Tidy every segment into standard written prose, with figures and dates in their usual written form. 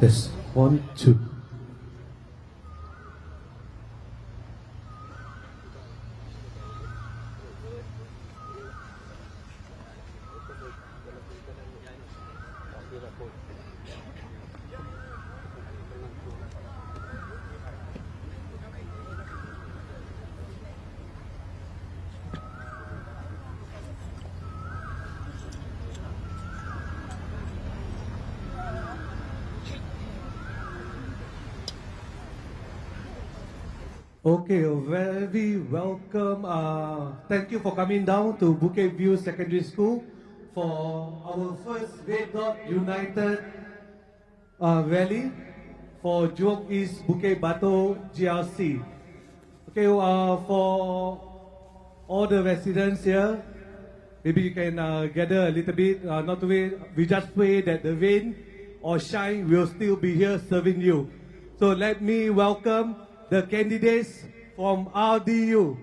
Test 1, 2. Okay, a very welcome. Thank you for coming down to Bukit View Secondary School for our first Red Dot United rally for Jurong East-Bukit Batok GRC. Okay, for all the residents here, maybe you can gather a little bit. Not to wait. We just pray that the rain or shine will still be here serving you. So let me welcome the candidates from RDU.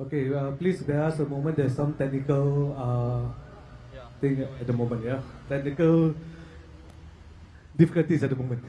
Okay, please bear us a moment. There's some technical thing at the moment, yeah? Technical difficulties at the moment.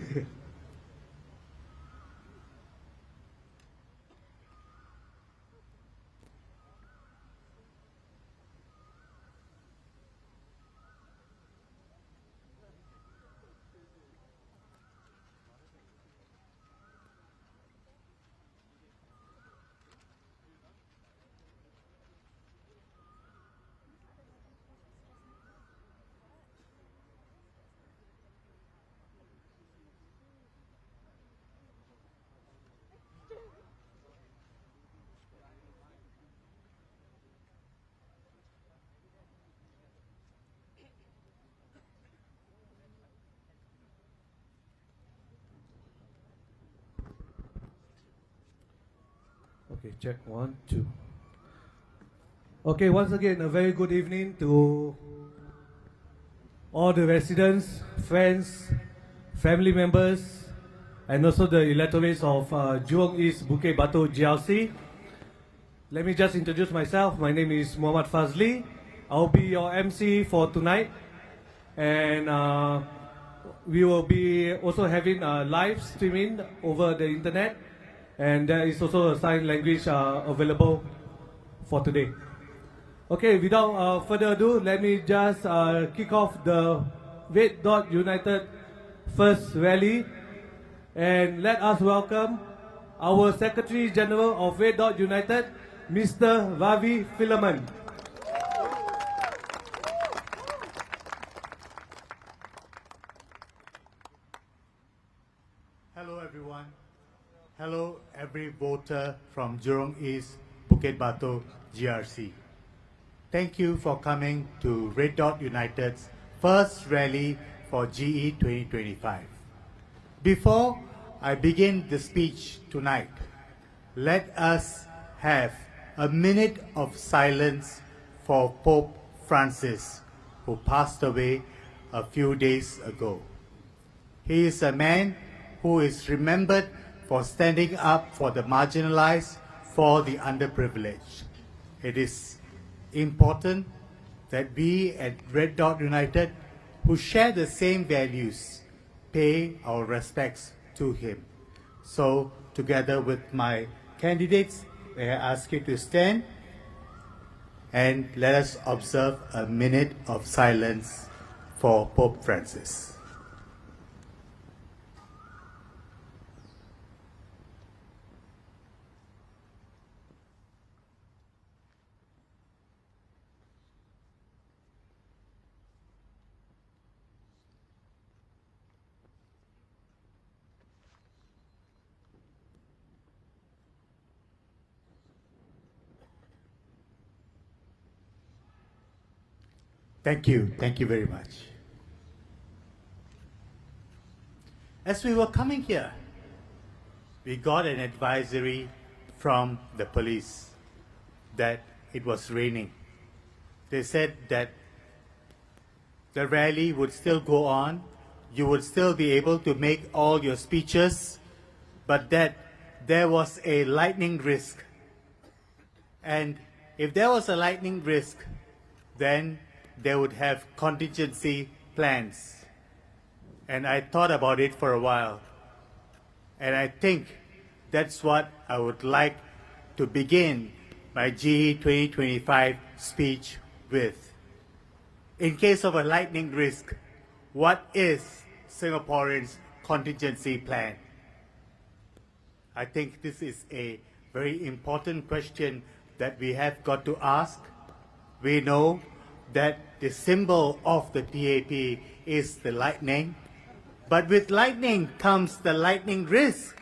Okay, check 1, 2. Okay, once again, a very good evening to all the residents, friends, family members, and also the electorates of Jurong East-Bukit Batok GRC. Let me just introduce myself. My name is Muhammad Fazli. I'll be your MC for tonight. And we will be also having live streaming over the internet. And there is also a sign language available for today. Okay, without further ado, let me just kick off the Red Dot United first rally. And let us welcome our Secretary General of Red Dot United, Mr. Ravi Philaman. Hello everyone. Hello every voter from Jurong East, Bukit Batok GRC. Thank you for coming to Red Dot United's first rally for GE 2025. Before I begin the speech tonight, let us have a minute of silence for Pope Francis, who passed away a few days ago. He is a man who is remembered for standing up for the marginalized, for the underprivileged. It is important that we at Red Dot United, who share the same values, pay our respects to him. So, together with my candidates, may I ask you to stand and let us observe a minute of silence for Pope Francis. Thank you. Thank you very much. As we were coming here, we got an advisory from the police that it was raining. They said that the rally would still go on, you would still be able to make all your speeches, but that there was a lightning risk. And if there was a lightning risk, then they would have contingency plans. And I thought about it for a while. And I think that's what I would like to begin my GE 2025 speech with. In case of a lightning risk, what is Singaporeans' contingency plan? I think this is a very important question that we have got to ask. We know that the symbol of the PAP is the lightning, but with lightning comes the lightning risk.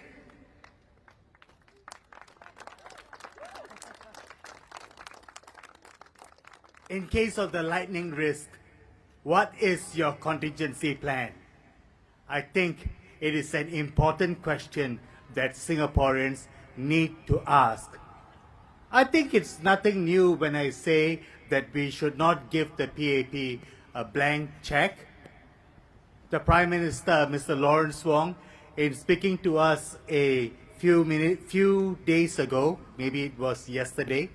In case of the lightning risk, what is your contingency plan? I think it is an important question that Singaporeans need to ask. I think it's nothing new when I say that we should not give the PAP a blank check. The Prime Minister, Mr. Lawrence Wong, in speaking to us a few days ago, maybe it was yesterday,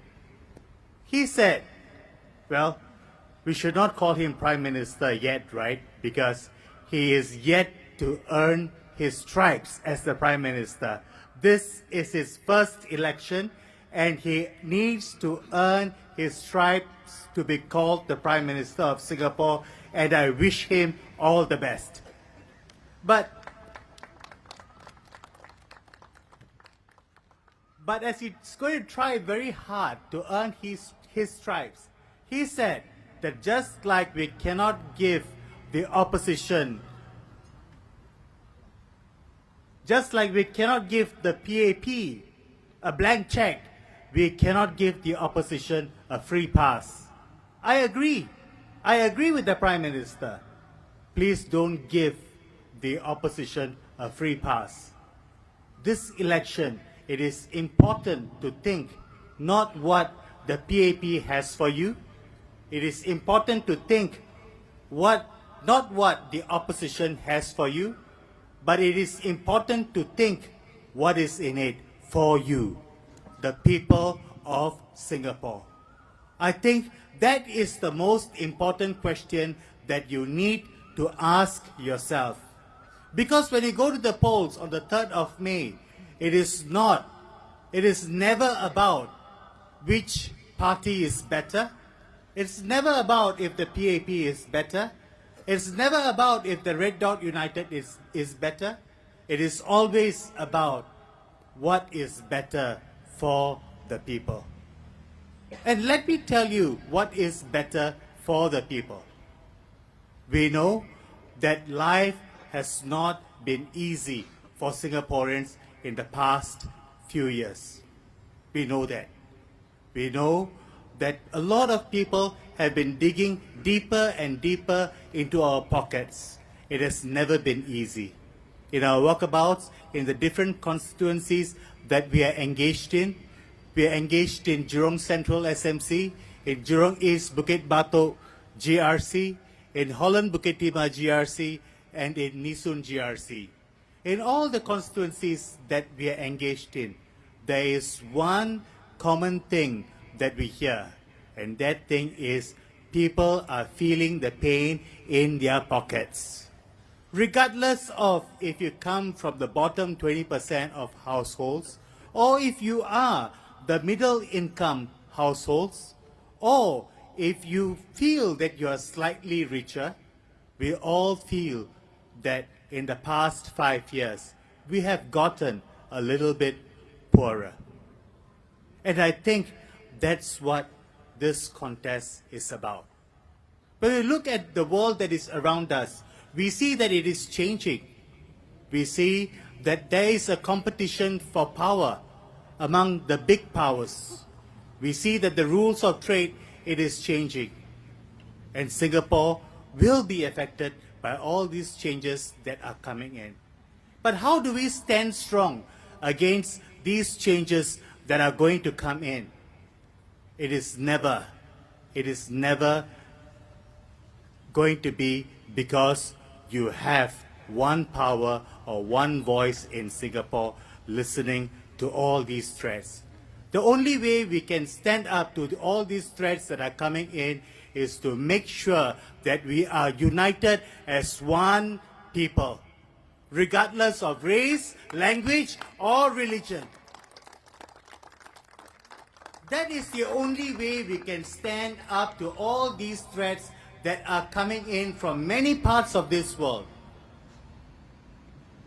he said, well, we should not call him Prime Minister yet, right? Because he is yet to earn his stripes as the Prime Minister. This is his first election, and he needs to earn his stripes to be called the Prime Minister of Singapore, and I wish him all the best. But as he's going to try very hard to earn his stripes, he said that just like we cannot give the opposition, just like we cannot give the PAP a blank check, we cannot give the opposition a free pass. I agree. I agree with the Prime Minister. Please don't give the opposition a free pass. This election, it is important to think not what the PAP has for you. It is important to think not what the opposition has for you, but it is important to think what is in it for you, the people of Singapore. I think that is the most important question that you need to ask yourself. Because when you go to the polls on the 3rd of May, it is never about which party is better. It's never about if the PAP is better. It's never about if the Red Dot United is better. It is always about what is better for the people. And let me tell you what is better for the people. We know that life has not been easy for Singaporeans in the past few years. We know that. We know that a lot of people have been digging deeper and deeper into our pockets. It has never been easy. In our walkabouts, in the different constituencies that we are engaged in, we are engaged in Jurong Central SMC, in Jurong East-Bukit Batok GRC, in Holland Bukit Timah GRC, and in Nee Soon GRC. In all the constituencies that we are engaged in, there is one common thing that we hear, and that thing is people are feeling the pain in their pockets. Regardless of if you come from the bottom 20% of households, or if you are the middle income households, Or if you feel that you are slightly richer, we all feel that in the past 5 years, we have gotten a little bit poorer. And I think that's what this contest is about. When we look at the world that is around us, we see that it is changing. We see that there is a competition for power among the big powers. We see that the rules of trade, it is changing. And Singapore will be affected by all these changes that are coming in. But how do we stand strong against these changes that are going to come in? It is never going to be because you have one power or one voice in Singapore listening to all these threats. The only way we can stand up to all these threats that are coming in is to make sure that we are united as one people, regardless of race, language, or religion. That is the only way we can stand up to all these threats that are coming in from many parts of this world.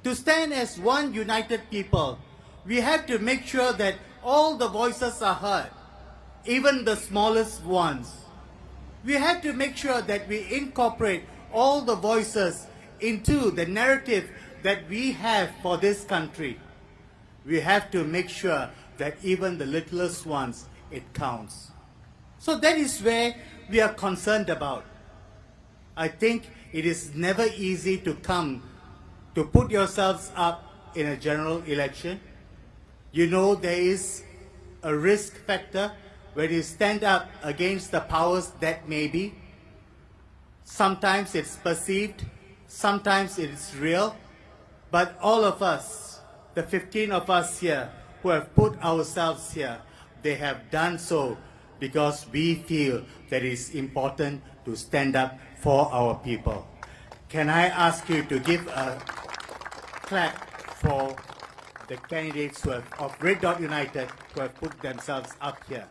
To stand as one united people, we have to make sure that all the voices are heard, even the smallest ones. We have to make sure that we incorporate all the voices into the narrative that we have for this country. We have to make sure that even the littlest ones, it counts. So that is where we are concerned about. I think it is never easy to come to put yourselves up in a general election. You know there is a risk factor when you stand up against the powers that may be. Sometimes it's perceived, sometimes it's real, but all of us, the 15 of us here who have put ourselves here, they have done so because we feel that it is important to stand up for our people. Can I ask you to give a clap for the candidates who have, of Red Dot United who have put themselves up here?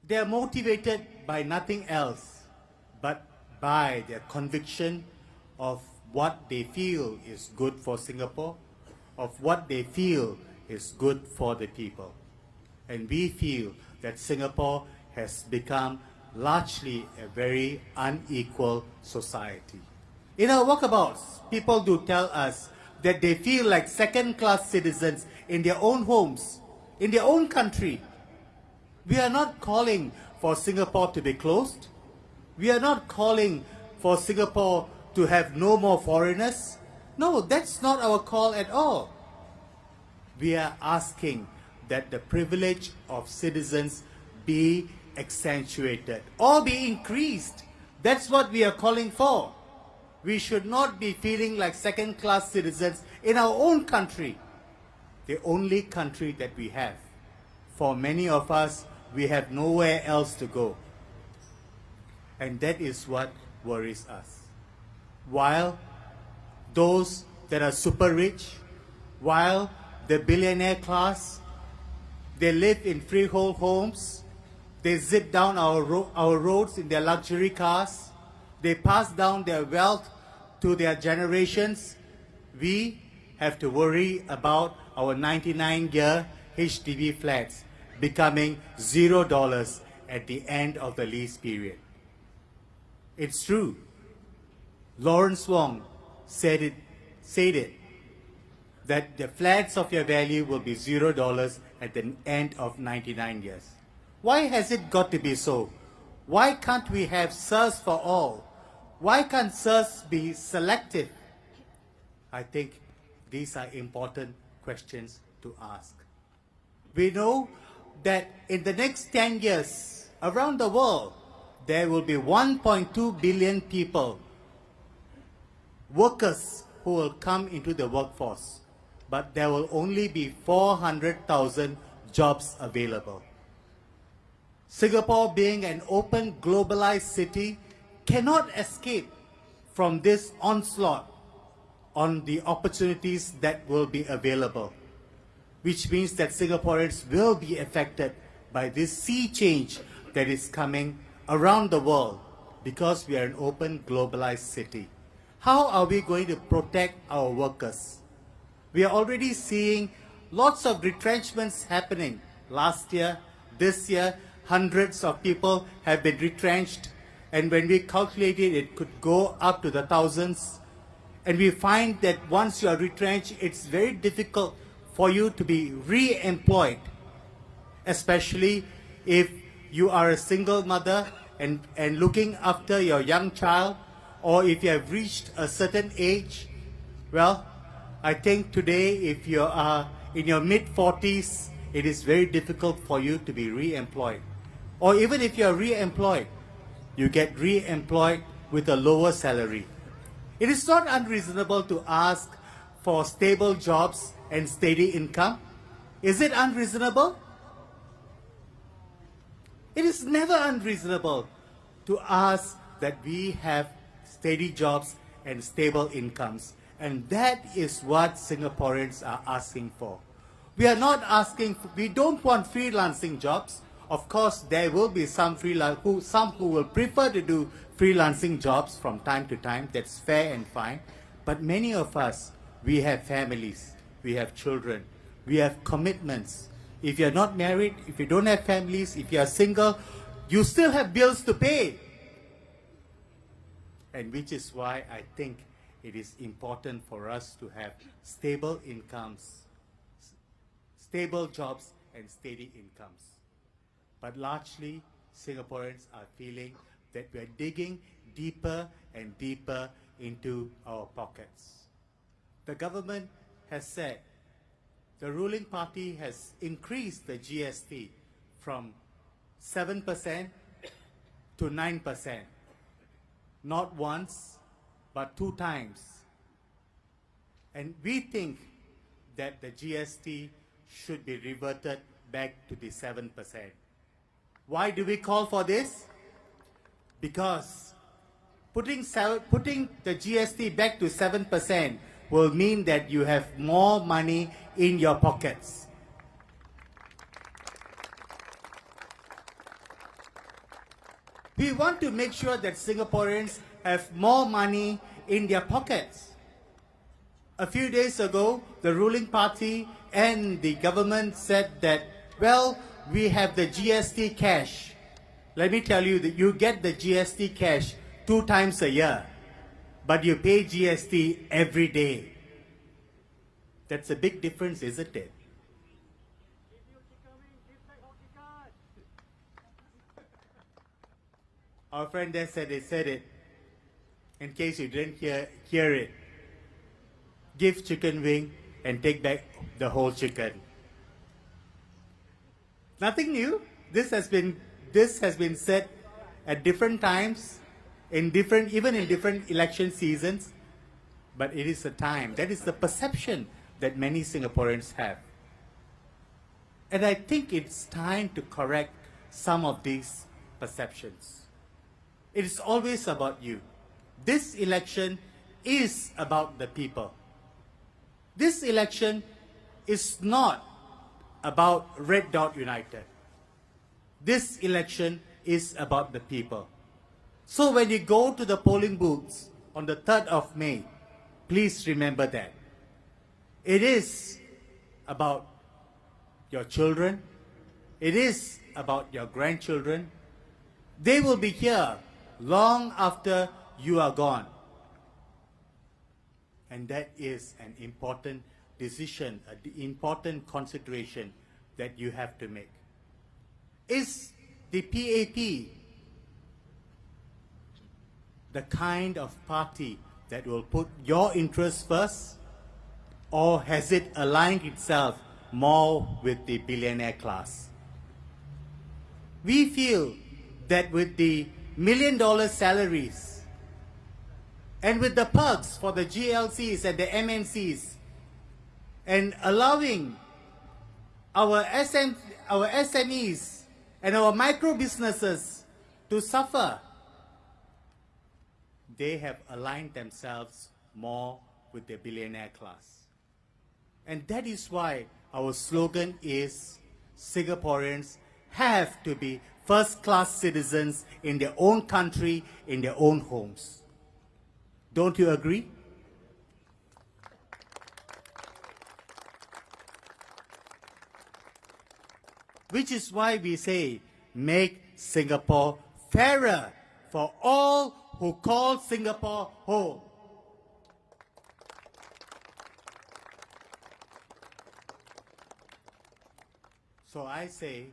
They are motivated by nothing else but by their conviction of what they feel is good for Singapore, of what they feel is good for the people. And we feel that Singapore has become largely a very unequal society. In our walkabouts, people do tell us that they feel like second-class citizens in their own homes, in their own country. We are not calling for Singapore to be closed. We are not calling for Singapore to have no more foreigners. No, that's not our call at all. We are asking that the privilege of citizens be accentuated or be increased. That's what we are calling for. We should not be feeling like second-class citizens in our own country, the only country that we have. For many of us, we have nowhere else to go. And that is what worries us. While those that are super rich, while the billionaire class, they live in freehold homes, they zip down our roads in their luxury cars, they pass down their wealth to their generations, we have to worry about our 99-year HDB flats becoming $0 at the end of the lease period. It's true. Lawrence Wong said it, that the flats of your value will be $0 at the end of 99 years. Why has it got to be so? Why can't we have SIRS for all? Why can't SIRS be selective? I think these are important questions to ask. We know that in the next 10 years, around the world, there will be 1.2 billion people, workers who will come into the workforce, but there will only be 400,000 jobs available. Singapore, being an open, globalized city, cannot escape from this onslaught on the opportunities that will be available. which means that Singaporeans will be affected by this sea change that is coming around the world because we are an open, globalized city. How are we going to protect our workers? We are already seeing lots of retrenchments happening. Last year, this year, hundreds of people have been retrenched, and when we calculated it could go up to the thousands. And we find that once you are retrenched, it's very difficult for you to be re-employed, especially if you are a single mother and looking after your young child, or if you have reached a certain age. Well, I think today, if you are in your mid-40s, it is very difficult for you to be re-employed. Or even if you are re-employed, you get re-employed with a lower salary. It is not unreasonable to ask for stable jobs and steady income. Is it unreasonable? It is never unreasonable to ask that we have steady jobs and stable incomes. And that is what Singaporeans are asking for. We are not asking, we don't want freelancing jobs. Of course, there will be some who will prefer to do freelancing jobs from time to time. That's fair and fine. But many of us, we have families, we have children, we have commitments. If you're not married, if you don't have families, if you are single, you still have bills to pay. And which is why I think it is important for us to have stable incomes, stable jobs and steady incomes. But largely, Singaporeans are feeling that we are digging deeper and deeper into our pockets. The government has said, the ruling party has increased the GST from 7% to 9%. Not once, but 2 times. And we think that the GST should be reverted back to the 7%. Why do we call for this? Because putting the GST back to 7% will mean that you have more money in your pockets. We want to make sure that Singaporeans have more money in their pockets. A few days ago, the ruling party and the government said that, well, we have the GST cash. Let me tell you that you get the GST cash 2 times a year, but you pay GST every day. That's a big difference, isn't it? Our friend there said it. In case you didn't hear it. Give chicken wing and take back the whole chicken. Nothing new. This has been said at different times, even in different election seasons. But it is a time. That is the perception that many Singaporeans have. And I think it's time to correct some of these perceptions. It is always about you. This election is about the people. This election is not about Red Dot United. This election is about the people. So when you go to the polling booths on the 3rd of May, please remember that. It is about your children. It is about your grandchildren. They will be here long after you are gone. And that is an important decision, an important consideration that you have to make. Is the PAP the kind of party that will put your interests first, or has it aligned itself more with the billionaire class? We feel that with the $1 million salaries and with the perks for the GLCs and the MNCs, and allowing our SMEs and our micro businesses to suffer, they have aligned themselves more with the billionaire class. And that is why our slogan is Singaporeans have to be first-class citizens in their own country, in their own homes. Don't you agree? Which is why we say, make Singapore fairer for all who call Singapore home. So I say,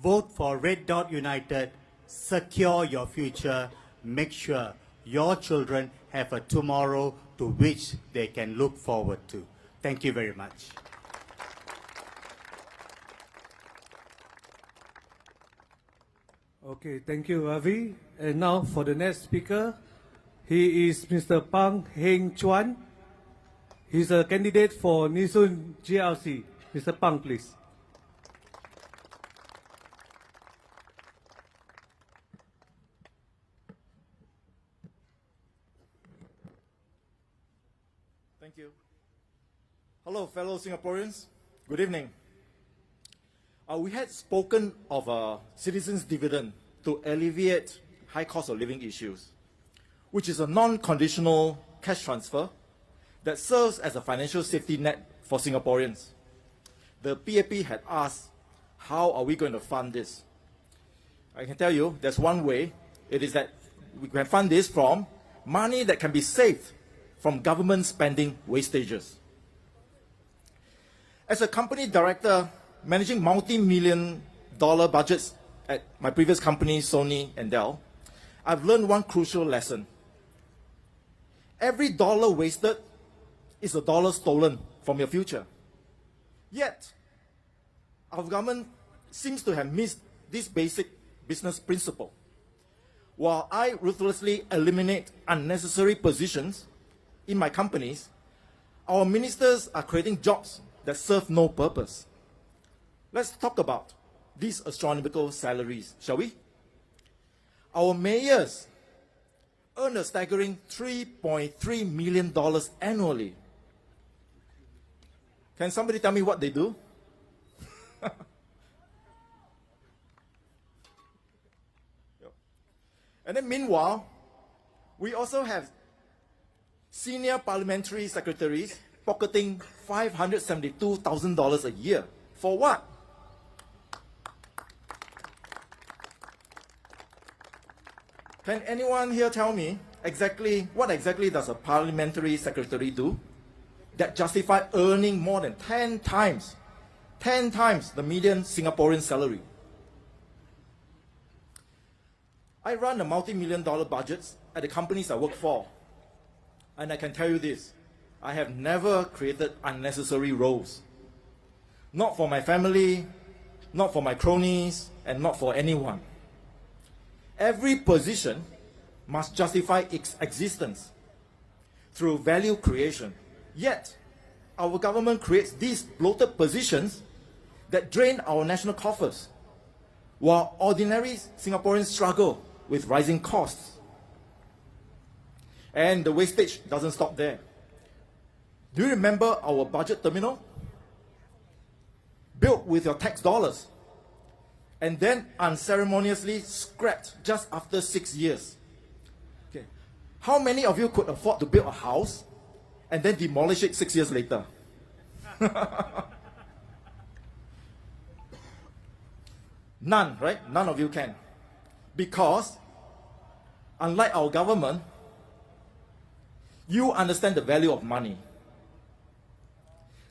vote for Red Dot United, secure your future, make sure your children have a tomorrow to which they can look forward to. Thank you very much. Okay, thank you, Ravi. And now for the next speaker, he is Mr. Pang Heng Chuan. He's a candidate for Nee-Soon GRC. Mr. Pang, please. Thank you. Hello, fellow Singaporeans. Good evening. We had spoken of a citizens' dividend to alleviate high cost of living issues, which is a non-conditional cash transfer that serves as a financial safety net for Singaporeans. The PAP had asked, how are we going to fund this? I can tell you, there's one way. It is that we can fund this from money that can be saved from government spending wastages. As a company director managing multi-million-dollar budgets at my previous company, Sony and Dell, I've learned one crucial lesson. Every dollar wasted is a dollar stolen from your future. Yet, our government seems to have missed this basic business principle. While I ruthlessly eliminate unnecessary positions in my companies, our ministers are creating jobs that serve no purpose. Let's talk about these astronomical salaries, shall we? Our mayors earn a staggering $3.3 million annually. Can somebody tell me what they do? And then meanwhile, we also have senior parliamentary secretaries pocketing $572,000 a year. For what? Can anyone here tell me what exactly does a parliamentary secretary do that justify earning more than 10 times the median Singaporean salary? I run a multi-million-dollar budgets at the companies I work for, and I can tell you this, I have never created unnecessary roles. Not for my family, not for my cronies, and not for anyone. Every position must justify its existence through value creation. Yet, our government creates these bloated positions that drain our national coffers, while ordinary Singaporeans struggle with rising costs. And the wastage doesn't stop there. Do you remember our budget terminal? Built with your tax dollars, and then unceremoniously scrapped just after 6 years. Okay. How many of you could afford to build a house and then demolish it 6 years later? None, right? None of you can. Because, unlike our government, you understand the value of money.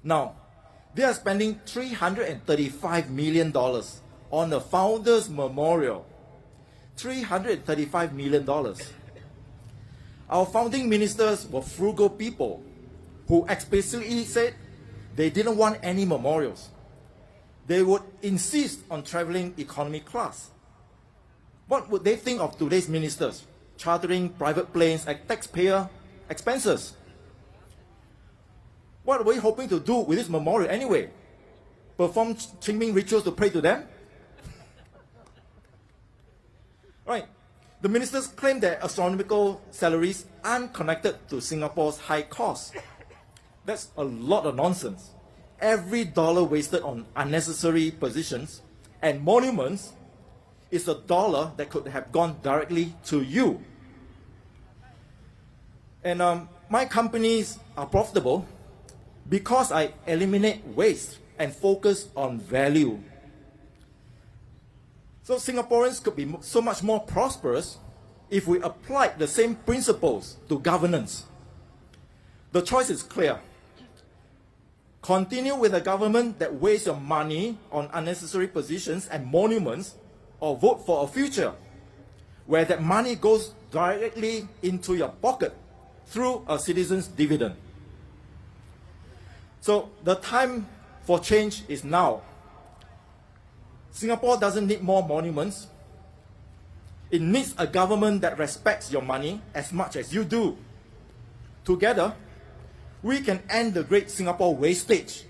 Now, they are spending $335 million on a founder's memorial. $335 million. Our founding ministers were frugal people who explicitly said they didn't want any memorials. They would insist on traveling economy class. What would they think of today's ministers chartering private planes at taxpayer expenses? What are we hoping to do with this memorial anyway? Perform Qingming rituals to pray to them? Right. The ministers claim their astronomical salaries aren't connected to Singapore's high costs. That's a lot of nonsense. every dollar wasted on unnecessary positions and monuments is a dollar that could have gone directly to you. And my companies are profitable because I eliminate waste and focus on value. So Singaporeans could be so much more prosperous if we applied the same principles to governance. The choice is clear. Continue with a government that wastes your money on unnecessary positions and monuments, or vote for a future where that money goes directly into your pocket through a citizen's dividend. So the time for change is now. Singapore doesn't need more monuments. It needs a government that respects your money as much as you do. Together, we can end the great Singapore wastage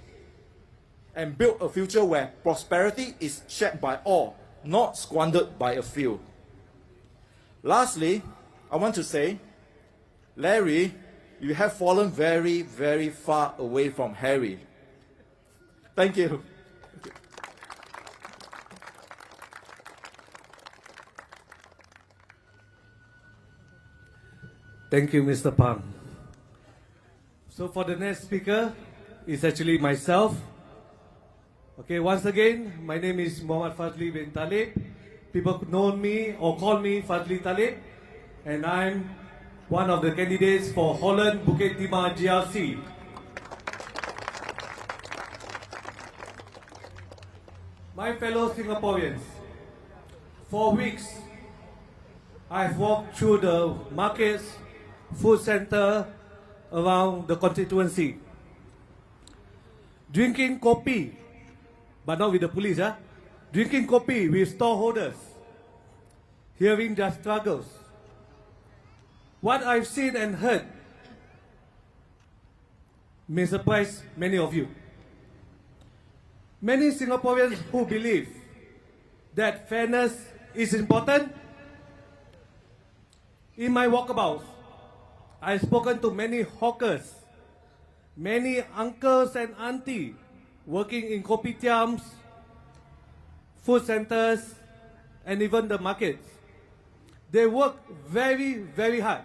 and build a future where prosperity is shared by all, not squandered by a few. Lastly, I want to say, Larry, you have fallen very, very far away from Harry. Thank you. Thank you, Mr. Pang. So for the next speaker, it's actually myself. Okay, once again, my name is Muhammad Fadli bin Talib. People know me or call me Fadli Talib, and I'm one of the candidates for Holland Bukit Timah GRC. My fellow Singaporeans, for weeks, I've walked through the markets, food center around the constituency, drinking kopi, but not with the police, drinking kopi with storeholders, hearing their struggles. What I've seen and heard may surprise many of you. Many Singaporeans who believe that fairness is important. In my walkabouts, I've spoken to many hawkers, many uncles and aunties working in kopitiams, food centers, and even the markets. They work very, very hard.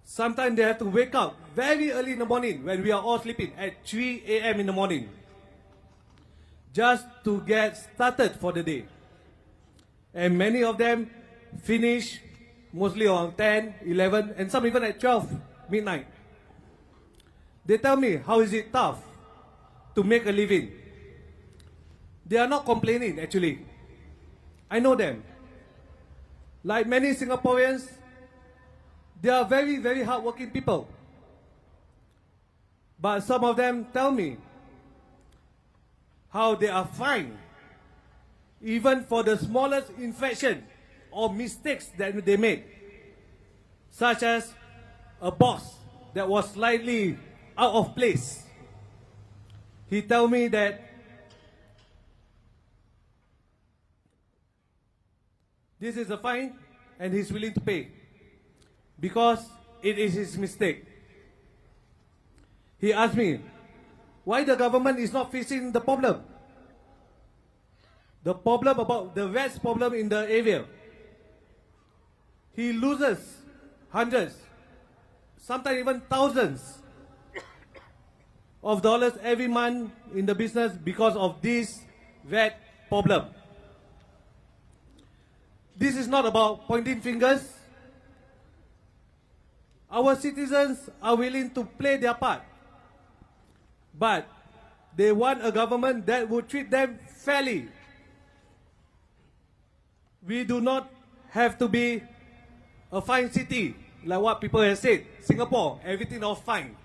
Sometimes they have to wake up very early in the morning when we are all sleeping at 3 a.m. in the morning just to get started for the day. And many of them finish mostly around 10, 11, and some even at 12 midnight. They tell me how is it tough to make a living. They are not complaining actually. I know them. Like many Singaporeans, they are very, very hardworking people. But some of them tell me how they are fined even for the smallest infraction or mistakes that they made, such as a box that was slightly out of place. He told me that this is a fine and he's willing to pay because it is his mistake. He asked me why the government is not fixing the problem. The problem about the rats problem in the area. He loses hundreds, sometimes even thousands of dollars every month in the business because of this rat problem. This is not about pointing fingers. Our citizens are willing to play their part, but they want a government that will treat them fairly. We do not have to be a fine city, like what people have said. Singapore, everything all fine.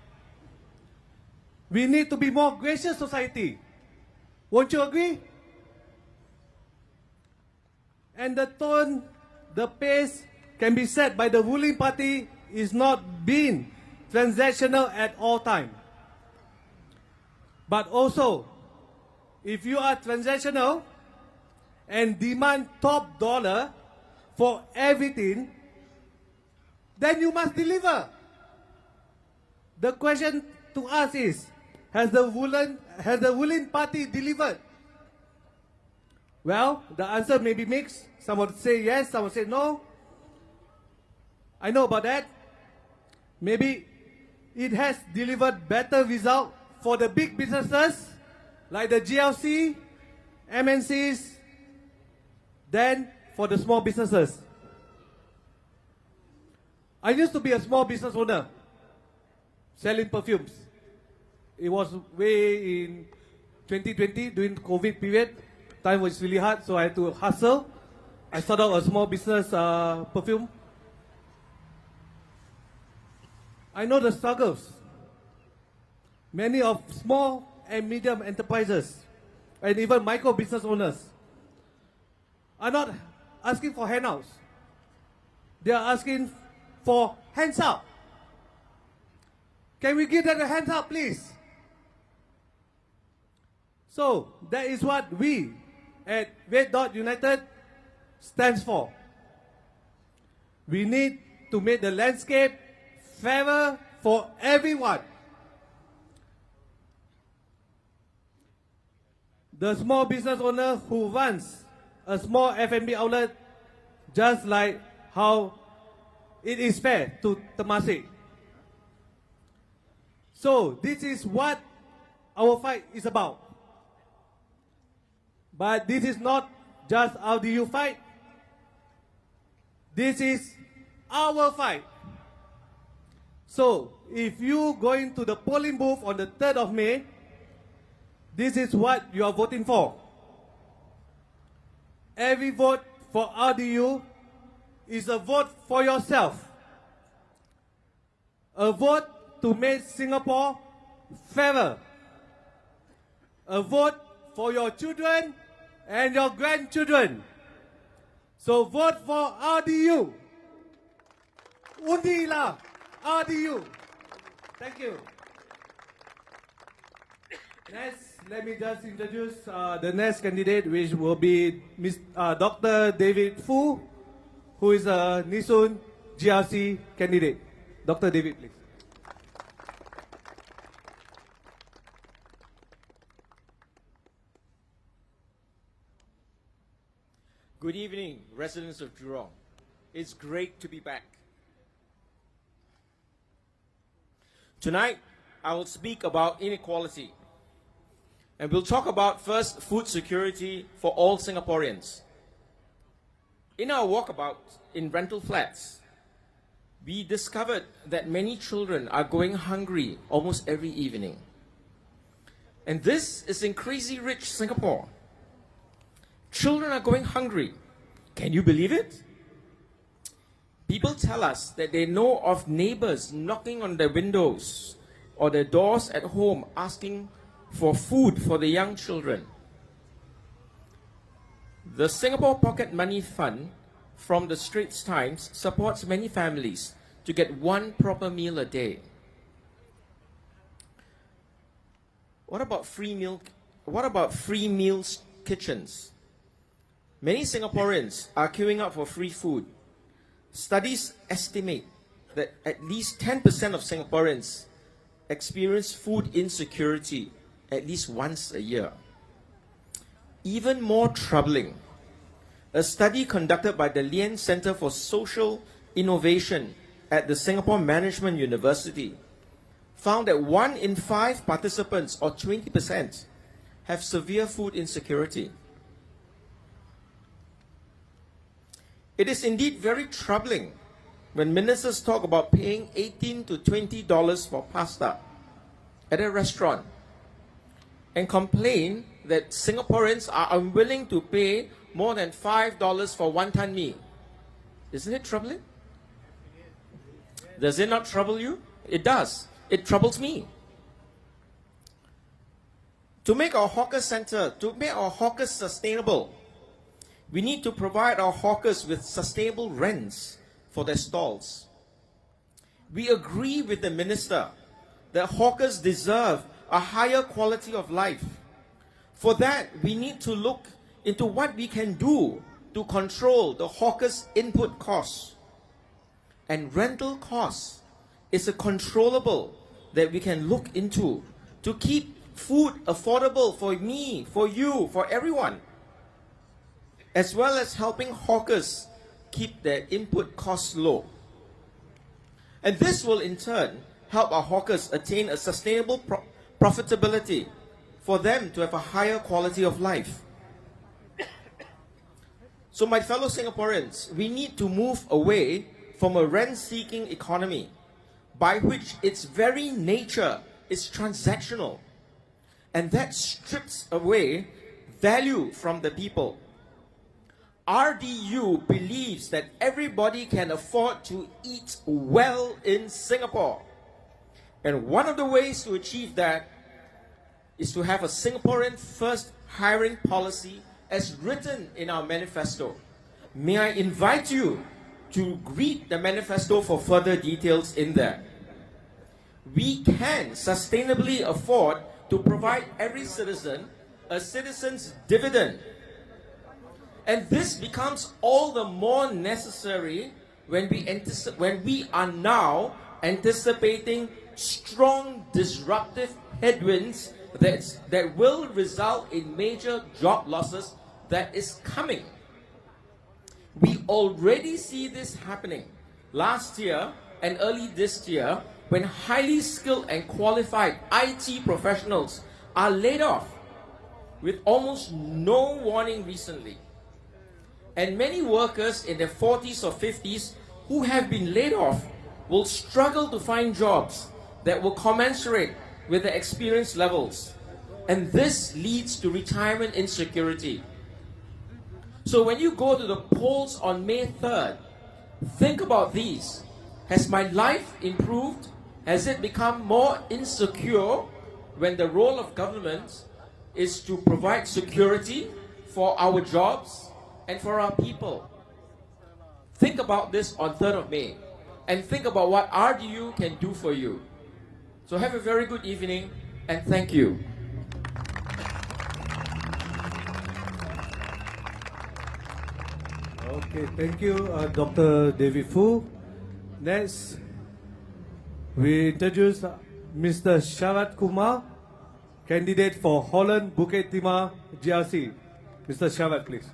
We need to be more gracious society. Won't you agree? And the tone, the pace can be set by the ruling party is not being transactional at all time. But also, if you are transactional and demand top dollar for everything, then you must deliver. The question to us is, Has the ruling party delivered? Well, the answer may be mixed. Some would say yes, some would say no. I know about that. Maybe it has delivered better result for the big businesses like the GRC, MNCs, than for the small businesses. I used to be a small business owner selling perfumes. It was way in 2020 during COVID period. Time was really hard, so I had to hustle. I started out a small business perfume. I know the struggles. Many of small and medium enterprises and even micro business owners are not asking for handouts. They are asking for hands up. Can we give them a hands up, please? So that is what we at Red Dot United stands for. We need to make the landscape fairer for everyone. The small business owner who runs a small F&B outlet, just like how it is fair to Temasek. So this is what our fight is about. But this is not just RDU fight. This is our fight. So if you go into the polling booth on the 3rd of May, this is what you are voting for. Every vote for RDU is a vote for yourself. A vote to make Singapore fairer. A vote for your children and your grandchildren. So vote for RDU. Undilah RDU. Thank you. Next, let me just introduce the next candidate, which will be Dr. David Fu, who is a Nisun GRC candidate. Dr. David, please. Good evening, residents of Jurong. It's great to be back. Tonight, I will speak about inequality. And we'll talk about first food security for all Singaporeans. In our walkabout in rental flats, we discovered that many children are going hungry almost every evening. And this is in crazy rich Singapore. Children are going hungry. Can you believe it? People tell us that they know of neighbors knocking on their windows or their doors at home asking for food for the young children. The Singapore Pocket Money Fund from the Straits Times supports many families to get one proper meal a day. What about free meals kitchens? Many Singaporeans are queuing up for free food. Studies estimate that at least 10% of Singaporeans experience food insecurity at least once a year. Even more troubling, a study conducted by the Lien Center for Social Innovation at the Singapore Management University found that 1 in 5 participants, or 20%, have severe food insecurity. It is indeed very troubling when ministers talk about paying $18 to $20 for pasta at a restaurant and complain that Singaporeans are unwilling to pay more than $5 for wonton mee. Isn't it troubling? Does it not trouble you? It does. It troubles me. To make our hawker hawkers sustainable, we need to provide our hawkers with sustainable rents for their stalls. We agree with the minister that hawkers deserve a higher quality of life. For that, we need to look into what we can do to control the hawkers' input costs. And rental costs is a controllable that we can look into to keep food affordable for me, for you, for everyone, as well as helping hawkers keep their input costs low. And this will in turn help our hawkers attain a sustainable profitability for them to have a higher quality of life. So my fellow Singaporeans, we need to move away from a rent-seeking economy by which its very nature is transactional, and that strips away value from the people. RDU believes that everybody can afford to eat well in Singapore. And one of the ways to achieve that is to have a Singaporean first hiring policy as written in our manifesto. May I invite you to read the manifesto for further details in there. We can sustainably afford to provide every citizen a citizen's dividend. And this becomes all the more necessary when we are now anticipating strong disruptive headwinds that will result in major job losses that is coming. We already see this happening last year and early this year when highly skilled and qualified IT professionals are laid off with almost no warning recently. And many workers in their 40s or 50s who have been laid off will struggle to find jobs that will commensurate with their experience levels. And this leads to retirement insecurity. So when you go to the polls on May 3rd, think about these. Has my life improved? Has it become more insecure when the role of government is to provide security for our jobs and for our people? Think about this on 3rd of May and think about what RDU can do for you. So have a very good evening and thank you. Okay, thank you, Dr. David Fu. Next, we introduce Mr. Sharat Kumar, candidate for Holland Bukit Timah GRC. Mr. Sharat, please.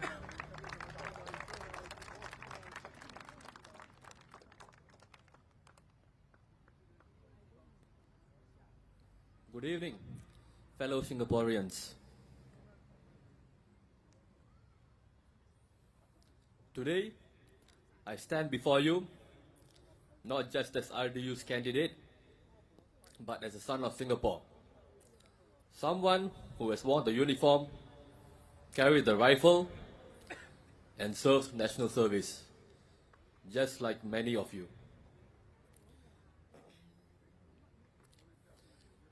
Good evening, fellow Singaporeans. Today, I stand before you not just as RDU's candidate, but as a son of Singapore. Someone who has worn the uniform, carried the rifle, and served national service, just like many of you.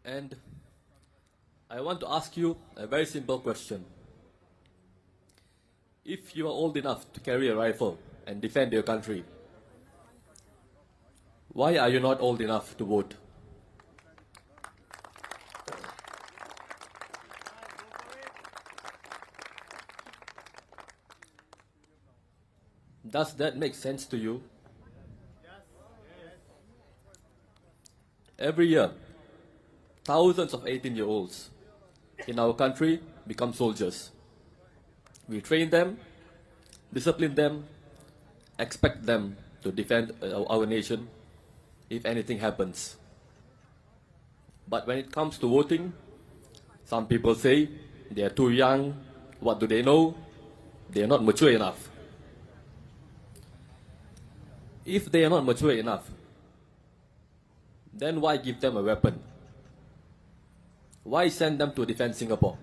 And I want to ask you a very simple question. If you are old enough to carry a rifle and defend your country, why are you not old enough to vote? Does that make sense to you? Every year, thousands of 18-year-olds in our country become soldiers. We train them, discipline them, expect them to defend our nation if anything happens. But when it comes to voting, some people say they are too young, what do they know? They are not mature enough. If they are not mature enough, then why give them a weapon? Why send them to defend Singapore?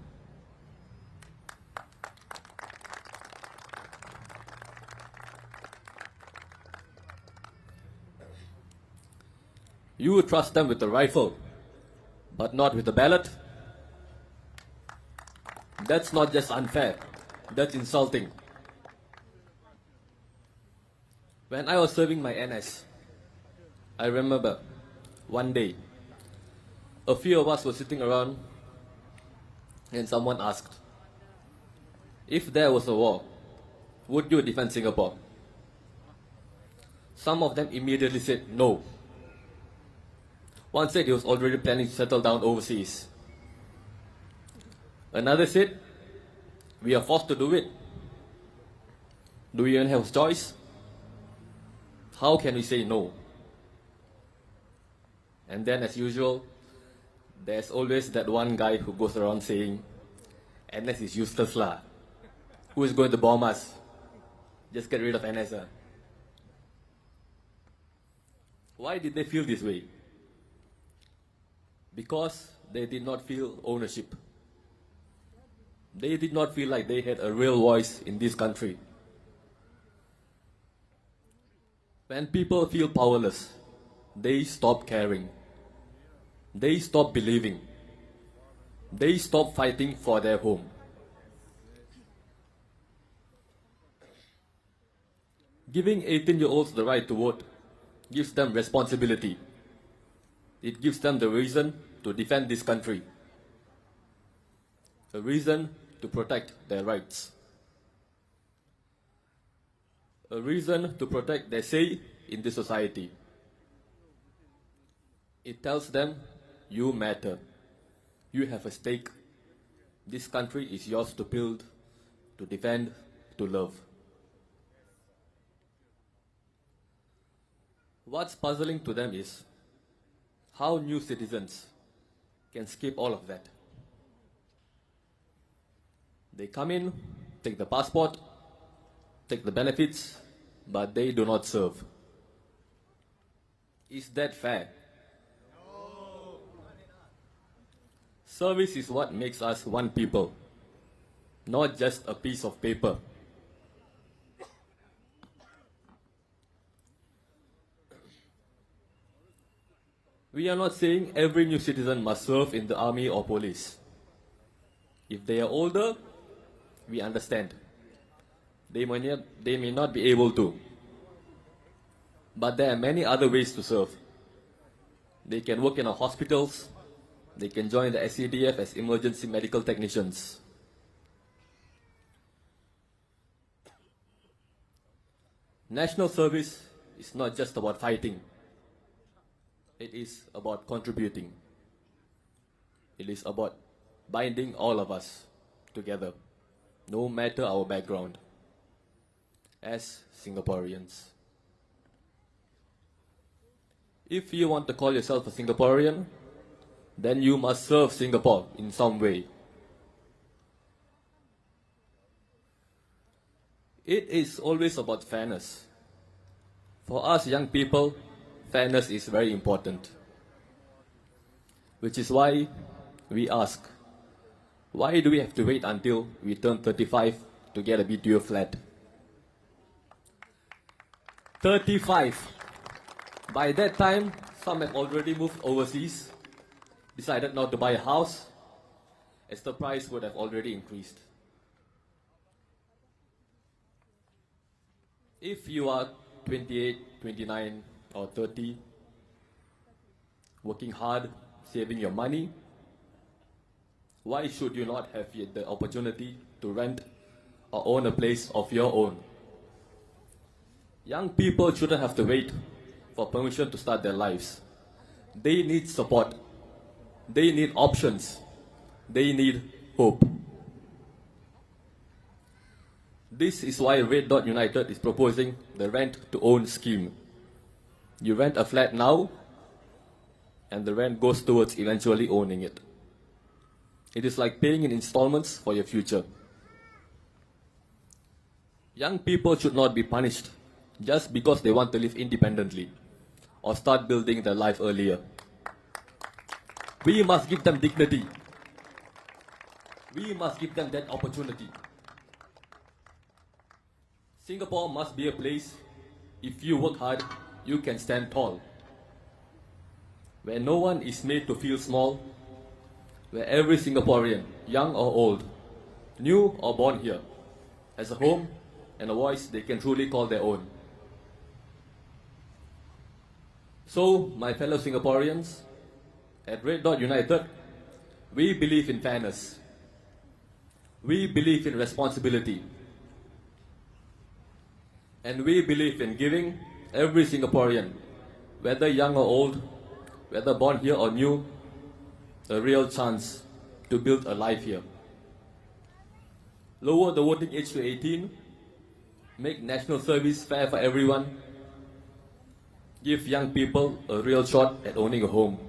You would trust them with a rifle, but not with a ballot? That's not just unfair, that's insulting. When I was serving my NS, I remember one day, a few of us were sitting around and someone asked, if there was a war, would you defend Singapore? Some of them immediately said no. One said he was already planning to settle down overseas. Another said, we are forced to do it. Do we even have a choice? How can we say no? And then, as usual, there's always that one guy who goes around saying, NS is useless lah. Who is going to bomb us? Just get rid of NS. Why did they feel this way? Because they did not feel ownership. They did not feel like they had a real voice in this country. When people feel powerless, they stop caring. They stop believing. They stop fighting for their home. Giving 18-year-olds the right to vote gives them responsibility. It gives them the reason to defend this country, a reason to protect their rights, a reason to protect their say in this society. It tells them, you matter, you have a stake, this country is yours to build, to defend, to love. What's puzzling to them is how new citizens can skip all of that. They come in, take the passport, take the benefits, but they do not serve. Is that fair? No. Service is what makes us one people, not just a piece of paper. We are not saying every new citizen must serve in the army or police. If they are older, we understand. They may not be able to. But there are many other ways to serve. They can work in our hospitals. They can join the SCDF as emergency medical technicians. National service is not just about fighting. It is about contributing. It is about binding all of us together, no matter our background, as Singaporeans. If you want to call yourself a Singaporean, then you must serve Singapore in some way. It is always about fairness. For us young people, fairness is very important. Which is why we ask, why do we have to wait until we turn 35 to get a BTO flat? 35. By that time, some have already moved overseas, decided not to buy a house, as the price would have already increased. If you are 28, 29, or 30, working hard, saving your money, why should you not have yet the opportunity to rent or own a place of your own? Young people shouldn't have to wait for permission to start their lives. They need support. They need options. They need hope. This is why Red Dot United is proposing the rent-to-own scheme. You rent a flat now, and the rent goes towards eventually owning it. It is like paying in installments for your future. Young people should not be punished just because they want to live independently or start building their life earlier. We must give them dignity. We must give them that opportunity. Singapore must be a place, if you work hard, you can stand tall. Where no one is made to feel small, where every Singaporean, young or old, new or born here, has a home and a voice they can truly call their own. So, my fellow Singaporeans, at Red Dot United, we believe in fairness. We believe in responsibility. And we believe in giving every Singaporean, whether young or old, whether born here or new, a real chance to build a life here. lower the voting age to 18, make national service fair for everyone, give young people a real shot at owning a home.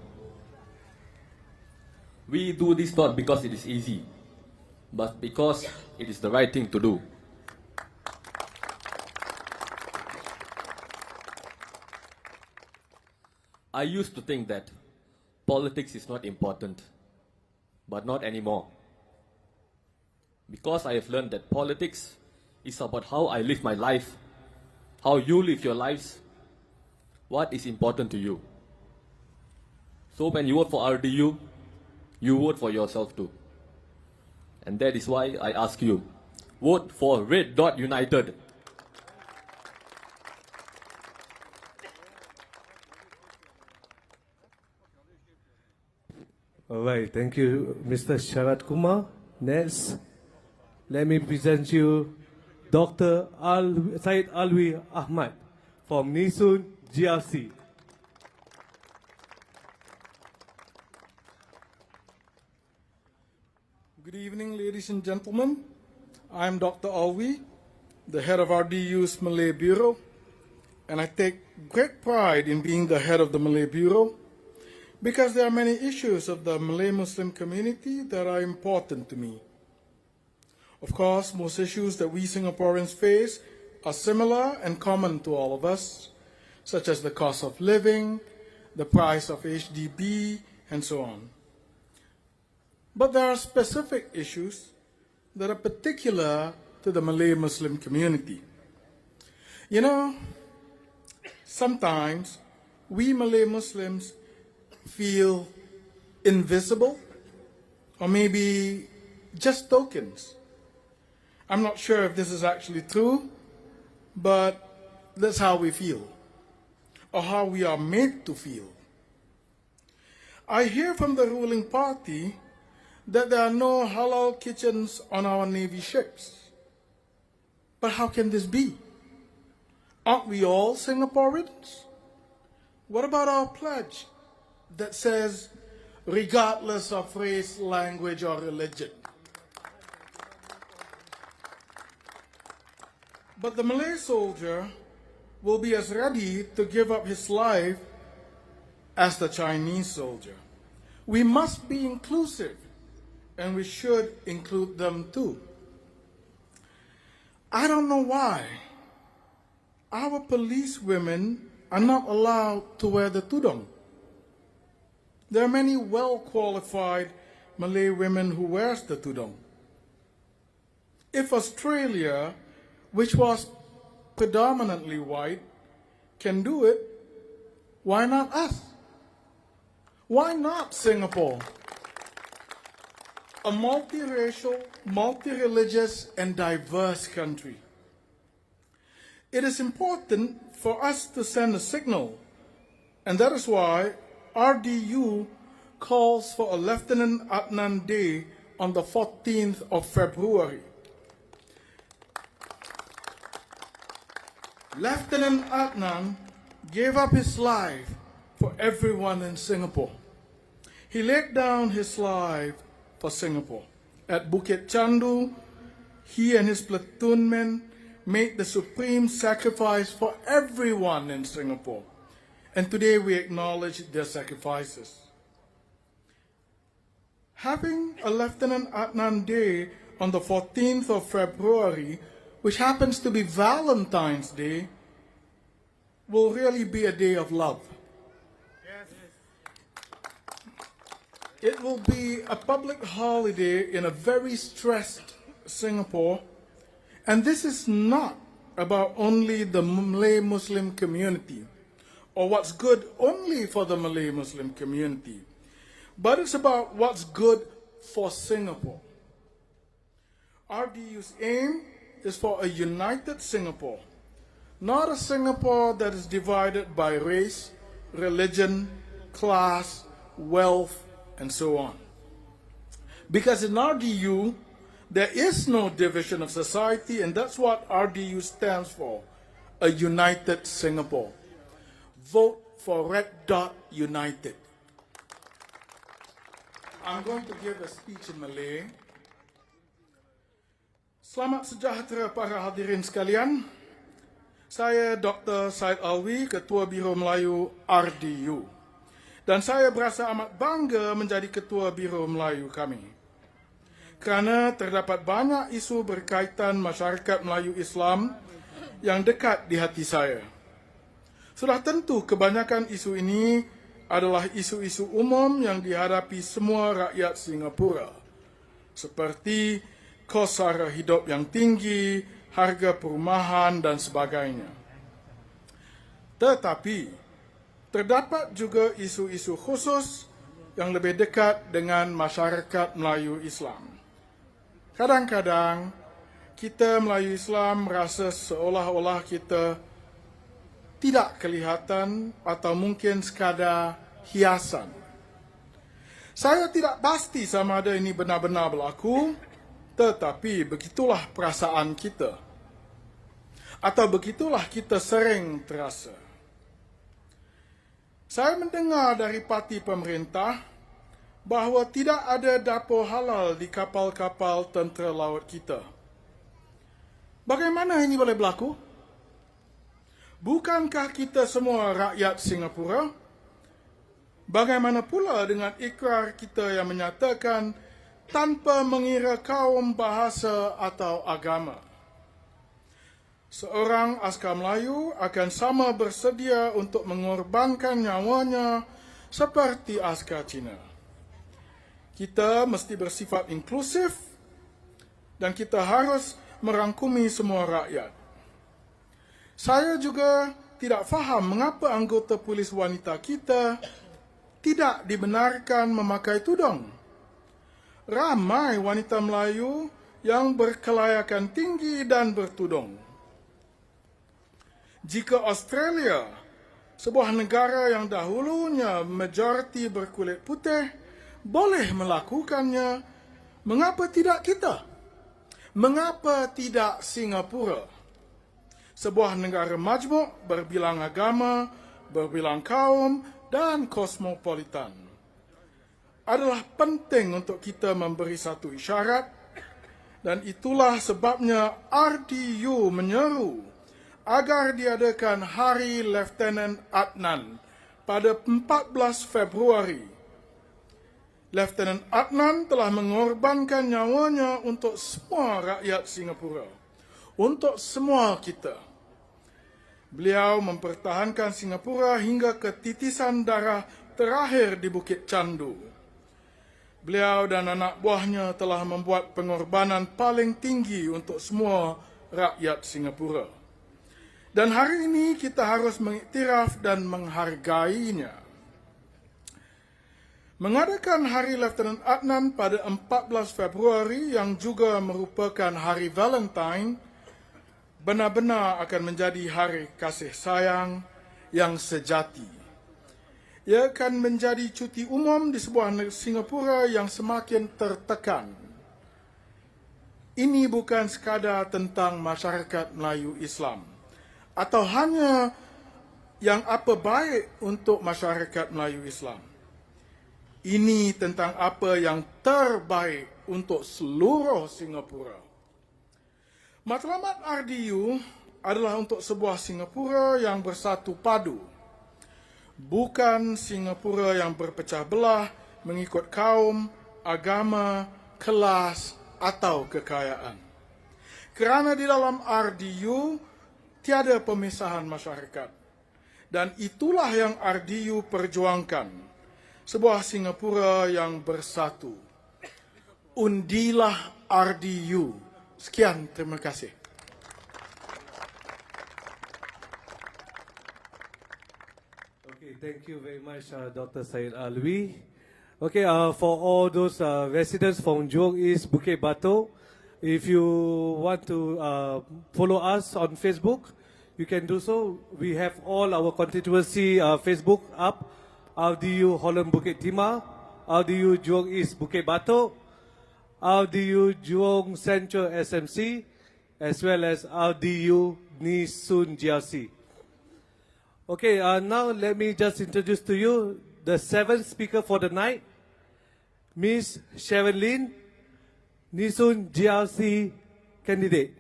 We do this not because it is easy, but because it is the right thing to do. I used to think that politics is not important, but not anymore. Because I have learned that politics is about how I live my life, how you live your lives, what is important to you. So when you vote for RDU, you vote for yourself too. And that is why I ask you, vote for Red Dot United. All right, thank you, Mr. Sharat Kumar. Next, let me present you Dr. Syed Alwi Ahmad from Nisun GRC. Good evening, ladies and gentlemen. I'm Dr. Alwi, the head of RDU's Malay Bureau, and I take great pride in being the head of the Malay Bureau because there are many issues of the Malay Muslim community that are important to me. Of course, most issues that we Singaporeans face are similar and common to all of us, such as the cost of living, the price of HDB, and so on. But there are specific issues that are particular to the Malay Muslim community. You know, sometimes we Malay Muslims feel invisible, or maybe just tokens. I'm not sure if this is actually true, but that's how we feel, or how we are made to feel. I hear from the ruling party that there are no halal kitchens on our Navy ships. But how can this be? Aren't we all Singaporeans? What about our pledge that says, regardless of race, language, or religion? But the Malay soldier will be as ready to give up his life as the Chinese soldier. We must be inclusive, and we should include them too. I don't know why our police women are not allowed to wear the tudung. There are many well-qualified Malay women who wears the tudung. If Australia, which was predominantly white, can do it, why not us? Why not Singapore? A multiracial, multi-religious, and diverse country. It is important for us to send a signal, and that is why RDU calls for a Lieutenant Adnan Day on the 14th of February. Lieutenant Adnan gave up his life for everyone in Singapore. He laid down his life for Singapore. At Bukit Chandu, he and his platoon men made the supreme sacrifice for everyone in Singapore. And today we acknowledge their sacrifices. Having a Lieutenant Adnan Day on the 14th of February, which happens to be Valentine's Day, will really be a day of love. It will be a public holiday in a very stressed Singapore, and this is not about only the Malay Muslim community, or what's good only for the Malay Muslim community, but it's about what's good for Singapore. RDU's aim is for a united Singapore, not a Singapore that is divided by race, religion, class, wealth, and so on. Because in RDU, there is no division of society, and that's what RDU stands for, a united Singapore. Vote for Red Dot United. I'm going to give a speech in Malay. Selamat sejahtera para hadirin sekalian. Saya Dr. Said Alwi, Ketua Biro Melayu RDU. Dan saya berasa amat bangga menjadi Ketua Biro Melayu kami. Kerana terdapat banyak isu berkaitan masyarakat Melayu Islam yang dekat di hati saya. Sudah tentu kebanyakan isu ini adalah isu-isu umum yang dihadapi semua rakyat Singapura. Seperti kos sara hidup yang tinggi, harga perumahan dan sebagainya. Tetapi, terdapat juga isu-isu khusus yang lebih dekat dengan masyarakat Melayu Islam. Kadang-kadang, kita Melayu Islam merasa seolah-olah kita tidak kelihatan atau mungkin sekadar hiasan. Saya tidak pasti sama ada ini benar-benar berlaku, tetapi begitulah perasaan kita. Atau begitulah kita sering terasa. Saya mendengar dari parti pemerintah bahawa tidak ada dapur halal di kapal-kapal tentera laut kita. Bagaimana ini boleh berlaku? Bukankah kita semua rakyat Singapura? Bagaimana pula dengan ikrar kita yang menyatakan tanpa mengira kaum, bahasa atau agama? Seorang askar Melayu akan sama bersedia untuk mengorbankan nyawanya seperti askar Cina. Kita mesti bersifat inklusif dan kita harus merangkumi semua rakyat. Saya juga tidak faham mengapa anggota polis wanita kita tidak dibenarkan memakai tudung. Ramai wanita Melayu yang berkelayakan tinggi dan bertudung. Jika Australia, sebuah negara yang dahulunya majoriti berkulit putih, boleh melakukannya, mengapa tidak kita? Mengapa tidak Singapura? Sebuah negara majmuk berbilang agama, berbilang kaum dan kosmopolitan. Adalah penting untuk kita memberi satu isyarat, dan itulah sebabnya RDU menyeru agar diadakan Hari Lieutenant Adnan pada 14 Februari. Lieutenant Adnan telah mengorbankan nyawanya untuk semua rakyat Singapura, untuk semua kita. Beliau mempertahankan Singapura hingga ke titisan darah terakhir di Bukit Candu. Beliau dan anak buahnya telah membuat pengorbanan paling tinggi untuk semua rakyat Singapura. Dan hari ini kita harus mengiktiraf dan menghargainya. Mengadakan Hari Lieutenant Adnan pada 14 Februari yang juga merupakan Hari Valentine benar-benar akan menjadi hari kasih sayang yang sejati. Ia akan menjadi cuti umum di sebuah Singapura yang semakin tertekan. Ini bukan sekadar tentang masyarakat Melayu Islam atau hanya yang apa baik untuk masyarakat Melayu Islam. Ini tentang apa yang terbaik untuk seluruh Singapura. Matlamat RDU adalah untuk sebuah Singapura yang bersatu padu. Bukan Singapura yang berpecah belah mengikut kaum, agama, kelas atau kekayaan. Kerana di dalam RDU tiada pemisahan masyarakat. Dan itulah yang RDU perjuangkan. Sebuah Singapura yang bersatu. Undilah RDU. Sekian, terima kasih. Okay, thank you very much, Dr. Said Alwi. Okay, for all those residents from Jurong East-Bukit Batok, if you want to follow us on Facebook, you can do so. We have all our constituency Facebook up. RDU Holland Bukit Timah, RDU Jurong East Bukit Batok, RDU Jurong Central SMC, as well as RDU Nisun GRC. Okay, now let me just introduce to you the seventh speaker for the night, Miss Sharon Lin, Nisun GRC candidate.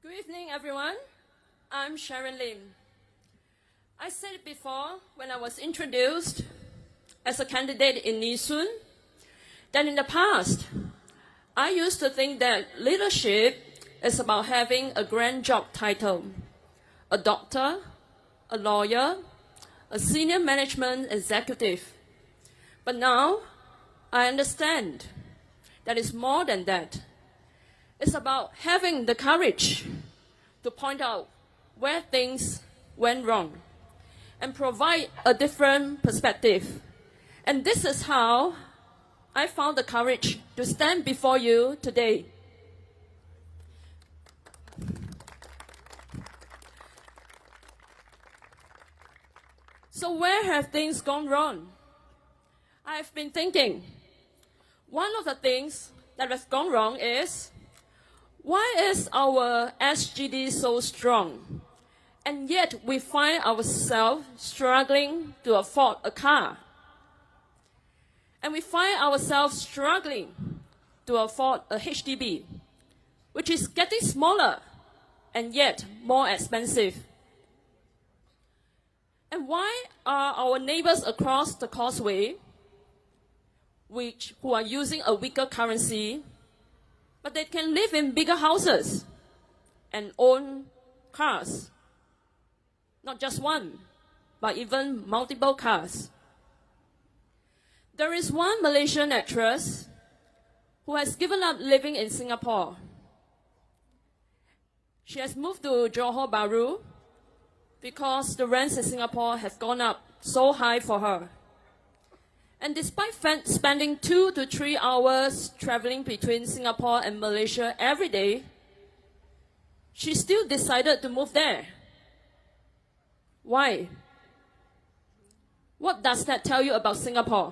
Good evening, everyone. I'm Sharon Lim. I said it before when I was introduced as a candidate in Nee Soon, that in the past, I used to think that leadership is about having a grand job title, a doctor, a lawyer, a senior management executive. But now, I understand that it's more than that. It's about having the courage to point out where things went wrong and provide a different perspective. And this is how I found the courage to stand before you today. So where have things gone wrong? I've been thinking. One of the things that has gone wrong is, why is our SGD so strong? And yet we find ourselves struggling to afford a car. And we find ourselves struggling to afford a HDB, which is getting smaller and yet more expensive. And why are our neighbors across the causeway, who are using a weaker currency, but they can live in bigger houses and own cars? Not just one, but even multiple cars. There is one Malaysian actress who has given up living in Singapore. She has moved to Johor Bahru because the rents in Singapore have gone up so high for her. And despite spending 2 to 3 hours traveling between Singapore and Malaysia every day, she still decided to move there. Why? What does that tell you about Singapore?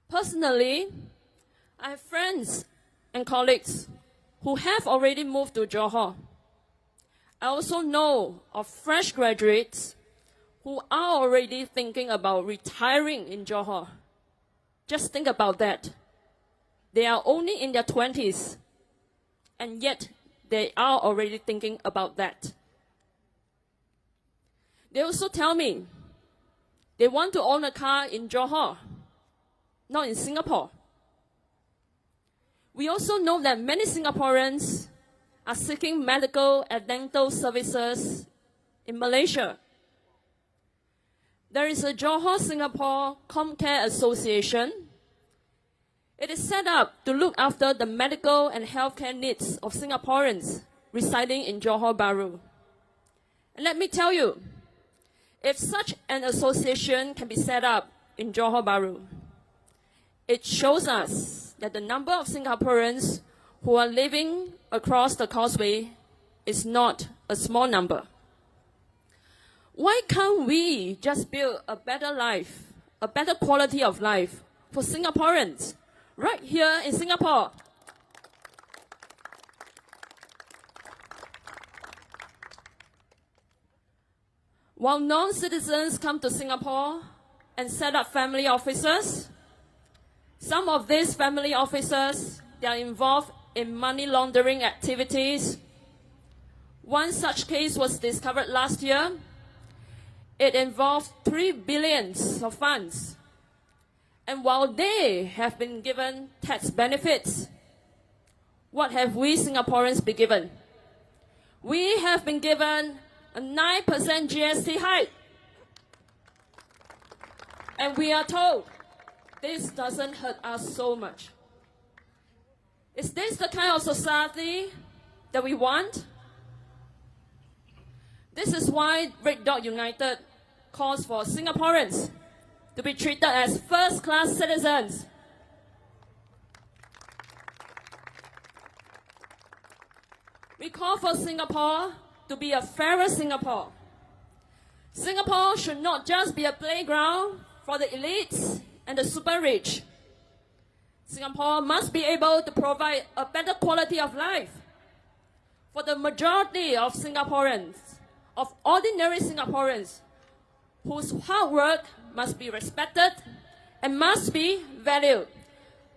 Personally, I have friends and colleagues who have already moved to Johor. I also know of fresh graduates who are already thinking about retiring in Johor. Just think about that. They are only in their 20s, and yet they are already thinking about that. They also tell me they want to own a car in Johor, not in Singapore. We also know that many Singaporeans are seeking medical and dental services in Malaysia. There is a Johor-Singapore Comcare Association. It is set up to look after the medical and healthcare needs of Singaporeans residing in Johor Bahru. And let me tell you, if such an association can be set up in Johor Bahru, it shows us that the number of Singaporeans who are living across the causeway is not a small number. Why can't we just build a better life, a better quality of life for Singaporeans right here in Singapore? While non-citizens come to Singapore and set up family offices, some of these family officers, they are involved in money laundering activities. One such case was discovered last year. It involved 3 billion of funds. And while they have been given tax benefits, what have we Singaporeans been given? We have been given a 9% GST hike. And we are told this doesn't hurt us so much. Is this the kind of society that we want? This is why Red Dot United calls for Singaporeans to be treated as first-class citizens. We call for Singapore to be a fairer Singapore. Singapore should not just be a playground for the elites and the super rich. Singapore must be able to provide a better quality of life for the majority of Singaporeans of ordinary Singaporeans whose hard work must be respected and must be valued.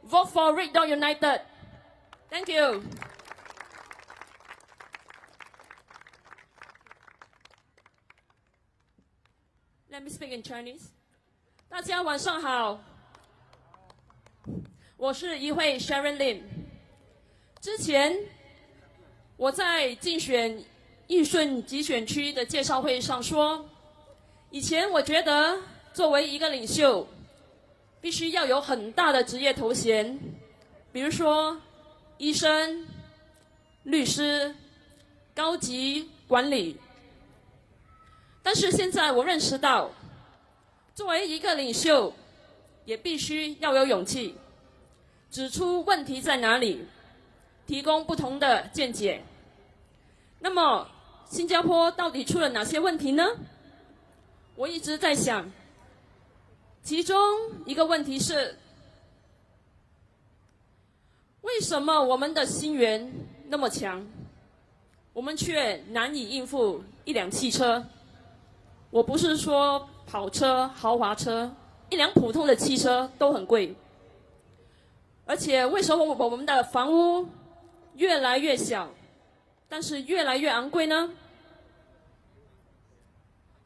Vote for Red Dot United. Thank you. Let me speak in Chinese. 大家晚上好，我是议会 Sharon Lim。之前我在竞选义顺集选区的介绍会上说，以前我觉得作为一个领袖，必须要有很大的职业头衔，比如说医生、律师、高级管理。但是现在我认识到，作为一个领袖，也必须要有勇气，指出问题在哪里，提供不同的见解。那么，新加坡到底出了哪些问题呢？我一直在想，其中一个问题是，为什么我们的新援那么强，我们却难以应付一辆汽车？我不是说跑车、豪华车，一辆普通的汽车都很贵。而且为什么我们的房屋越来越小，但是越来越昂贵呢？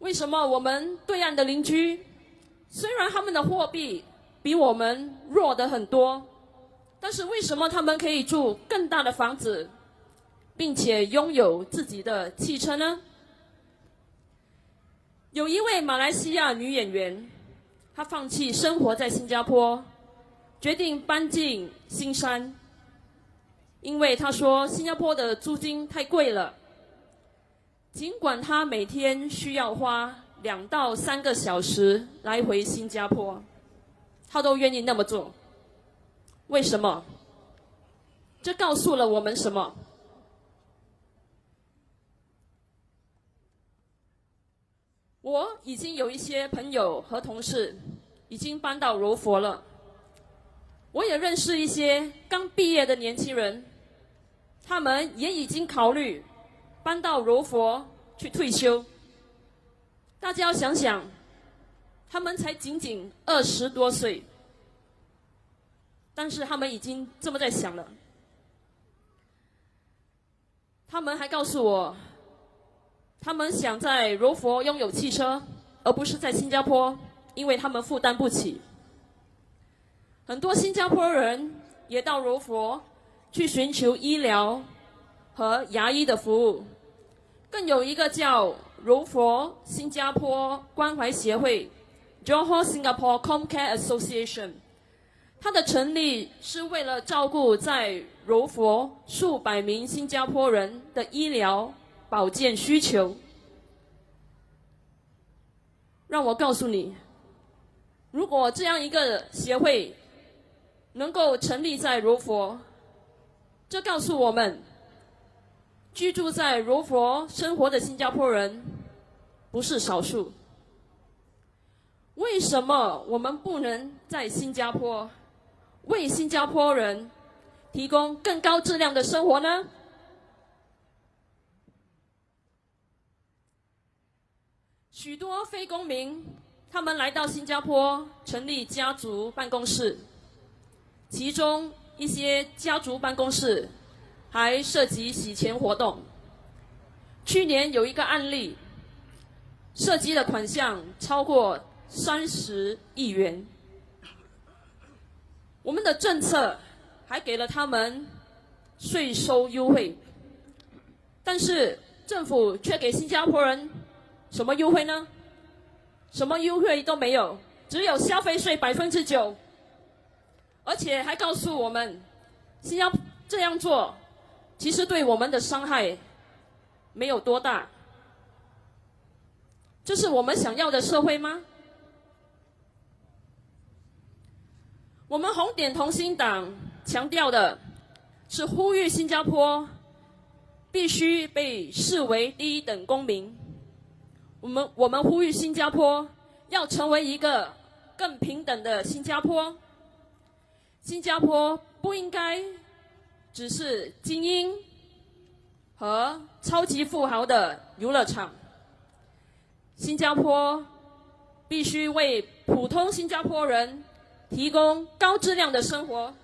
为什么我们对岸的邻居，虽然他们的货币比我们弱得很多，但是为什么他们可以住更大的房子，并且拥有自己的汽车呢？有一位马来西亚女演员，她放弃生活在新加坡，决定搬进新山，因为她说新加坡的租金太贵了。尽管她每天需要花2到3个小时来回新加坡，她都愿意那么做。为什么？这告诉了我们什么？我已经有一些朋友和同事已经搬到柔佛了，我也认识一些刚毕业的年轻人，他们也已经考虑搬到柔佛去退休。大家要想想，他们才仅仅20多岁，但是他们已经这么在想了。他们还告诉我，他们想在柔佛拥有汽车，而不是在新加坡，因为他们负担不起。很多新加坡人也到柔佛去寻求医疗和牙医的服务，更有一个叫柔佛新加坡关怀协会 Johor Singapore Comcare Association， 它的成立是为了照顾在柔佛数百名新加坡人的医疗保健需求。让我告诉你，如果这样一个协会能够成立在柔佛，这告诉我们，居住在柔佛生活的新加坡人不是少数。为什么我们不能在新加坡为新加坡人提供更高质量的生活呢？许多非公民，他们来到新加坡成立家族办公室，其中一些家族办公室还涉及洗钱活动。去年有一个案例，涉及的款项超过30亿元。我们的政策还给了他们税收优惠，但是政府却给新加坡人什么优惠呢？什么优惠都没有，只有消费税9%，而且还告诉我们，新加坡这样做其实对我们的伤害没有多大。这是我们想要的社会吗？我们红点同心党强调的是呼吁新加坡必须被视为第一等公民。我们呼吁新加坡要成为一个更平等的新加坡。新加坡不应该只是精英和超级富豪的游乐场，新加坡必须为普通新加坡人提供高质量的生活。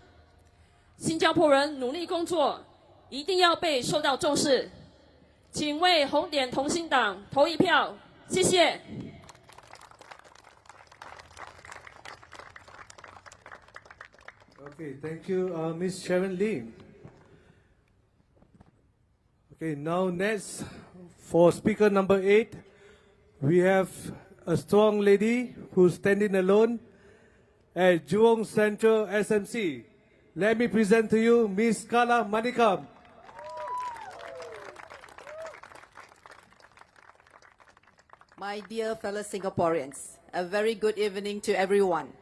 新加坡人努力工作，一定要被受到重视。请为红点同心党投一票，谢谢。Okay, thank you, Ms. Sharon Lim. Okay, now next, for speaker number 8, we have a strong lady who's standing alone at Jurong Central SMC. Let me present to you Ms. Kala Manikam. My dear fellow Singaporeans, a very good evening to everyone.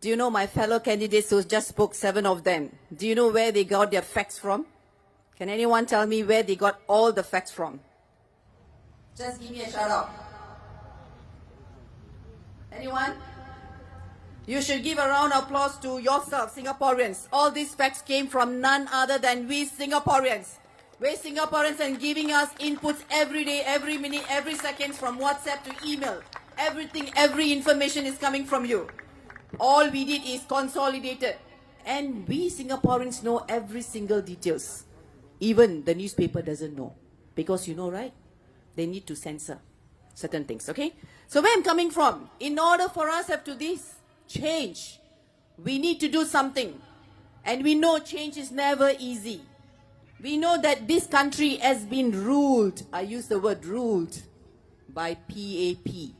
Do you know my fellow candidates who just spoke, 7 of them? Do you know where they got their facts from? Can anyone tell me where they got all the facts from? Just give me a shout out. Anyone? You should give a round of applause to yourself, Singaporeans. All these facts came from none other than we Singaporeans. We Singaporeans are giving us inputs every day, every minute, every second, from WhatsApp to email. Everything, every information is coming from you. All we did is consolidated. And we Singaporeans know every single details. Even the newspaper doesn't know. Because you know, right? They need to censor certain things, okay? So where I'm coming from, in order for us to have to this change, we need to do something. And we know change is never easy. We know that this country has been ruled, I use the word ruled, by PAP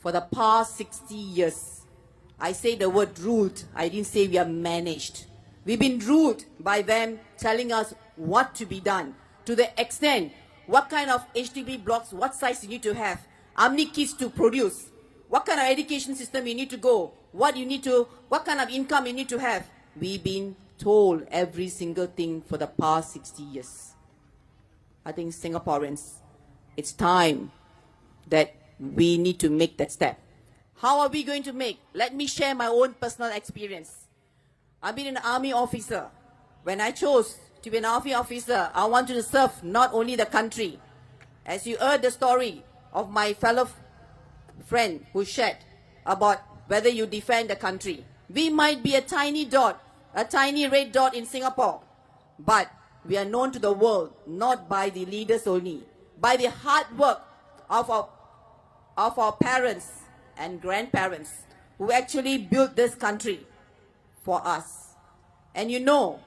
for the past 60 years. I say the word ruled, I didn't say we are managed. We've been ruled by them, telling us what to be done, to the extent what kind of HDB blocks, what size you need to have, how many kids to produce, what kind of education system you need to go, what kind of income you need to have. We've been told every single thing for the past 60 years. I think Singaporeans, it's time that we need to make that step. How are we going to make? Let me share my own personal experience. I've been an army officer. When I chose to be an army officer, I wanted to serve not only the country. As you heard the story of my fellow friend who shared about whether you defend the country. We might be a tiny dot, a tiny red dot in Singapore, but we are known to the world not by the leaders only, by the hard work of our parents and grandparents who actually built this country for us. And you know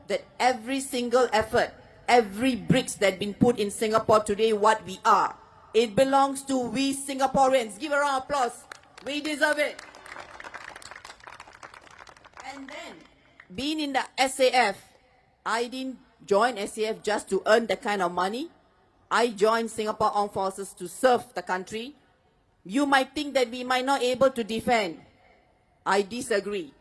that every single effort, every bricks that been put in Singapore today, what we are, it belongs to we Singaporeans. Give a round of applause. We deserve it. And then, being in the SAF, I didn't join SAF just to earn that kind of money. I joined Singapore Armed Forces to serve the country. You might think that we might not be able to defend. I disagree.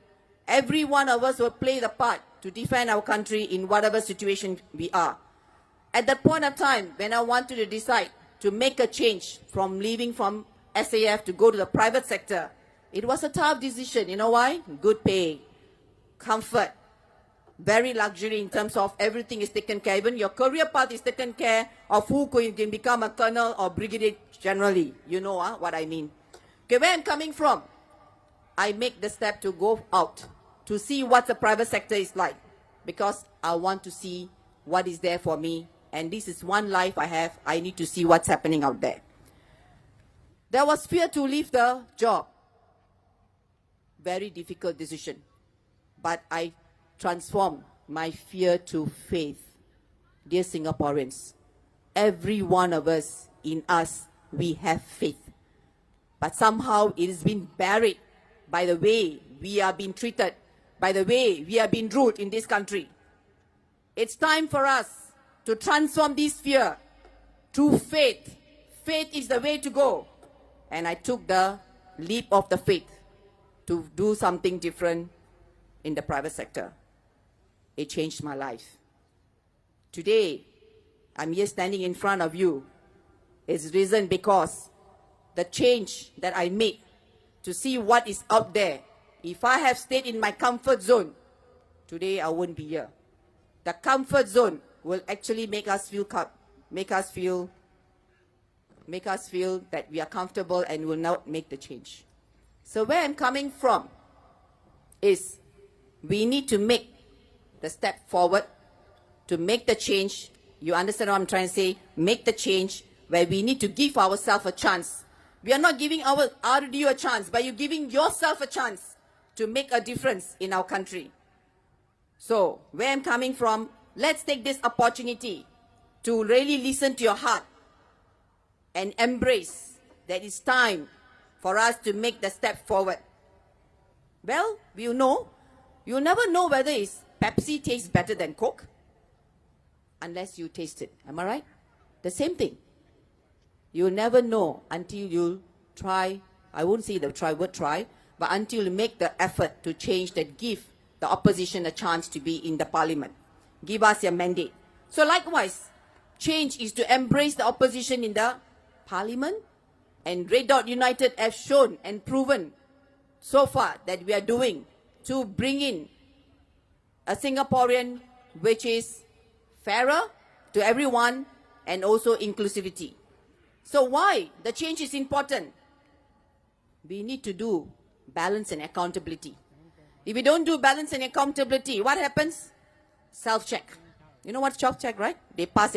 Every one of us will play the part to defend our country in whatever situation we are. At that point of time, when I wanted to decide to make a change from leaving from SAF to go to the private sector, it was a tough decision. You know why? Good pay, comfort, very luxury in terms of everything is taken care. Even your career path is taken care of, who can become a colonel or brigadier generally. You know what I mean. Okay, where I'm coming from, I make the step to go out to see what the private sector is like, because I want to see what is there for me. And this is one life I have. I need to see what's happening out there. There was fear to leave the job. Very difficult decision. But I transformed my fear to faith. Dear Singaporeans, every one of us, in us, we have faith. But somehow it has been buried by the way we are being treated, by the way we are being ruled in this country. It's time for us to transform this fear to faith. Faith is the way to go. And I took the leap of the faith to do something different in the private sector. It changed my life. Today, I'm here standing in front of you. It's reason because the change that I made to see what is out there. If I have stayed in my comfort zone, today I wouldn't be here. The comfort zone will actually make us feel make us feel that we are comfortable and will not make the change. So where I'm coming from is we need to make the step forward to make the change. You understand what I'm trying to say? Make the change where we need to give ourselves a chance. We are not giving our RDU a chance, but you're giving yourself a chance to make a difference in our country. So where I'm coming from, let's take this opportunity to really listen to your heart and embrace that it's time for us to make the step forward. Well, we'll know. You'll never know whether Pepsi tastes better than Coke unless you taste it. Am I right? The same thing. You'll never know until you try. I won't say the word try, but until you make the effort to change that, give the opposition a chance to be in the parliament. Give us your mandate. So likewise, change is to embrace the opposition in the parliament, and Red Dot United have shown and proven so far that we are doing to bring in a Singaporean which is fairer to everyone and also inclusivity. So why the change is important? We need to do balance and accountability. If we don't do balance and accountability, what happens? Self-check. You know what self-check, right? They mark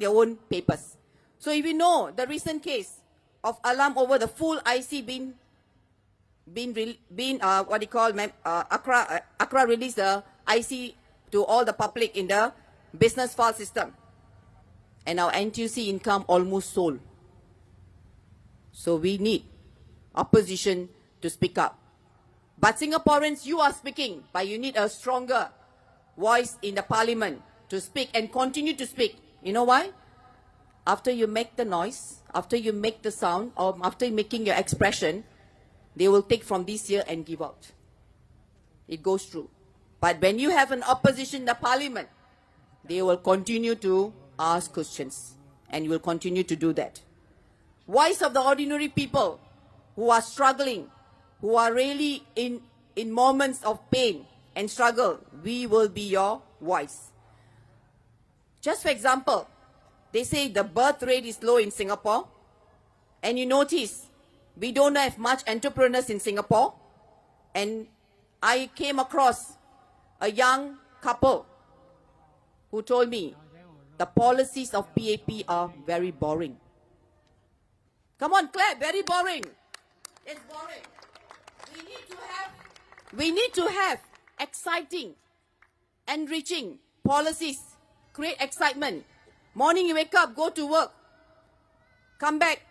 their own papers. So if you know the recent case of alarm over the full IC Accra released the IC to all the public in the business file system. And our NTUC income almost sold. So we need opposition to speak up. But Singaporeans, you are speaking, but you need a stronger voice in the parliament to speak and continue to speak. You know why? After you make the noise, after you make the sound, or after making your expression, they will take from this year and give out. It goes through. But when you have an opposition in the parliament, they will continue to ask questions, and you will continue to do that. Voice of the ordinary people who are struggling, who are really in moments of pain and struggle, we will be your voice. Just for example, they say the birth rate is low in Singapore, and you notice we don't have much entrepreneurs in Singapore. And I came across a young couple who told me the policies of PAP are very boring. Come on, clap, very boring. It's boring. We need to have exciting, enriching policies, create excitement. Morning you wake up, go to work, come back,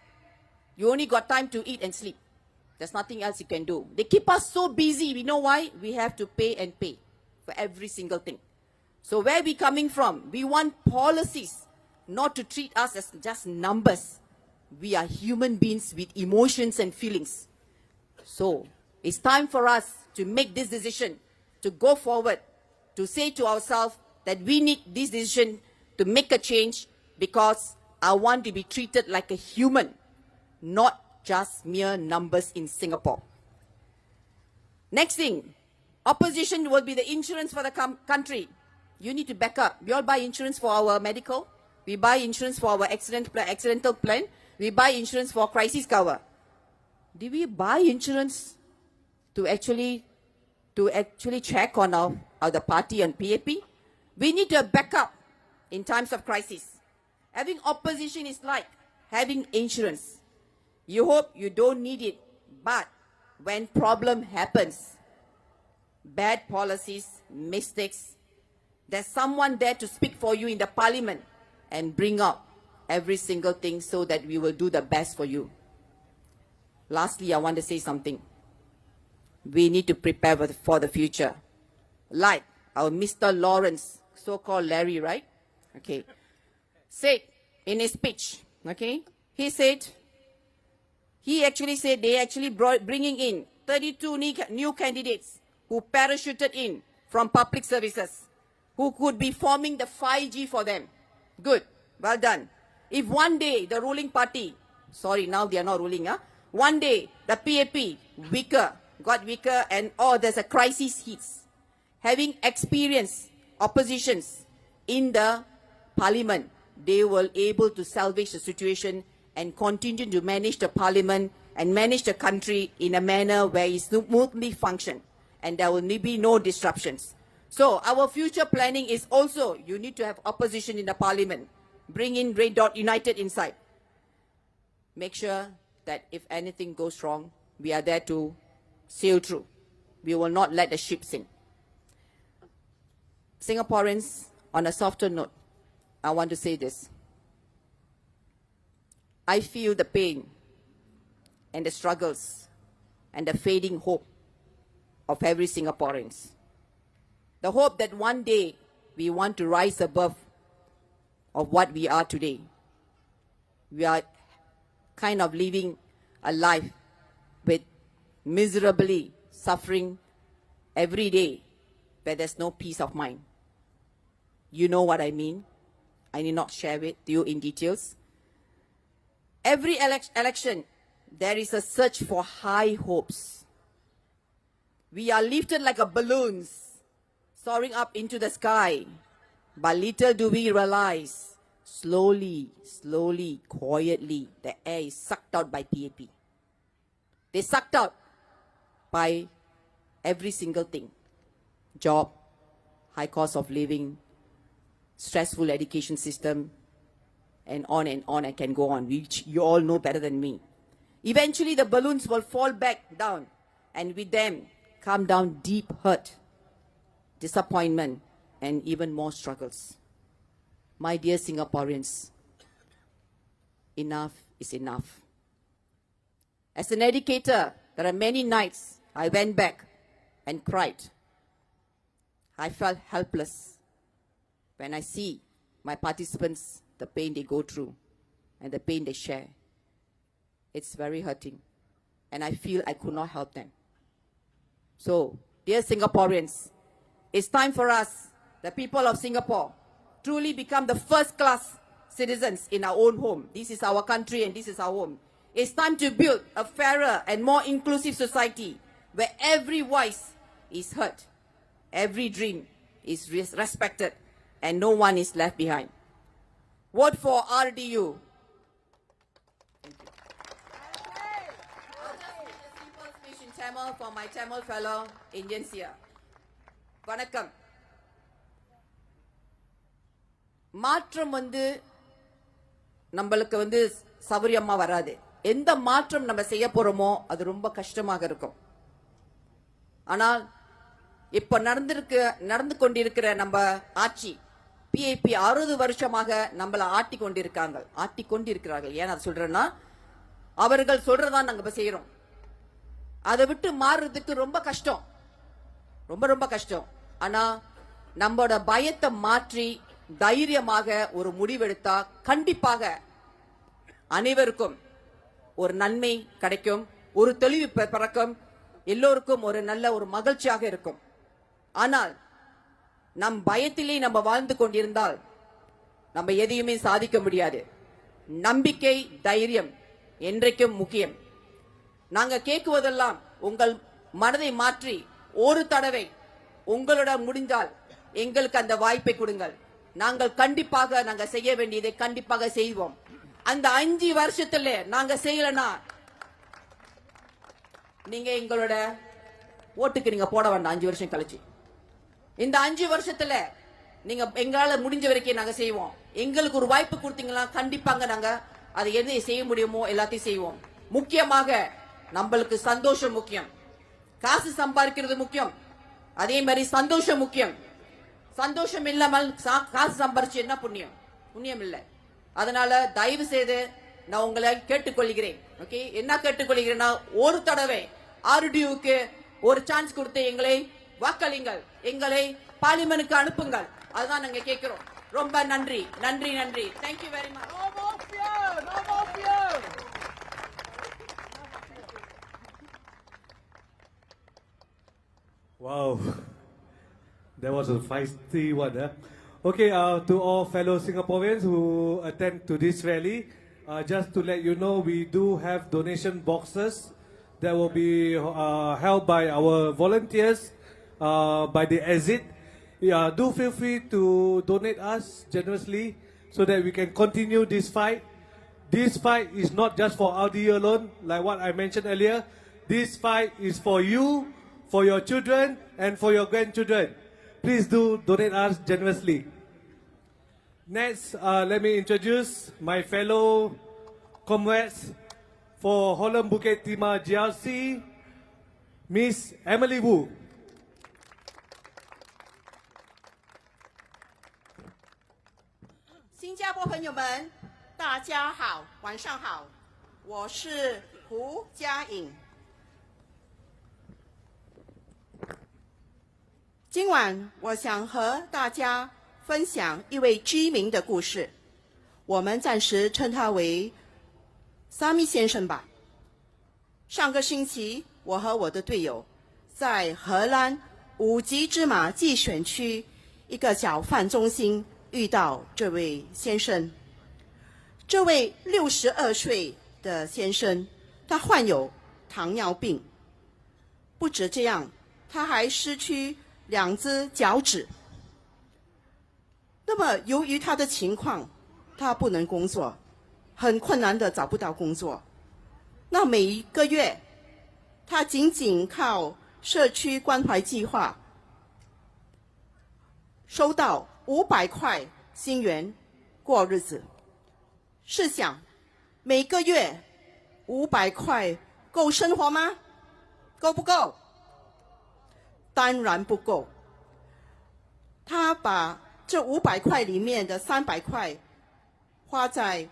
you only got time to eat and sleep. There's nothing else you can do. They keep us so busy. We know why? We have to pay and pay for every single thing. So where we coming from? We want policies, not to treat us as just numbers. We are human beings with emotions and feelings. So it's time for us to make this decision, to go forward, to say to ourselves that we need this decision to make a change, because I want to be treated like a human, not just mere numbers in Singapore. Next thing, opposition will be the insurance for the country. You need to back up. We all buy insurance for our medical. We buy insurance for our accidental plan. We buy insurance for crisis cover. Did we buy insurance to actually check on the party and PAP? We need to back up in times of crisis. Having opposition is like having insurance. You hope you don't need it, but when problem happens, bad policies, mistakes, there's someone there to speak for you in the parliament and bring up every single thing so that we will do the best for you. Lastly, I want to say something. We need to prepare for the future. Like our Mr. Lawrence, so-called Larry, right? Okay. Said in his speech, okay, he actually said they actually bringing in 32 new candidates who parachuted in from public services, who could be forming the 5G for them. Good. Well done. If one day the ruling party, sorry, now they are not ruling, one day the PAP got weaker and there's a crisis hits, having experienced oppositions in the parliament, they were able to salvage the situation and continue to manage the parliament and manage the country in a manner where it smoothly function and there will be no disruptions. So our future planning is also, you need to have opposition in the parliament. Bring in Red Dot United inside. Make sure that if anything goes wrong, we are there to sail through. We will not let the ship sink. Singaporeans, on a softer note, I want to say this. I feel the pain and the struggles and the fading hope of every Singaporean. The hope that one day we want to rise above of what we are today. We are kind of living a life with miserably suffering every day where there's no peace of mind. You know what I mean. I need not share with you in details. Every election, there is a search for high hopes. We are lifted like a balloons, soaring up into the sky. But little do we realize, slowly, quietly, the air is sucked out by PAP. They sucked out by every single thing. Job, high cost of living, stressful education system, and on I can go on, which you all know better than me. Eventually the balloons will fall back down, and with them come down deep hurt, disappointment, and even more struggles. My dear Singaporeans, enough is enough. As an educator, there are many nights I went back and cried. I felt helpless when I see my participants, the pain they go through and the pain they share. It's very hurting, and I feel I could not help them. So, dear Singaporeans, it's time for us, the people of Singapore, truly become the first-class citizens in our own home. This is our country and this is our home. It's time to build a fairer and more inclusive society where every voice is heard, every dream is respected, and no one is left behind. Vote for RDU. Thank you. I'll just read a simple speech in Tamil for my Tamil fellow Indians here. Vanakkam. மாற்றம் நம்மளுக்கு சௌரியமா வராது. எந்த மாற்றம் நம்ம செய்ய போறோமோ அது ரொம்ப கஷ்டமாக இருக்கும். ஆனால் இப்ப நடந்து கொண்டிருக்கிற நம்ம ஆட்சி PAP 60 வருஷமாக நம்மள ஆட்டிக்கொண்டிருக்கிறார்கள். ஏன் அதை சொல்றேன்னா, அவர்கள் சொல்றதா நாங்க செய்யறோம். அதை விட்டு மாறுறதுக்கு ரொம்ப கஷ்டம், ரொம்ப கஷ்டம். ஆனா நம்மளோட பயத்தை மாற்றி தைரியமாக ஒரு முடிவெடுத்தா கண்டிப்பாக அனைவருக்கும் ஒரு நன்மை கிடைக்கும், ஒரு தெளிவு பிறக்கும், எல்லோருக்கும் ஒரு நல்ல ஒரு மகிழ்ச்சியாக இருக்கும். ஆனால் நம் பயத்திலே நம்ம வாழ்ந்து கொண்டிருந்தால் நம்ம எதையுமே சாதிக்க முடியாது. நம்பிக்கை, தைரியம் என்றைக்கும் முக்கியம். நாங்க கேட்குவதெல்லாம் உங்கள் மனதை மாற்றி ஒரு தடவை உங்களோட முடிந்தால் எங்களுக்கு அந்த வாய்ப்பை கொடுங்கள். நாங்கள் கண்டிப்பாக நாங்க செய்ய வேண்டியதை கண்டிப்பாக செய்வோம். அந்த 5 வருஷத்துல நாங்க செய்யலனா நீங்க எங்களோட ஓட்டுக்கு நீங்க போட வேண்டாம். 5 வருஷம் கழிச்சு இந்த 5 வருஷத்துல நீங்க எங்களால முடிஞ்ச வரைக்கும் நாங்க செய்வோம். எங்களுக்கு ஒரு வாய்ப்பு கொடுத்தீங்களா கண்டிப்பாங்க நாங்க அதை எதை செய்ய முடியுமோ எல்லாத்தையும் செய்வோம். முக்கியமாக நம்மளுக்கு சந்தோஷம் முக்கியம். காசு சம்பாதிக்கிறது முக்கியம், அதே மாதிரி சந்தோஷம் முக்கியம். சந்தோஷம் இல்லாமல் காசு சம்பாரிச்சு என்ன புண்ணியம்? புண்ணியம் இல்லை. அதனால தயவு செய்து நான் உங்களை கேட்டுக்கொள்கிறேன். ஓகே, என்ன கேட்டுக்கொள்கிறேன்னா, ஒரு தடவை RDUக்கு ஒரு சான்ஸ் கொடுத்து எங்களை வாக்களிங்கள், எங்களை பார்லிமென்ட்க்கு அனுப்புங்கள். அதுதான் நாங்க கேட்கிறோம். ரொம்ப நன்றி. Thank you very much. No more fear. Wow, that was a feisty one. Okay, to all fellow Singaporeans who attend to this rally, just to let you know, we do have donation boxes that will be held by our volunteers by the exit. Do feel free to donate us generously so that we can continue this fight. this fight is not just for Audi alone, like what I mentioned earlier. This fight is for you, for your children, and for your grandchildren. Please do donate us generously. Next, let me introduce my fellow comrades for Holland Bukit Timah GRC, Miss Emily Wu. 新加坡朋友们，大家好，晚上好，我是胡佳颖。今晚我想和大家分享一位居民的故事，我们暂时称他为沙米先生吧。上个星期，我和我的队友在荷兰5级芝麻季选区一个小贩中心遇到这位先生。这位62岁的先生，他患有糖尿病。不止这样，他还失去2只脚趾。那么由于他的情况，他不能工作，很困难的找不到工作。那每一个月，他仅仅靠社区关怀计划收到500块新元过日子。试想，每个月500块够生活吗？够不够？当然不够。他把这500块里面的300块花在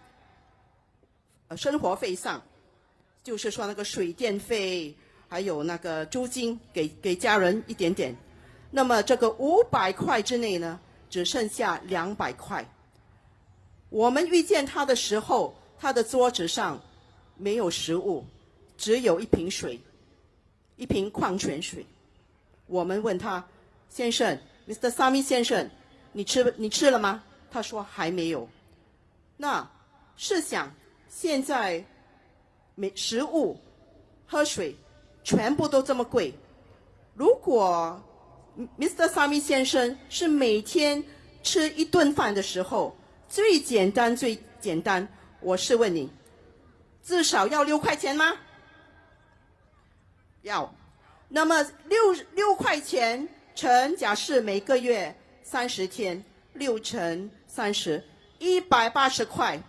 生活费上，就是说那个水电费，还有那个租金，给家人一点点。那么这个500块之内呢，只剩下200块。我们遇见他的时候，他的桌子上没有食物，只有一瓶水，一瓶矿泉水。我们问他，先生 ，Mr. Sami 先生，你吃了吗？他说还没有。那试想，现在食物、喝水全部都这么贵，如果 Mr. Sami 先生是每天吃1顿饭的时候，最简单，我是问你，至少要6块钱吗？要。那么6块钱乘，假设每个月30天，6乘30，180块，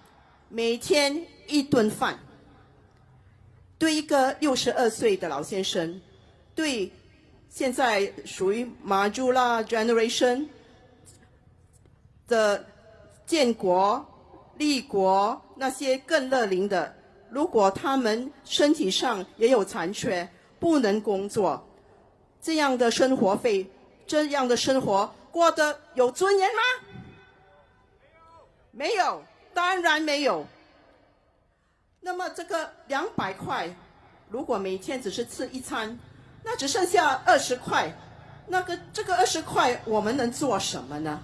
每天1顿饭。对一个62岁的老先生，对现在属于 Majula Generation 的建国、立国那些更乐龄的，如果他们身体上也有残缺，不能工作，这样的生活费，这样的生活过得有尊严吗？没有，当然没有。那么这个200块，如果每天只是吃1餐，那只剩下20块。这个20块我们能做什么呢？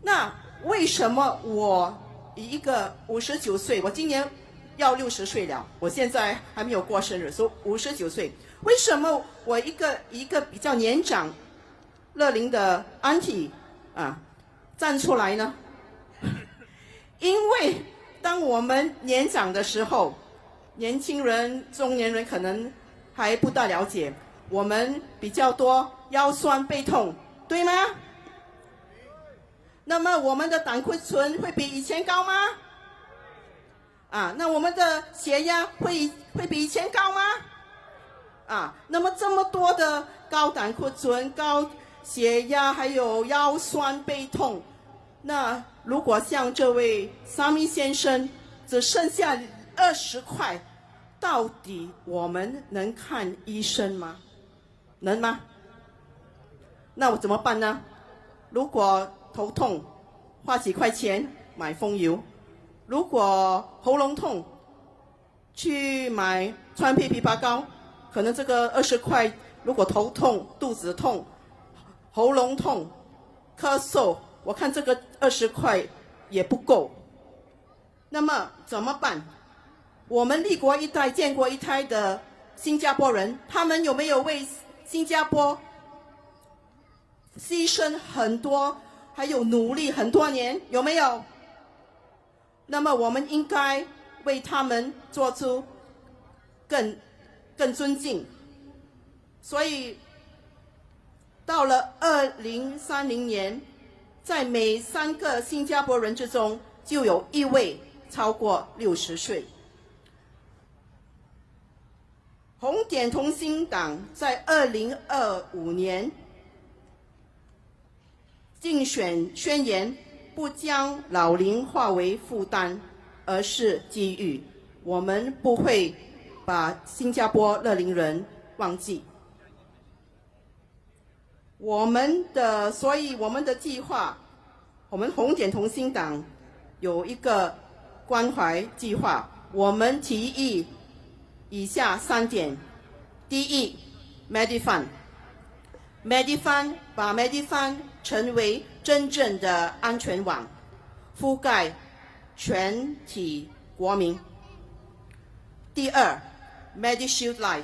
那为什么我一个59岁，我今年要60岁了，我现在还没有过生日，所以59岁。为什么我一个比较年长、乐龄的 auntie 站出来呢？因为当我们年长的时候，年轻人、中年人可能还不大了解，我们比较多腰酸背痛，对吗？那么我们的胆固醇会比以前高吗？那我们的血压会比以前高吗？那么这么多的高胆固醇、高血压，还有腰酸背痛，那如果像这位沙米先生只剩下20块，到底我们能看医生吗？能吗？那我怎么办呢？如果头痛，花几块钱买风油；如果喉咙痛，去买川贝枇杷膏。可能这个20块，如果头痛、肚子痛、喉咙痛、咳嗽，我看这个20块也不够。那么怎么办？我们立国一代、建国一胎的新加坡人，他们有没有为新加坡牺牲很多，还有努力很多年？有没有？那么我们应该为他们做出更尊敬。所以到了2030年，在每3个新加坡人之中就有1位超过60岁。红点同心党在2025年竞选宣言，不将老龄化为负担，而是机遇。我们不会把新加坡乐龄人忘记。所以我们的计划，我们红点同心党有一个关怀计划，我们提议以下3点。第一 ，Medifund 把 Medifund 成为真正的安全网，覆盖全体国民。第二 ，Medishield Life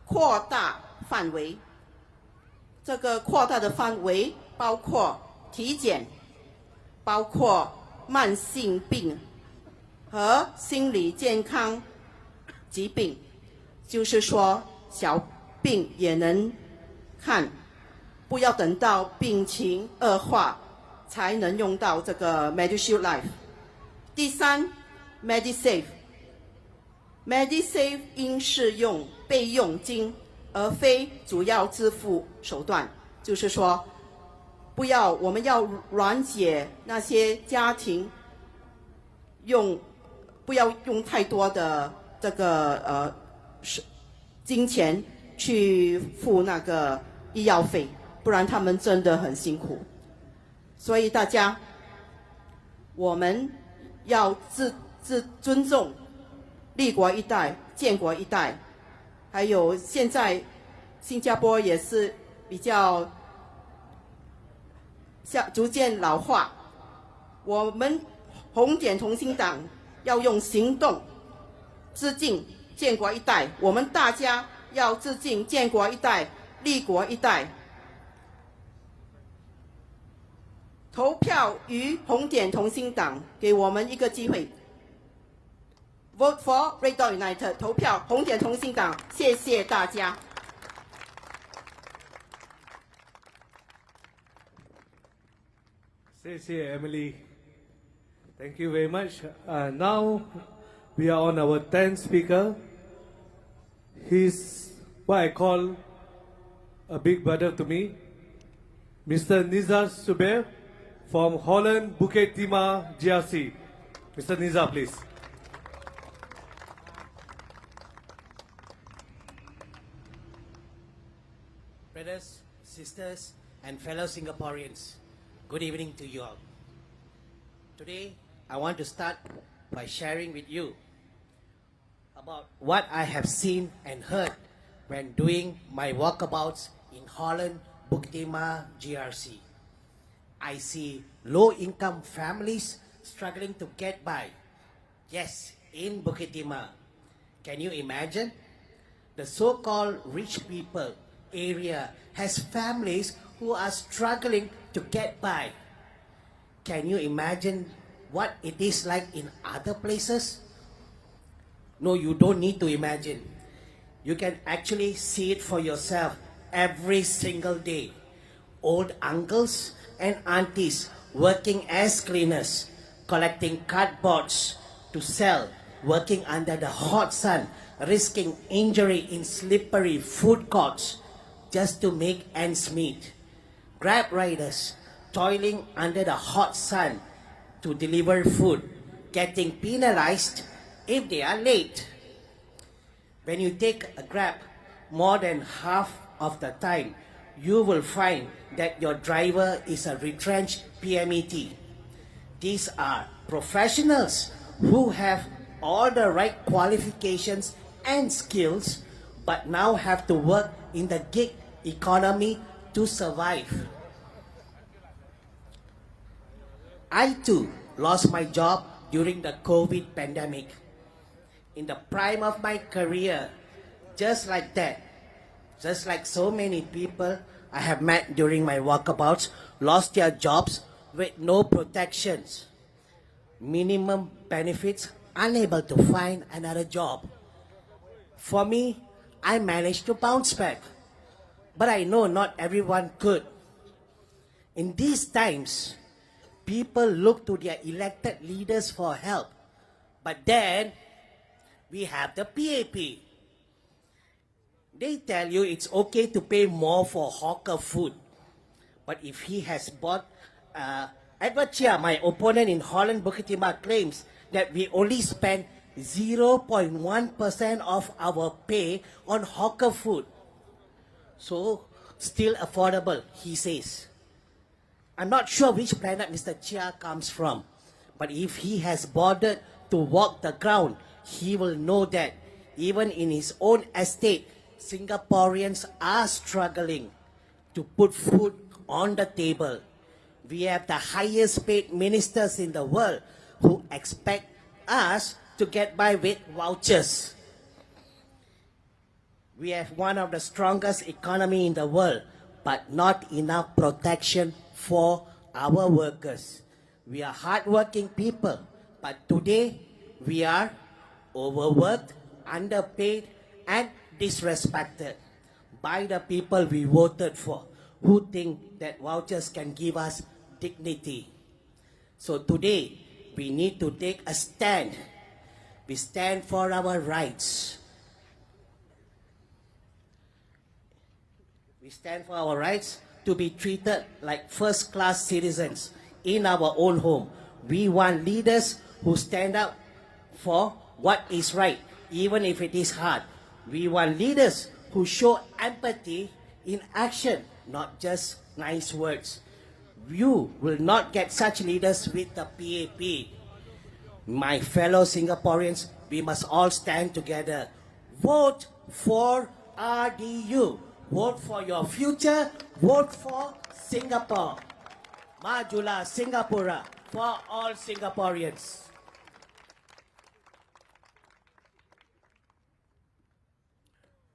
扩大范围，这个扩大的范围包括体检，包括慢性病和心理健康疾病，就是说小病也能看，不要等到病情恶化才能用到这个 Medishield Life。第三 ，Medisave 应是用备用金，而非主要支付手段，就是说，我们要缓解那些家庭不要用太多的这个金钱去付那个医药费，不然他们真的很辛苦。所以大家，我们要尊重立国一代、建国一代，还有现在新加坡也是比较逐渐老化，我们红点同心党要用行动致敬建国一代，我们大家要致敬建国一代、立国一代。投票与红点同心党，给我们一个机会。Vote for Red Dot United， 投票红点同心党，谢谢大家。谢谢 Emily. Thank you very much. Now we are on our 10th speaker. He's what I call a big brother to me, Mr. Nizar Subair from Holland Bukit Timah GRC. Mr. Nizar, please. Brothers, sisters, and fellow Singaporeans, good evening to you all. Today, I want to start by sharing with you about what I have seen and heard when doing my walkabouts in Holland Bukit Timah GRC. I see low-income families struggling to get by. Yes, in Bukit Timah. Can you imagine? The so-called rich people area has families who are struggling to get by. Can you imagine what it is like in other places? No, you don't need to imagine. You can actually see it for yourself every single day. Old uncles and aunties working as cleaners, collecting cardboards to sell, working under the hot sun, risking injury in slippery food courts just to make ends meet. Grab riders toiling under the hot sun to deliver food, getting penalized if they are late. When you take a Grab, more than half of the time, you will find that your driver is a retrenched PMET. These are professionals who have all the right qualifications and skills, but now have to work in the gig economy to survive. I too lost my job during the COVID pandemic. In the prime of my career, just like that, just like so many people I have met during my walkabouts, lost their jobs with no protections, minimum benefits unable to find another job. For me, I managed to bounce back, but I know not everyone could. In these times, people look to their elected leaders for help, but then we have the PAP. They tell you it's okay to pay more for hawker food, but if he has bought, Edward Chia, my opponent in Holland Bukit Timah, claims that we only spend 0.1% of our pay on hawker food. So, still affordable, he says. I'm not sure which planet Mr. Chia comes from, but if he has bothered to walk the ground, he will know that even in his own estate, Singaporeans are struggling to put food on the table. We have the highest paid ministers in the world who expect us to get by with vouchers. We have one of the strongest economy in the world, but not enough protection for our workers. We are hardworking people, but today we are overworked, underpaid, and disrespected by the people we voted for, who think that vouchers can give us dignity. So today, we need to take a stand. We stand for our rights. We stand for our rights to be treated like first-class citizens in our own home. We want leaders who stand up for what is right, even if it is hard. We want leaders who show empathy in action, not just nice words. You will not get such leaders with the PAP. My fellow Singaporeans, we must all stand together. Vote for RDU. Vote for your future. Vote for Singapore. Majulah Singapura for all Singaporeans.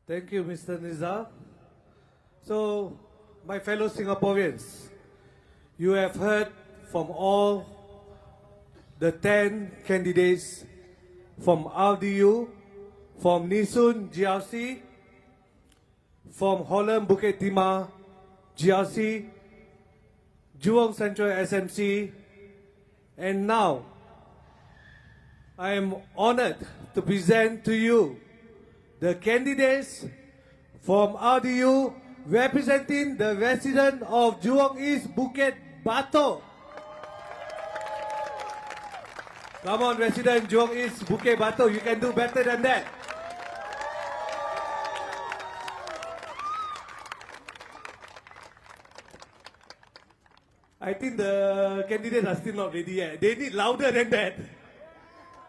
Thank you, Mr. Nizar. So, my fellow Singaporeans, you have heard from all the 10 candidates from RDU, from Nisun GRC, from Holland Bukit Timah GRC, Jurong Central SMC, and now I am honored to present to you the candidates from RDU representing the resident of Jurong East-Bukit Batok. Come on, resident Jurong East-Bukit Batok, you can do better than that. I think the candidates are still not ready yet. They need louder than that.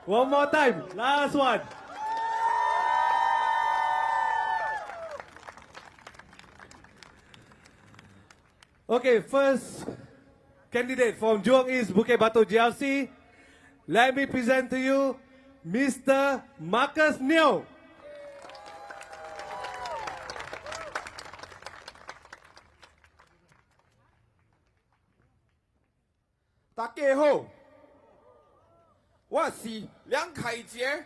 One more time, last one. Okay, first candidate from Jurong East-Bukit Batok GRC. Let me present to you Mr. Marcus Neo. Đại家好，我是梁凯杰。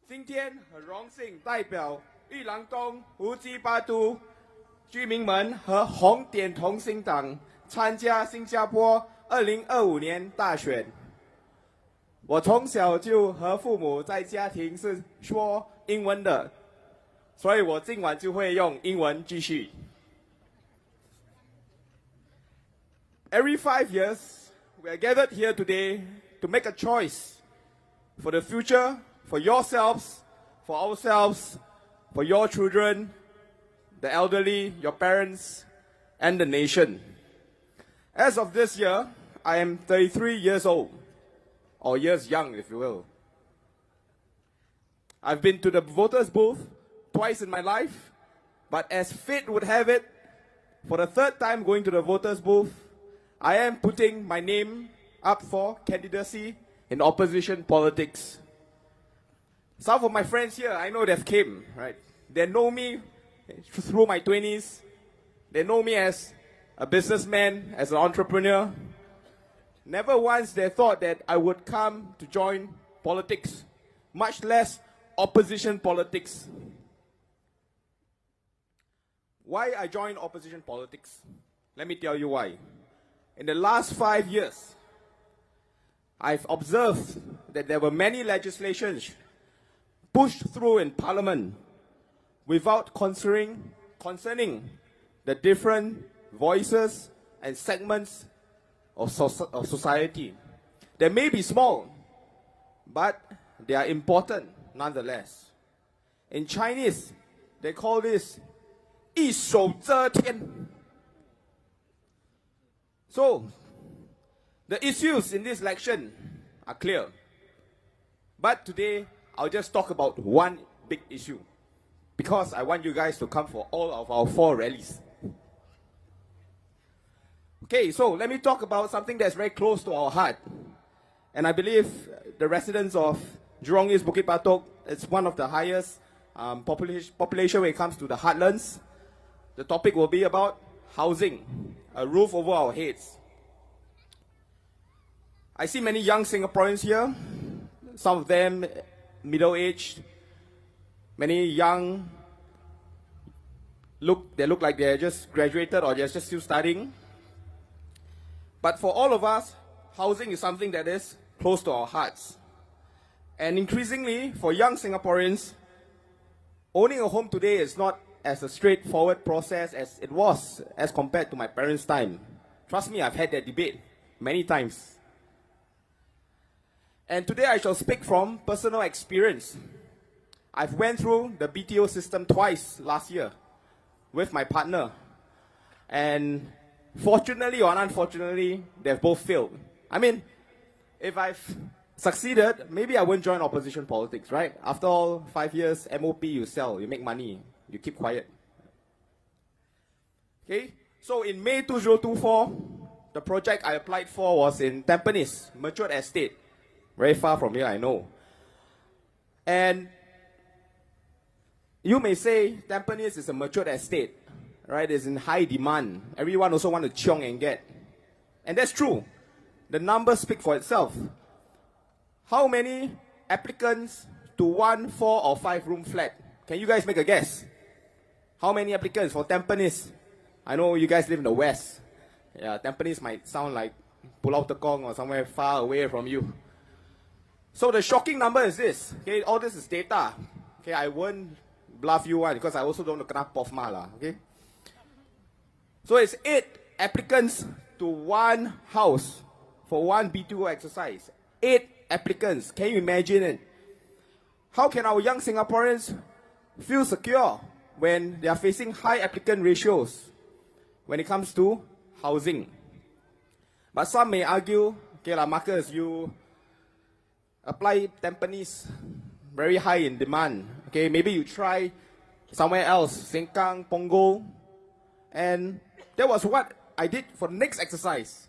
今天很荣幸代表玉兰宫、乌鸡巴都居民们和红点同心党参加新加坡2025年大选。我从小就和父母在家庭是说英文的，所以我今晚就会用英文继续。Every 5 years, we are gathered here today to make a choice for the future, for yourselves, for ourselves, for your children, the elderly, your parents, and the nation. As of this year, I am 33 years old, or years young, if you will. I've been to the voters' booth twice in my life, but as fate would have it, for the third time going to the voters' booth, I am putting my name up for candidacy in opposition politics. Some of my friends here, I know they've came, right? They know me through my 20s. They know me as a businessman, as an entrepreneur. Never once they thought that I would come to join politics, much less opposition politics. Why I joined opposition politics? Let me tell you why. In the last 5 years, I've observed that there were many legislations pushed through in Parliament without concerning the different voices and segments of society. They may be small, but they are important nonetheless. In Chinese, they call this 一手遮天. So, the issues in this election are clear. But today, I'll just talk about one big issue, because I want you guys to come for all of our 4 rallies. Okay, so let me talk about something that's very close to our heart. And I believe the residents of Jurong East-Bukit Batok, it's one of the highest population when it comes to the heartlands. The topic will be about housing, a roof over our heads. I see many young Singaporeans here, some of them middle-aged, many young, they look like they're just graduated or they're just still studying. But for all of us, housing is something that is close to our hearts. And increasingly, for young Singaporeans, owning a home today is not as a straightforward process as it was as compared to my parents' time. Trust me, I've had that debate many times. And today I shall speak from personal experience. I've went through the BTO system twice last year with my partner. And fortunately or unfortunately, they've both failed. I mean, if I've succeeded, maybe I won't join opposition politics, right? After all, 5 years, MOP, you sell, you make money, you keep quiet. Okay, so in May 2024, the project I applied for was in Tampines, matured estate. Very far from here, I know. And you may say Tampines is a matured estate, right? It's in high demand. Everyone also wants to chiong and get. And that's true. The numbers speak for itself. How many applicants to 1 4 or 5 room flat? Can you guys make a guess? How many applicants for Tampines? I know you guys live in the west. Yeah, Tampines might sound like Pulau Tekong or somewhere far away from you. So the shocking number is this. Okay, all this is data. Okay, I won't bluff you one because I also don't want to kena POFMA lah. Okay. So it's 8 applicants to 1 house for 1 BTO exercise. 8 applicants. Can you imagine it? How can our young Singaporeans feel secure when they are facing high applicant ratios when it comes to housing? But some may argue, okay lah, Marcus, you apply Tampines, very high in demand. Okay, maybe you try somewhere else, Sengkang, Punggol, and that was what I did for the next exercise.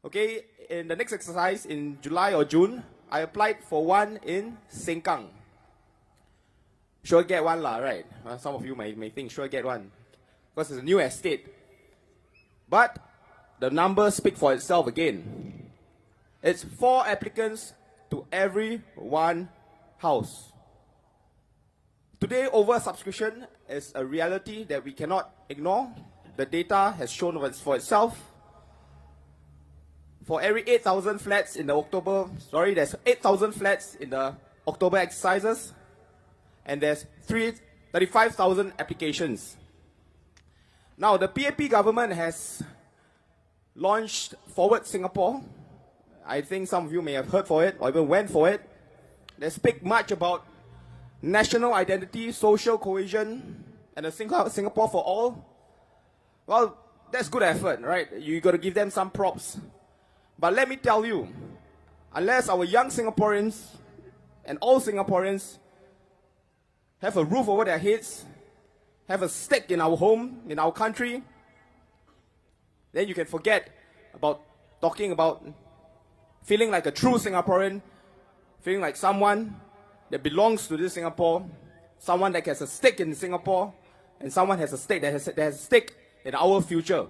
Okay, in the next exercise in July or June, I applied for one in Sengkang. Sure get one lah, right? Some of you may think sure get one, because it's a new estate. But the numbers speak for itself again. It's 4 applicants to every 1 house. Today, oversubscription is a reality that we cannot ignore. The data has shown for itself. For every 8,000 flats in the there's 8,000 flats in the October exercises, and there's 35,000 applications. Now, the PAP government has launched Forward Singapore. I think some of you may have heard for it or even went for it. They speak much about national identity, social cohesion, and a Singapore for all. Well, that's good effort, right? You got to give them some props. But let me tell you, unless our young Singaporeans and all Singaporeans have a roof over their heads, have a stake in our home, in our country, then you can forget about talking about feeling like a true Singaporean, feeling like someone that belongs to this Singapore, someone that has a stake in Singapore, and someone has a stake that has a stake in our future.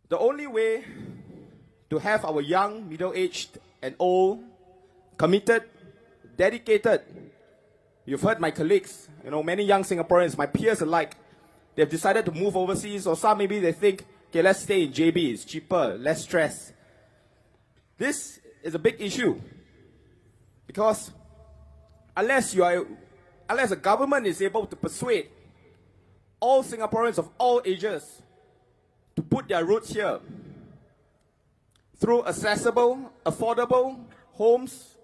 The only way to have our young, middle-aged, and old, committed, dedicated, you've heard my colleagues, many young Singaporeans, my peers alike, they've decided to move overseas, or some maybe they think, okay, let's stay in JB, it's cheaper, less stress. This is a big issue, because unless the government is able to persuade all Singaporeans of all ages to put their roots here through accessible, affordable homes,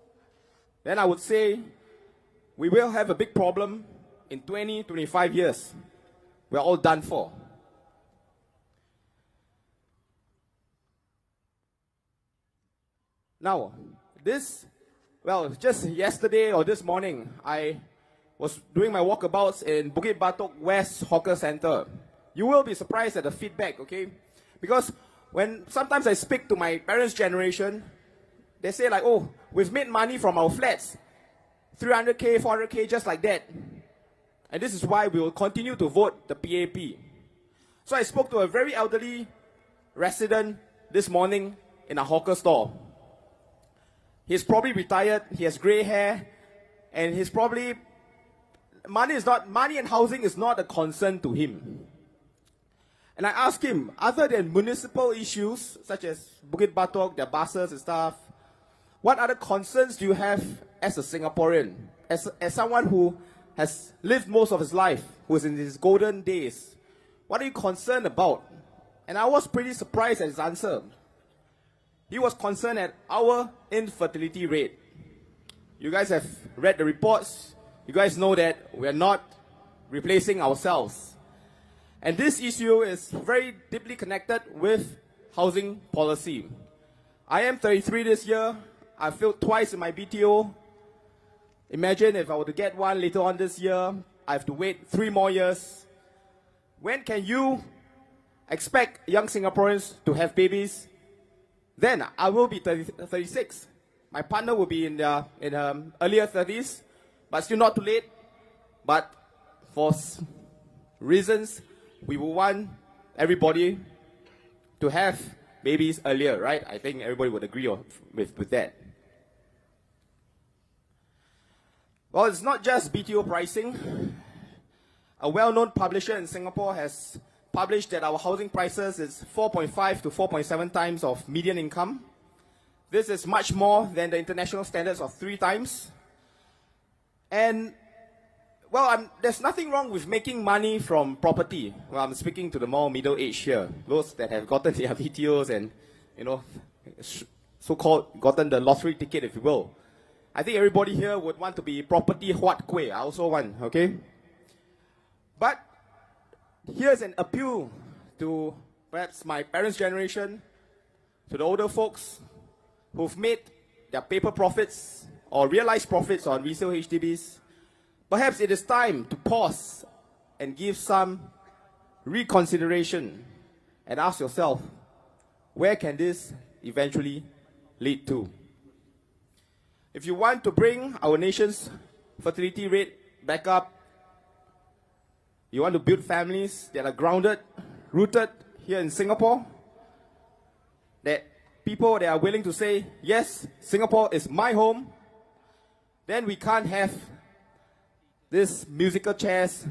then I would say we will have a big problem in 20, 25 years. We're all done for. Now, just yesterday or this morning, I was doing my walkabouts in Bukit Batok West Hawker Center. You will be surprised at the feedback, okay? Because when sometimes I speak to my parents' generation, they say like, oh, we've made money from our flats. 300K, 400K, just like that. And this is why we will continue to vote the PAP. So I spoke to a very elderly resident this morning in a hawker store. He's probably retired, he has grey hair, and he's probably, money and housing is not a concern to him. And I asked him, other than municipal issues, such as Bukit Batok, their buses and stuff, what other concerns do you have as a Singaporean? As someone who has lived most of his life, who is in his golden days, what are you concerned about? And I was pretty surprised at his answer. He was concerned at our infertility rate. You guys have read the reports. You guys know that we are not replacing ourselves. And this issue is very deeply connected with housing policy. I am 33 this year. I failed twice in my BTO. Imagine if I were to get one later on this year, I have to wait 3 more years. When can you expect young Singaporeans to have babies? Then I will be 36. My partner will be in her earlier 30s, but still not too late. But for reasons, we will want everybody to have babies earlier, right? I think everybody would agree with that. Well, it's not just BTO pricing. A well-known publisher in Singapore has published that our housing prices is 4.5 to 4.7 times of median income. This is much more than the international standards of 3 times. And, well, there's nothing wrong with making money from property. Well, I'm speaking to the more middle-aged here, those that have gotten their BTOs and, so-called gotten the lottery ticket, if you will. I think everybody here would want to be property huat kueh. I also want, okay? But here's an appeal to perhaps my parents' generation, to the older folks who've made their paper profits or realized profits on resale HDBs. Perhaps it is time to pause and give some reconsideration and ask yourself, where can this eventually lead to? If you want to bring our nation's fertility rate back up, you want to build families that are grounded, rooted here in Singapore, that people that are willing to say, yes, Singapore is my home, then we can't have this musical chairs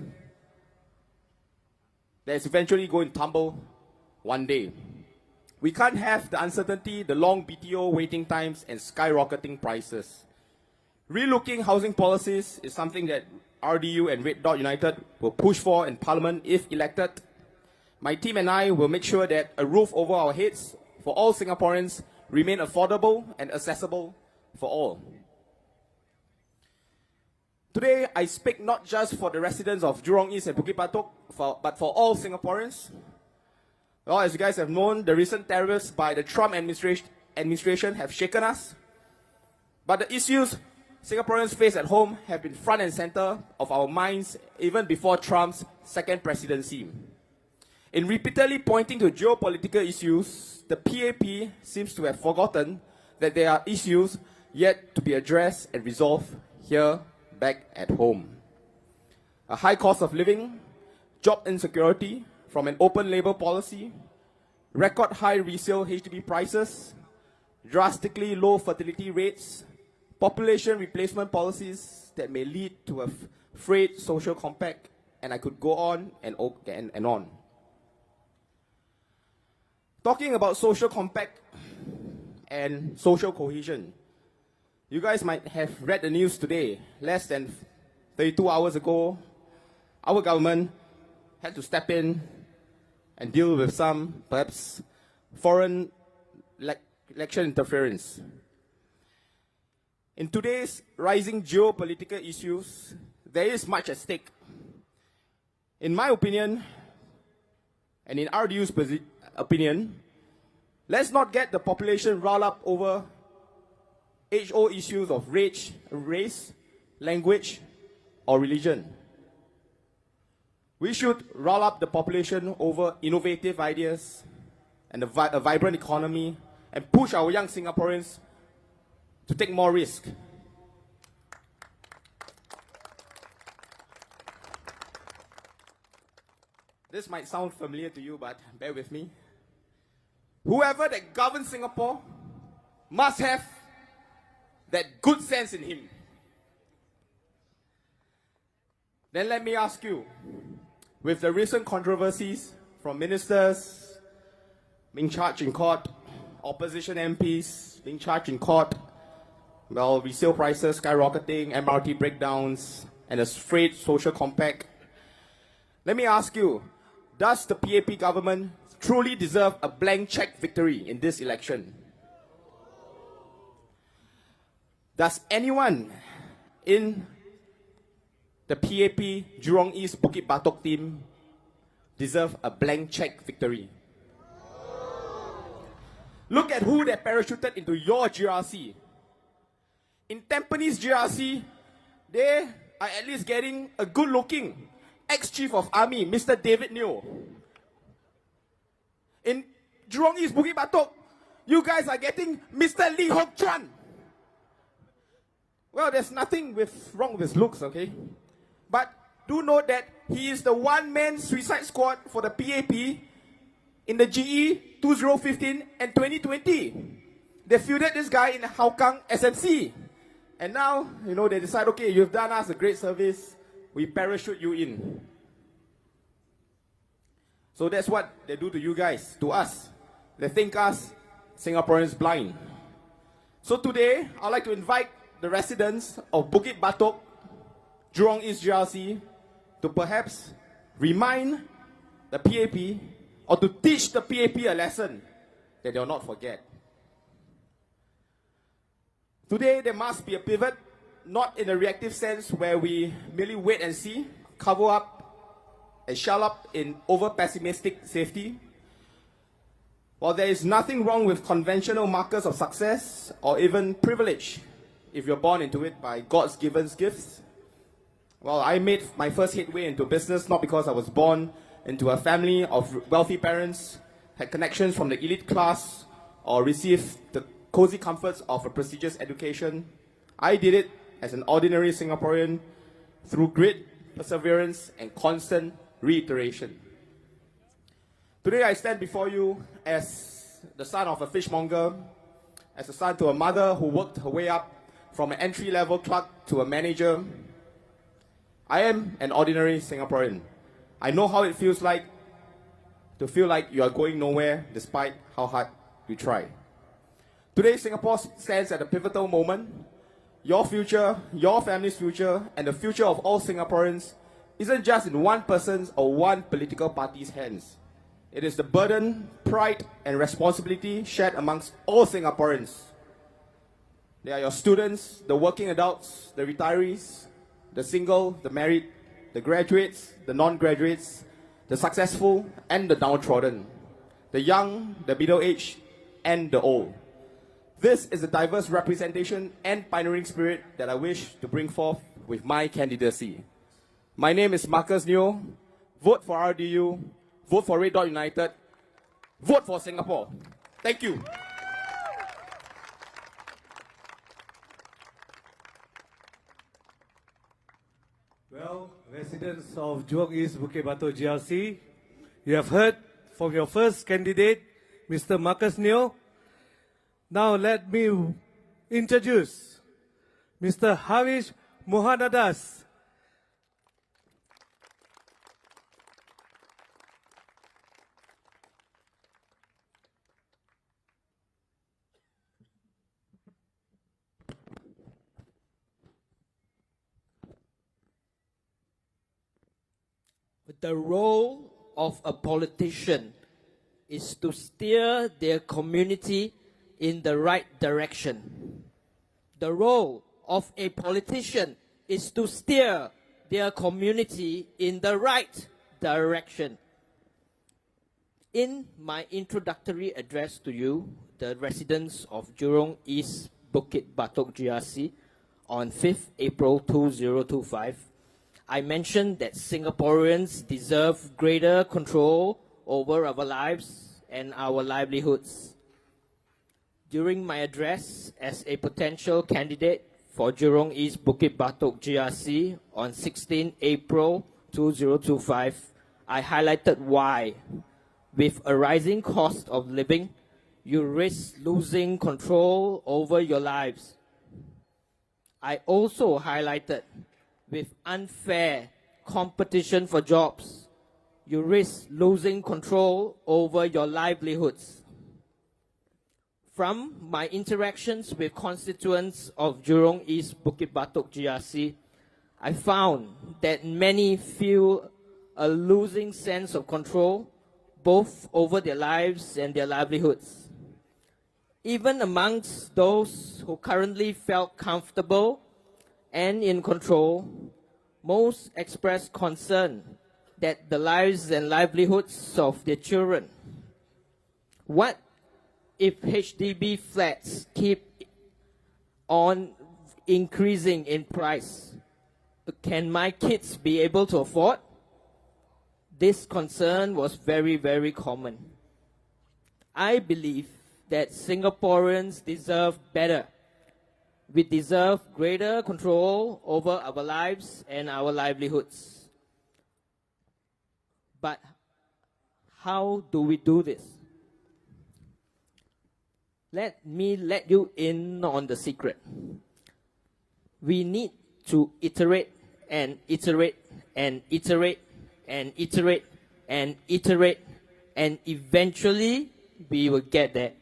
that's eventually going to tumble one day. We can't have the uncertainty, the long BTO waiting times, and skyrocketing prices. Relooking housing policies is something that RDU and Red Dot United will push for in Parliament if elected. My team and I will make sure that a roof over our heads for all Singaporeans remain affordable and accessible for all. Today, I speak not just for the residents of Jurong East and Bukit Batok, but for all Singaporeans. Well, as you guys have known, the recent tariffs by the Trump administration have shaken us. But the issues Singaporeans face at home have been front and center of our minds even before Trump's second presidency. In repeatedly pointing to geopolitical issues, the PAP seems to have forgotten that there are issues yet to be addressed and resolved here back at home. A high cost of living, job insecurity from an open labour policy, record high resale HDB prices, drastically low fertility rates, population replacement policies that may lead to a frayed social compact, and I could go on and on. Talking about social compact and social cohesion, you guys might have read the news today. Less than 32 hours ago, our government had to step in and deal with some, perhaps, foreign election interference. In today's rising geopolitical issues, there is much at stake. In my opinion, and in RDU's opinion, let's not get the population riled up over age-old issues of race, language, or religion. We should rile up the population over innovative ideas and a vibrant economy and push our young Singaporeans to take more risk. This might sound familiar to you, but bear with me. Whoever that governs Singapore must have that good sense in him. Then let me ask you, with the recent controversies from ministers being charged in court, opposition MPs being charged in court, well, resale prices skyrocketing, MRT breakdowns, and a frayed social compact, let me ask you, does the PAP government truly deserve a blank check victory in this election? Does anyone in the PAP Jurong East-Bukit Batok team deserve a blank check victory? Look at who they parachuted into your GRC. In Tampines GRC, they are at least getting a good-looking ex-chief of army, Mr. David Neo. In Jurong East-Bukit Batok, you guys are getting Mr. Lee Hock Chuan. Well, there's nothing wrong with his looks, okay? But do note that he is the one-man suicide squad for the PAP in the GE 2015 and 2020. They fielded this guy in Hougang SMC. And now, they decide, okay, you've done us a great service, we parachute you in. So that's what they do to you guys, to us. They think us Singaporeans blind. So today, I'd like to invite the residents of Bukit Batok, Jurong East GRC, to perhaps remind the PAP or to teach the PAP a lesson that they'll not forget. Today, there must be a pivot, not in a reactive sense where we merely wait and see, cover up, and shell up in over-pessimistic safety. While there is nothing wrong with conventional markers of success or even privilege, if you're born into it by God's given gifts. Well, I made my first headway into business not because I was born into a family of wealthy parents, had connections from the elite class, or received the cozy comforts of a prestigious education. I did it as an ordinary Singaporean through grit, perseverance, and constant reiteration. Today I stand before you as the son of a fishmonger, as a son to a mother who worked her way up from an entry-level clerk to a manager. I am an ordinary Singaporean. I know how it feels like to feel like you are going nowhere despite how hard you try. Today, Singapore stands at a pivotal moment. Your future, your family's future, and the future of all Singaporeans isn't just in one person's or one political party's hands. It is the burden, pride, and responsibility shared amongst all Singaporeans. They are your students, the working adults, the retirees, the single, the married, the graduates, the non-graduates, the successful and the downtrodden, the young, the middle-aged, and the old. This is a diverse representation and pioneering spirit that I wish to bring forth with my candidacy. My name is Marcus Neo. Vote for RDU. Vote for Red Dot United. Vote for Singapore. Thank you. Well, residents of Jurong East-Bukit Batok GRC, you have heard from your first candidate Mr. Marcus Neo. Now let me introduce Mr. Harish Mohanadas. The role of a politician is to steer their community in the right direction. The role of a politician is to steer their community in the right direction. In my introductory address to you, the residents of Jurong East-Bukit Batok GRC, on 5th April 2025, I mentioned that Singaporeans deserve greater control over our lives and our livelihoods. During my address as a potential candidate for Jurong East-Bukit Batok GRC on 16 April 2025, I highlighted why, with a rising cost of living, you risk losing control over your lives. I also highlighted, with unfair competition for jobs, you risk losing control over your livelihoods. From my interactions with constituents of Jurong East-Bukit Batok GRC, I found that many feel a losing sense of control both over their lives and their livelihoods. Even amongst those who currently felt comfortable and in control, most express concern that the lives and livelihoods of their children. What if HDB flats keep on increasing in price? Can my kids be able to afford? This concern was very, very common. I believe that Singaporeans deserve better. We deserve greater control over our lives and our livelihoods. But how do we do this? Let me let you in on the secret. We need to iterate and iterate and iterate and iterate and iterate, and eventually we will get there.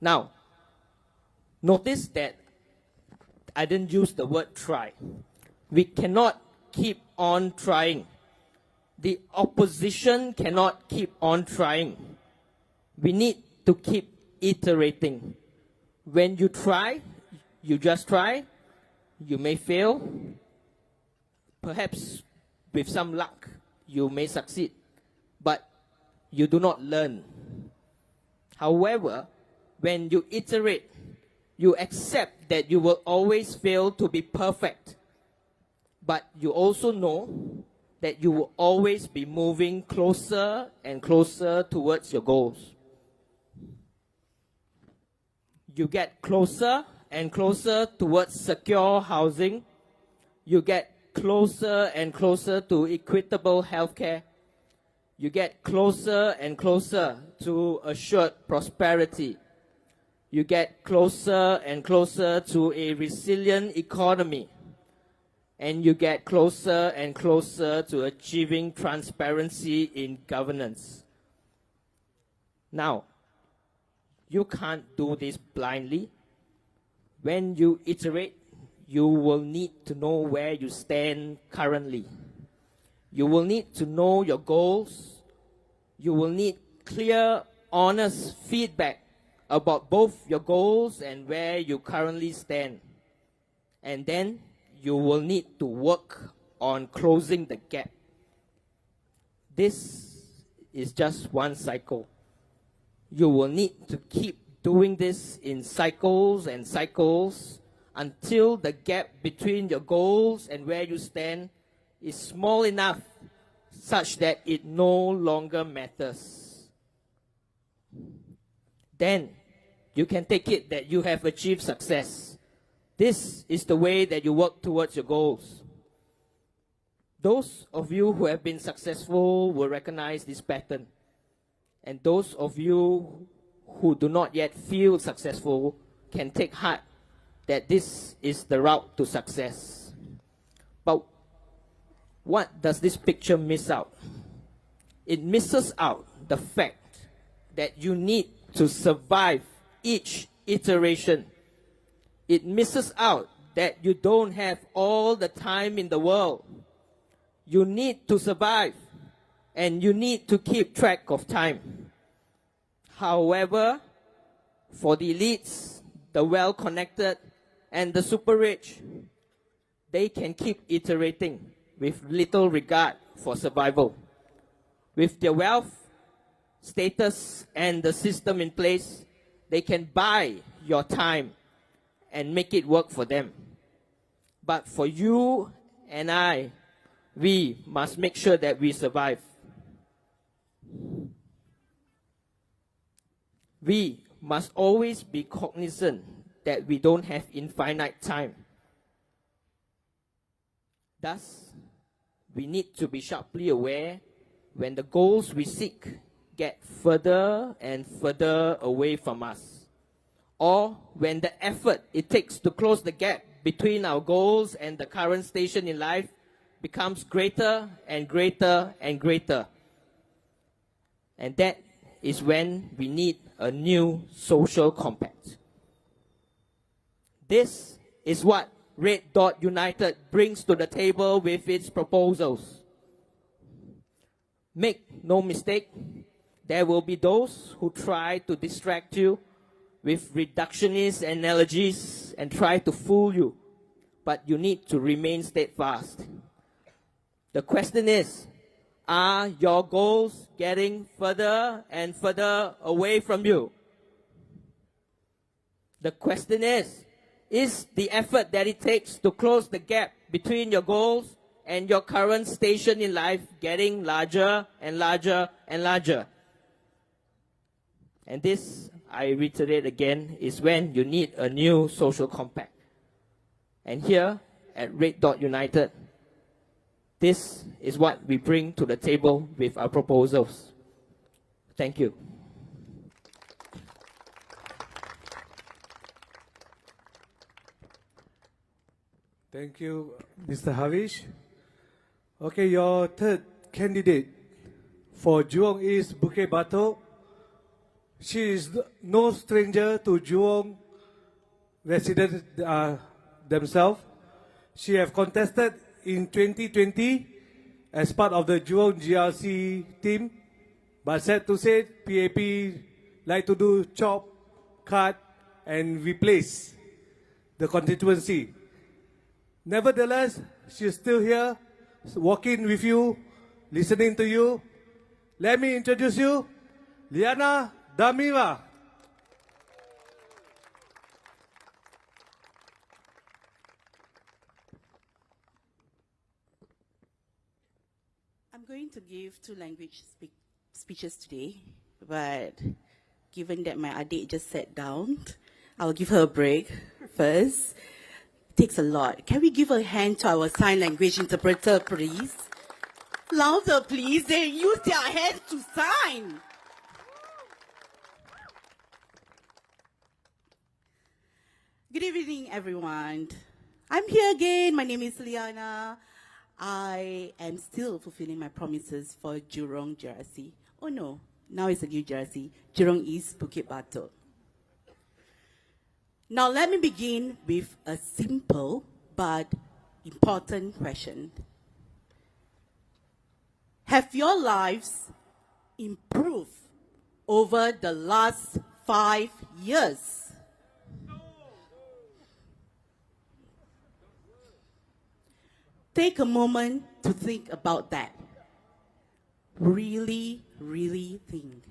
Now, notice that I didn't use the word try. We cannot keep on trying. The opposition cannot keep on trying. We need to keep iterating. When you try, you just try. You may fail. Perhaps with some luck, you may succeed. But you do not learn. However, when you iterate, you accept that you will always fail to be perfect. But you also know that you will always be moving closer and closer towards your goals. You get closer and closer towards secure housing. You get closer and closer to equitable healthcare. You get closer and closer to assured prosperity. You get closer and closer to a resilient economy. And you get closer and closer to achieving transparency in governance. Now, you can't do this blindly. When you iterate, you will need to know where you stand currently. You will need to know your goals. You will need clear, honest feedback about both your goals and where you currently stand. And then you will need to work on closing the gap. This is just one cycle. You will need to keep doing this in cycles and cycles until the gap between your goals and where you stand is small enough such that it no longer matters. Then you can take it that you have achieved success. This is the way that you work towards your goals. Those of you who have been successful will recognize this pattern. And those of you who do not yet feel successful can take heart that this is the route to success. But what does this picture miss out? It misses out the fact that you need to survive each iteration. It misses out that you don't have all the time in the world. You need to survive, and you need to keep track of time. However, for the elites, the well-connected, and the super rich, they can keep iterating with little regard for survival. With their wealth, status, and the system in place, they can buy your time and make it work for them. But for you and I, we must make sure that we survive. We must always be cognizant that we don't have infinite time. Thus, we need to be sharply aware when the goals we seek get further and further away from us, or when the effort it takes to close the gap between our goals and the current station in life becomes greater and greater and greater. And that is when we need a new social compact. This is what Red Dot United brings to the table with its proposals. Make no mistake, there will be those who try to distract you with reductionist analogies and try to fool you, but you need to remain steadfast. The question is, are your goals getting further and further away from you? The question is the effort that it takes to close the gap between your goals and your current station in life getting larger and larger and larger? And this, I reiterate again, is when you need a new social compact. And here at Red Dot United, this is what we bring to the table with our proposals. Thank you. Thank you, Mr. Havish. Okay, your third candidate for Jurong East-Bukit Batok. She is no stranger to Jurong residents themselves. She has contested in 2020 as part of the Jurong GRC team, but sad to say, PAP like to do chop, cut, and replace the constituency. Nevertheless, she's still here, walking with you, listening to you. Let me introduce you, Liana Damira. I'm going to give two language speeches today, but given that my adik just sat down, I'll give her a break first. It takes a lot. Can we give a hand to our sign language interpreter, please? Louder, please. They use their hands to sign. Good evening, everyone. I'm here again. My name is Liana. I am still fulfilling my promises for Jurong GRC. Oh no, now it's a new GRC, Jurong East-Bukit Batok. Now let me begin with a simple but important question. Have your lives improved over the last 5 years? Take a moment to think about that. Really, really think.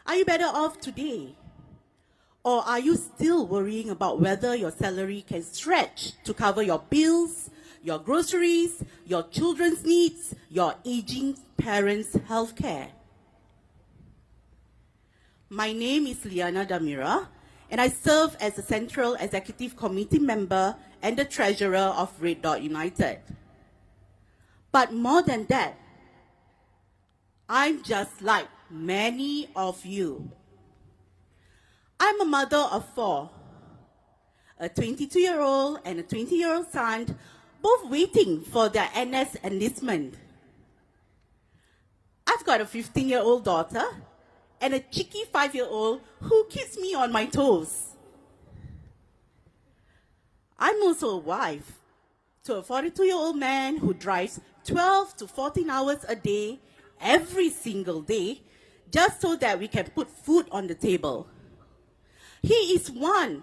Are you better off today? Or are you still worrying about whether your salary can stretch to cover your bills, your groceries, your children's needs, your aging parents' health care? My name is Liana Damira, and I serve as a Central Executive Committee member and the treasurer of Red Dot United. But more than that, I'm just like many of you. I'm a mother of 4, a 22-year-old and a 20-year-old son, both waiting for their NS enlistment. I've got a 15-year-old daughter and a cheeky 5-year-old who keeps me on my toes. I'm also a wife to a 42-year-old man who drives 12 to 14 hours a day, every single day, just so that we can put food on the table. He is one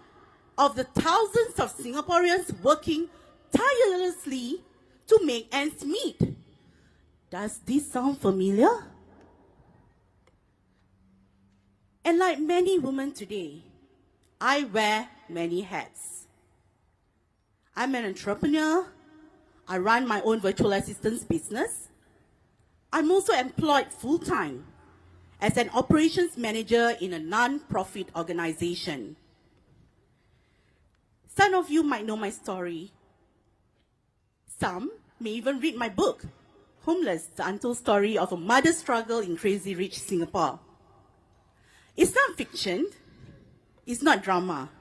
of the thousands of Singaporeans working tirelessly to make ends meet. Does this sound familiar? And like many women today, I wear many hats. I'm an entrepreneur. I run my own virtual assistance business. I'm also employed full-time as an operations manager in a non-profit organization. Some of you might know my story. Some may even read my book, Homeless, the Untold Story of a Mother's Struggle in Crazy Rich Singapore. It's not fiction. It's not drama.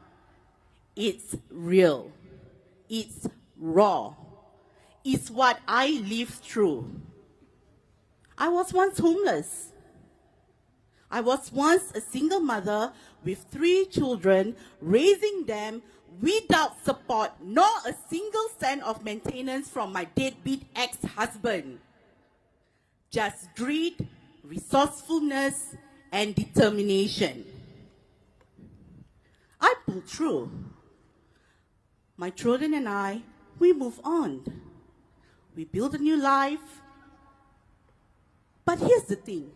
It's real. It's raw. It's what I lived through. I was once homeless. I was once a single mother with 3 children, raising them without support, nor a single cent of maintenance from my deadbeat ex-husband. Just greed, resourcefulness, and determination. I pulled through. My children and I, we moved on. We built a new life. But here's the thing.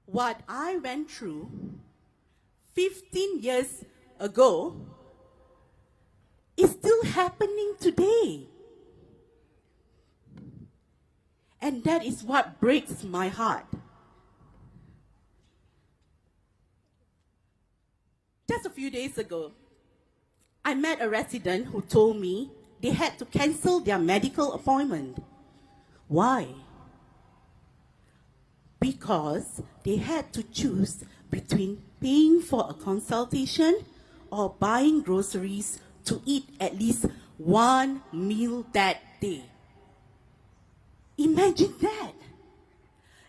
What I went through 15 years ago is still happening today. And that is what breaks my heart. Just a few days ago, I met a resident who told me they had to cancel their medical appointment. Why? Because they had to choose between paying for a consultation or buying groceries to eat at least one meal that day. Imagine that.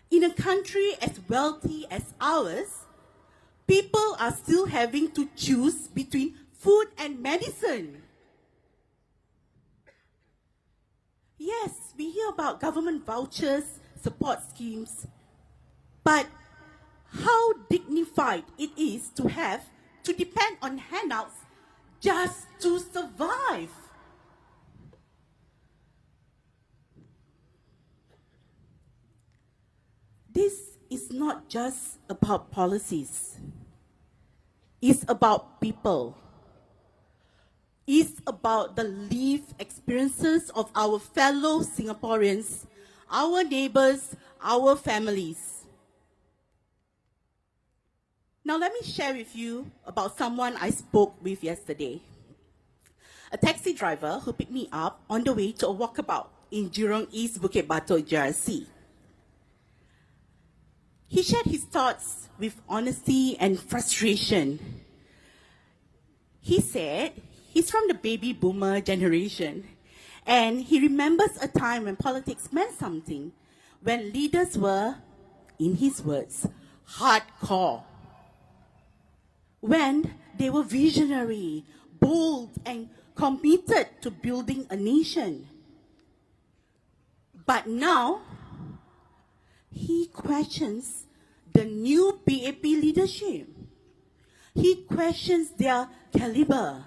In a country as wealthy as ours, people are still having to choose between food and medicine. Yes, we hear about government vouchers, support schemes, but how dignified it is to have to depend on handouts just to survive. This is not just about policies. It's about people. It's about the lived experiences of our fellow Singaporeans, our neighbors, our families. Now let me share with you about someone I spoke with yesterday. A taxi driver who picked me up on the way to a walkabout in Jurong East-Bukit Batok GRC. He shared his thoughts with honesty and frustration. He said he's from the baby boomer generation, and he remembers a time when politics meant something, when leaders were, in his words, hardcore. When they were visionary, bold, and committed to building a nation. But now, he questions the new BAP leadership. He questions their caliber,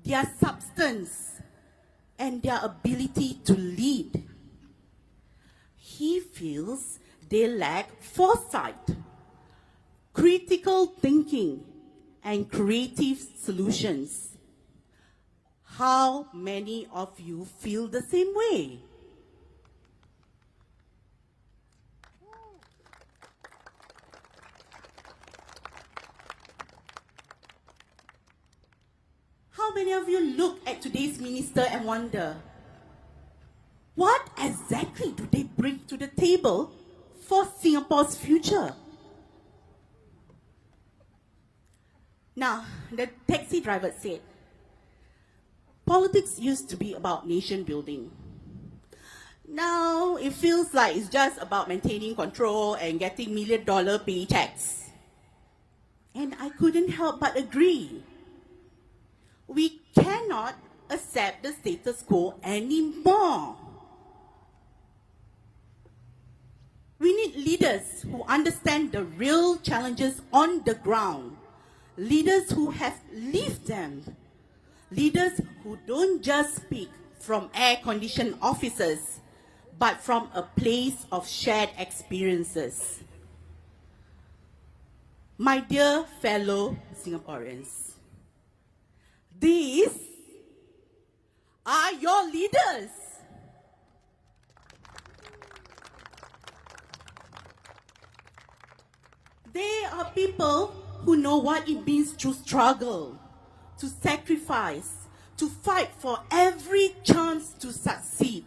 their substance, and their ability to lead. He feels they lack foresight, critical thinking, and creative solutions. How many of you feel the same way? How many of you look at today's minister and wonder, what exactly exactly do they bring to the table for Singapore's future? Now, the taxi driver said, politics used to be about nation building. Now, it feels like it's just about maintaining control and getting $1 million paychecks. And I couldn't help but agree. We cannot accept the status quo anymore. We need leaders who understand the real challenges on the ground. Leaders who have lived them. Leaders who don't just speak from air-conditioned offices, but from a place of shared experiences. My dear fellow Singaporeans, these are your leaders. They are people who know what it means to struggle, to sacrifice, to fight for every chance to succeed.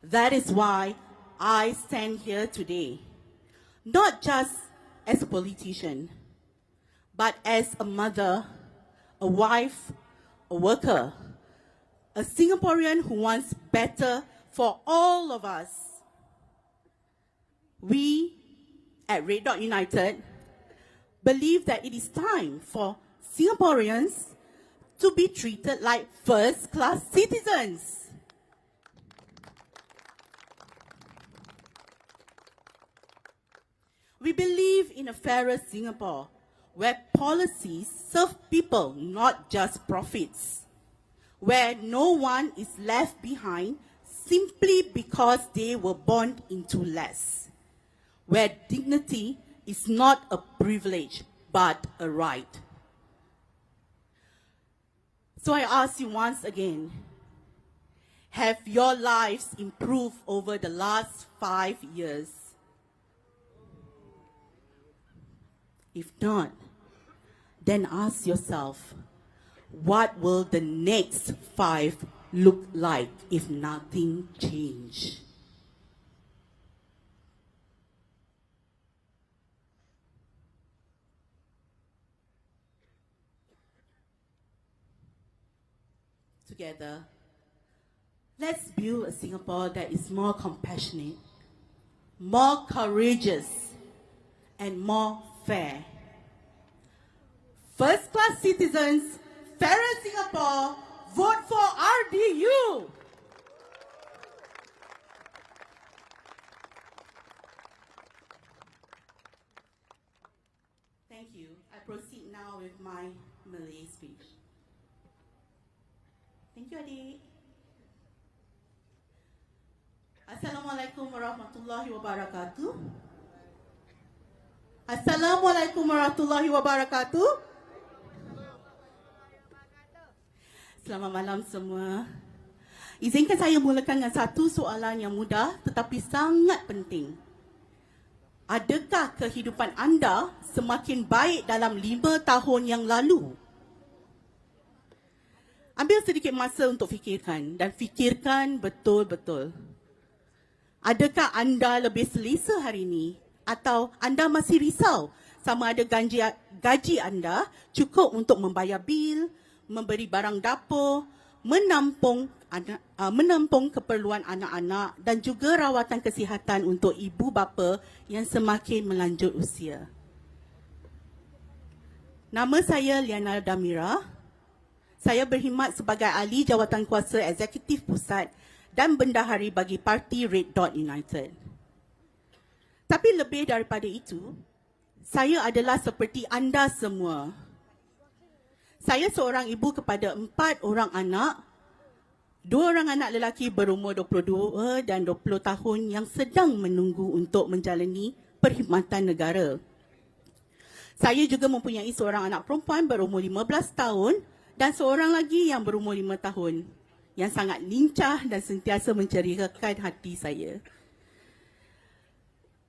That is why I stand here today, not just as a politician, but as a mother, a wife, a worker, a Singaporean who wants better for all of us. We at Red Dot United believe that it is time for Singaporeans to be treated like first-class citizens. We believe in a fairer Singapore, where policies serve people, not just profits. Where no one is left behind simply because they were born into less. Where dignity is not a privilege, but a right. So I ask you once again, have your lives improved over the last 5 years? If not, then ask yourself, what will the next 5 look like if nothing changes? Together, let's build a Singapore that is more compassionate, more courageous, and more fair. First-class citizens, fairer Singapore, vote for RDU. Thank you. I proceed now with my Malay speech. Thank you, Adik. Assalamualaikum warahmatullahi wabarakatuh. Assalamualaikum warahmatullahi wabarakatuh. Selamat malam semua. Izinkan saya mulakan dengan satu soalan yang mudah tetapi sangat penting. Adakah kehidupan anda semakin baik dalam 5 tahun yang lalu? Ambil sedikit masa untuk fikirkan dan fikirkan betul-betul. Adakah anda lebih selesa hari ini atau anda masih risau sama ada gaji anda cukup untuk membayar bil, memberi barang dapur, menampung keperluan anak-anak dan juga rawatan kesihatan untuk ibu bapa yang semakin melanjut usia. Nama saya Liana Damira. Saya berkhidmat sebagai ahli jawatankuasa eksekutif pusat dan bendahari bagi parti Red Dot United. Tapi lebih daripada itu, saya adalah seperti anda semua. Saya seorang ibu kepada 4 orang anak, 2 orang anak lelaki berumur 22 dan 20 tahun yang sedang menunggu untuk menjalani perkhidmatan negara. Saya juga mempunyai seorang anak perempuan berumur 15 tahun dan seorang lagi yang berumur 5 tahun yang sangat lincah dan sentiasa menceriakan hati saya.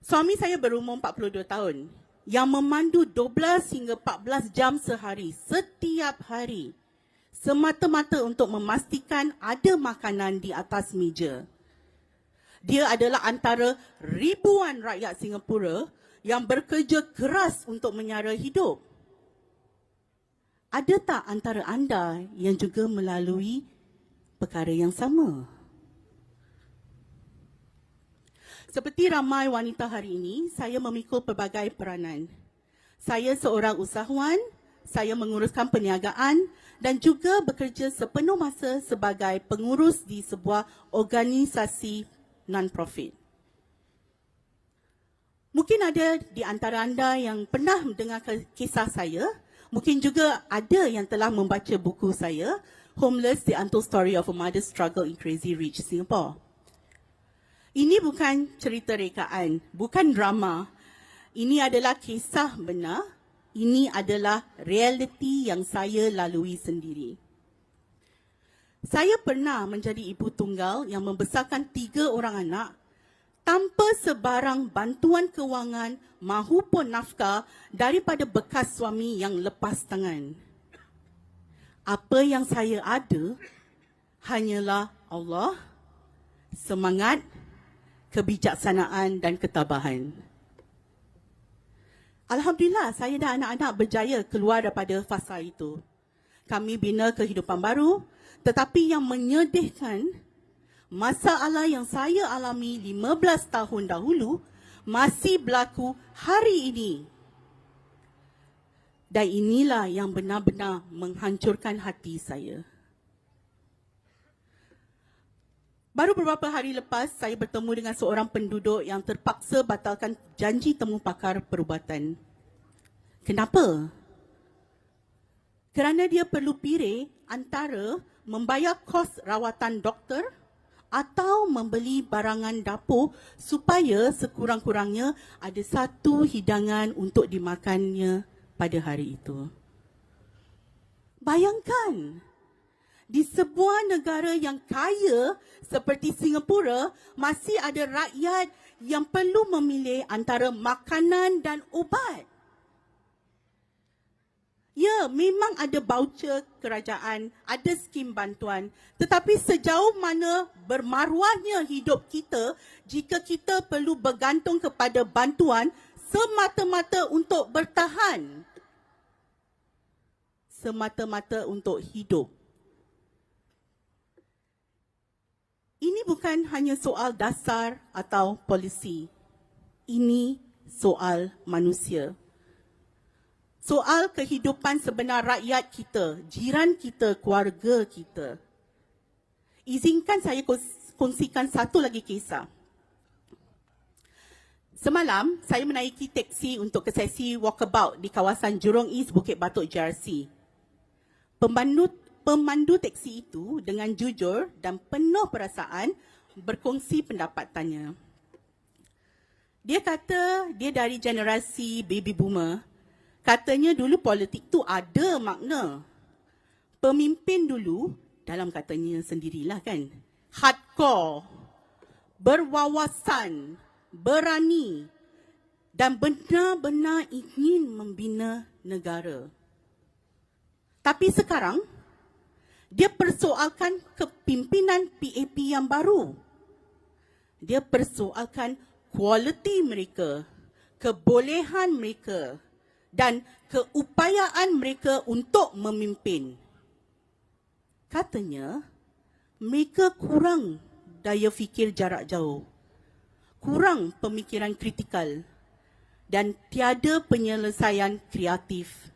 Suami saya berumur 42 tahun yang memandu 12 hingga 14 jam sehari setiap hari semata-mata untuk memastikan ada makanan di atas meja. Dia adalah antara ribuan rakyat Singapura yang bekerja keras untuk menyara hidup. Ada tak antara anda yang juga melalui perkara yang sama? Seperti ramai wanita hari ini, saya memikul pelbagai peranan. Saya seorang usahawan, saya menguruskan perniagaan dan juga bekerja sepenuh masa sebagai pengurus di sebuah organisasi non-profit. Mungkin ada di antara anda yang pernah mendengar kisah saya, mungkin juga ada yang telah membaca buku saya, Homeless, The Untold Story of a Mother's Struggle in Crazy Rich Singapore. Ini bukan cerita rekaan, bukan drama. Ini adalah kisah benar. Ini adalah realiti yang saya lalui sendiri. Saya pernah menjadi ibu tunggal yang membesarkan 3 orang anak tanpa sebarang bantuan kewangan mahupun nafkah daripada bekas suami yang lepas tangan. Apa yang saya ada hanyalah Allah, semangat, kebijaksanaan dan ketabahan. Alhamdulillah, saya dan anak-anak berjaya keluar daripada fasa itu. Kami bina kehidupan baru, tetapi yang menyedihkan, masalah yang saya alami 15 tahun dahulu masih berlaku hari ini. Dan inilah yang benar-benar menghancurkan hati saya. Baru beberapa hari lepas, saya bertemu dengan seorang penduduk yang terpaksa batalkan janji temu pakar perubatan. Kenapa? Kerana dia perlu pilih antara membayar kos rawatan doktor atau membeli barangan dapur supaya sekurang-kurangnya ada satu hidangan untuk dimakannya pada hari itu. Bayangkan, di sebuah negara yang kaya seperti Singapura, masih ada rakyat yang perlu memilih antara makanan dan ubat. Ya, memang ada voucher kerajaan, ada skim bantuan. Tetapi sejauh mana bermaruahnya hidup kita jika kita perlu bergantung kepada bantuan semata-mata untuk bertahan. Semata-mata untuk hidup. Ini bukan hanya soal dasar atau polisi. Ini soal manusia. Soal kehidupan sebenar rakyat kita, jiran kita, keluarga kita. Izinkan saya kongsikan satu lagi kisah. Semalam, saya menaiki teksi untuk ke sesi walkabout di kawasan Jurong East-Bukit Batok GRC. Pemandu teksi itu dengan jujur dan penuh perasaan berkongsi pendapatannya. Dia kata dia dari generasi baby boomer. Katanya dulu politik tu ada makna. Pemimpin dulu, dalam katanya sendirilah kan, hardcore, berwawasan, berani dan benar-benar ingin membina negara. Tapi sekarang, dia persoalkan kepimpinan PAP yang baru. Dia persoalkan kualiti mereka, kebolehan mereka dan keupayaan mereka untuk memimpin. Katanya, mereka kurang daya fikir jarak jauh, kurang pemikiran kritikal dan tiada penyelesaian kreatif.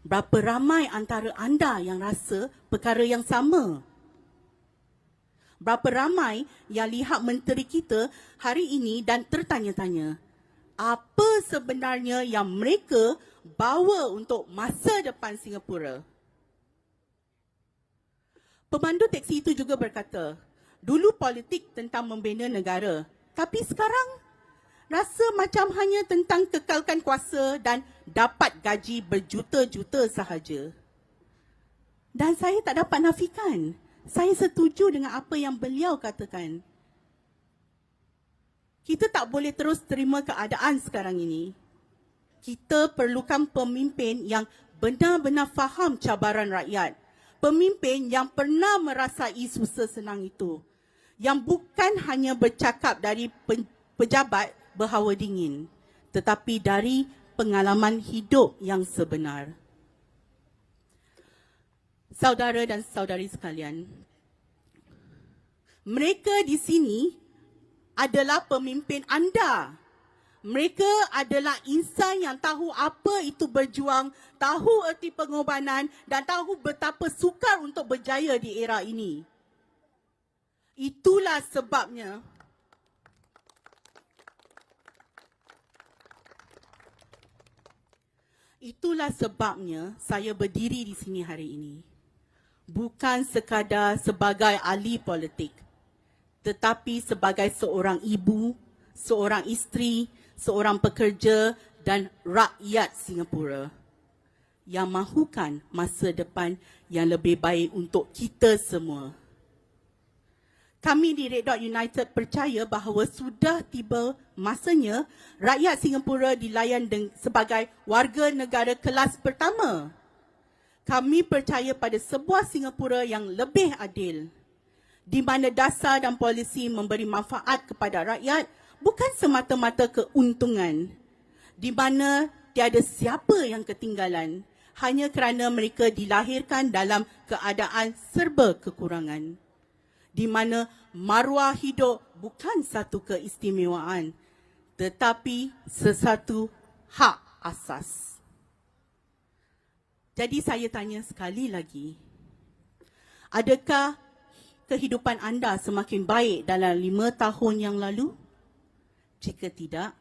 Berapa ramai antara anda yang rasa perkara yang sama? Berapa ramai yang lihat menteri kita hari ini dan tertanya-tanya, apa sebenarnya yang mereka bawa untuk masa depan Singapura? Pemandu teksi itu juga berkata, dulu politik tentang membina negara, tapi sekarang rasa macam hanya tentang kekalkan kuasa dan dapat gaji berjuta-juta sahaja. Dan saya tak dapat nafikan. Saya setuju dengan apa yang beliau katakan. Kita tak boleh terus terima keadaan sekarang ini. Kita perlukan pemimpin yang benar-benar faham cabaran rakyat. Pemimpin yang pernah merasai susah senang itu. yang bukan hanya bercakap dari pejabat berhawa dingin, tetapi dari pengalaman hidup yang sebenar. Saudara dan saudari sekalian, mereka di sini adalah pemimpin anda. Mereka adalah insan yang tahu apa itu berjuang, tahu erti pengorbanan dan tahu betapa sukar untuk berjaya di era ini. Itulah sebabnya saya berdiri di sini hari ini. Bukan sekadar sebagai ahli politik, tetapi sebagai seorang ibu, seorang isteri, seorang pekerja dan rakyat Singapura yang mahukan masa depan yang lebih baik untuk kita semua. Kami di Red Dot United percaya bahawa sudah tiba masanya rakyat Singapura dilayan sebagai warga negara kelas pertama. Kami percaya pada sebuah Singapura yang lebih adil, di mana dasar dan polisi memberi manfaat kepada rakyat bukan semata-mata keuntungan, di mana tiada siapa yang ketinggalan hanya kerana mereka dilahirkan dalam keadaan serba kekurangan, di mana maruah hidup bukan satu keistimewaan tetapi sesuatu hak asas. Jadi saya tanya sekali lagi, adakah kehidupan anda semakin baik dalam 5 tahun yang lalu? Jika tidak,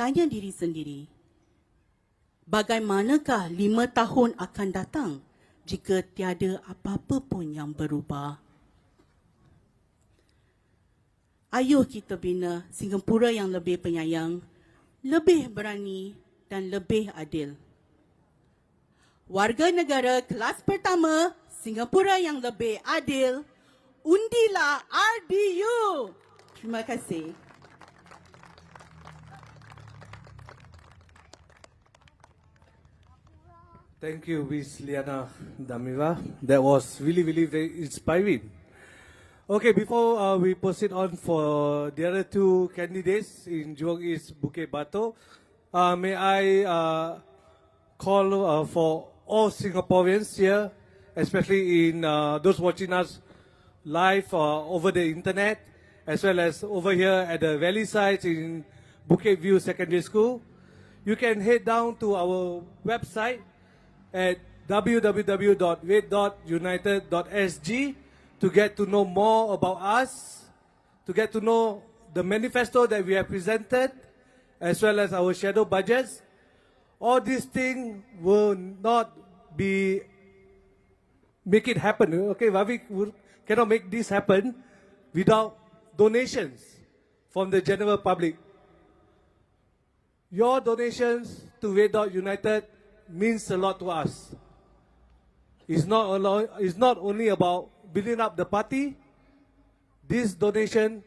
tanya diri sendiri, bagaimanakah 5 tahun akan datang jika tiada apa-apa pun yang berubah? Ayuh kita bina Singapura yang lebih penyayang, lebih berani dan lebih adil. Warga negara kelas pertama, Singapura yang lebih adil, undilah RDU. Terima kasih. Thank you, Miss Liana Damira. That was really very inspiring. Okay, before we proceed on for the other two candidates in Jurong East-Bukit Batok, may I call for all Singaporeans here, especially in those watching us live over the internet, as well as over here at the rally site in Bukit View Secondary School. You can head down to our website at www.red.united.sg to get to know more about us, to get to know the manifesto that we have presented, as well as our shadow budgets. All these things will not make it happen. Okay, Ravi cannot make this happen without donations from the general public. Your donations to Red Dot United means a lot to us. It's not only about building up the party. This donation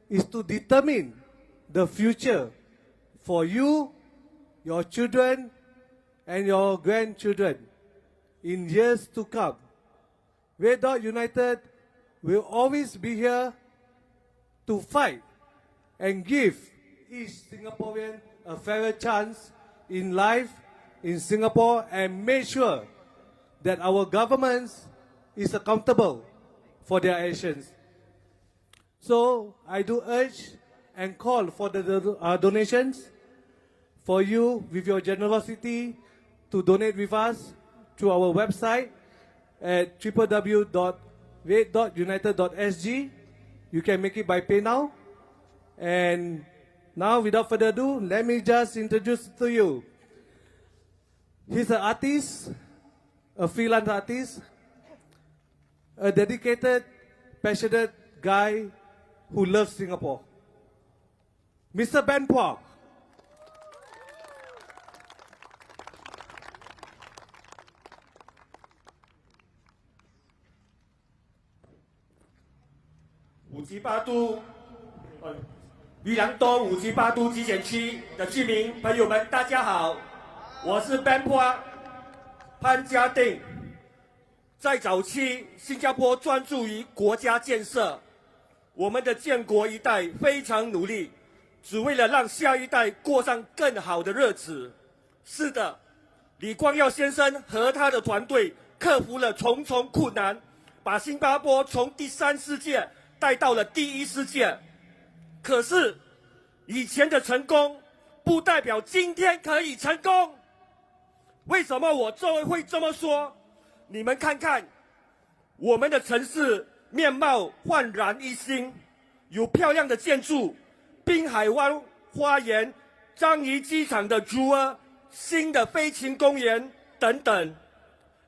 is to determine the future for you, your children, and your grandchildren in years to come. Red Dot United will always be here to fight and give each Singaporean a fairer chance in life in Singapore and make sure that our government is accountable for their actions. So I do urge and call for the donations for you with your generosity to donate with us through our website at www.red.united.sg. You can make it by PayNow. And now, without further ado, let me just introduce to you. He's an artist, a freelance artist, a dedicated, passionate guy who loves Singapore. Mr. Ben Pua.裕良多五级八都集检区的居民朋友们，大家好，我是 Ben Pua 潘家定。在早期，新加坡专注于国家建设，我们的建国一代非常努力，只为了让下一代过上更好的日子。是的，李光耀先生和他的团队克服了重重困难，把新加坡从第3世界带到了第1世界。可是，以前的成功不代表今天可以成功。为什么我会这么说？你们看看，我们的城市面貌焕然一新，有漂亮的建筑，滨海湾花园、樟宜机场的竹儿、新的飞禽公园等等。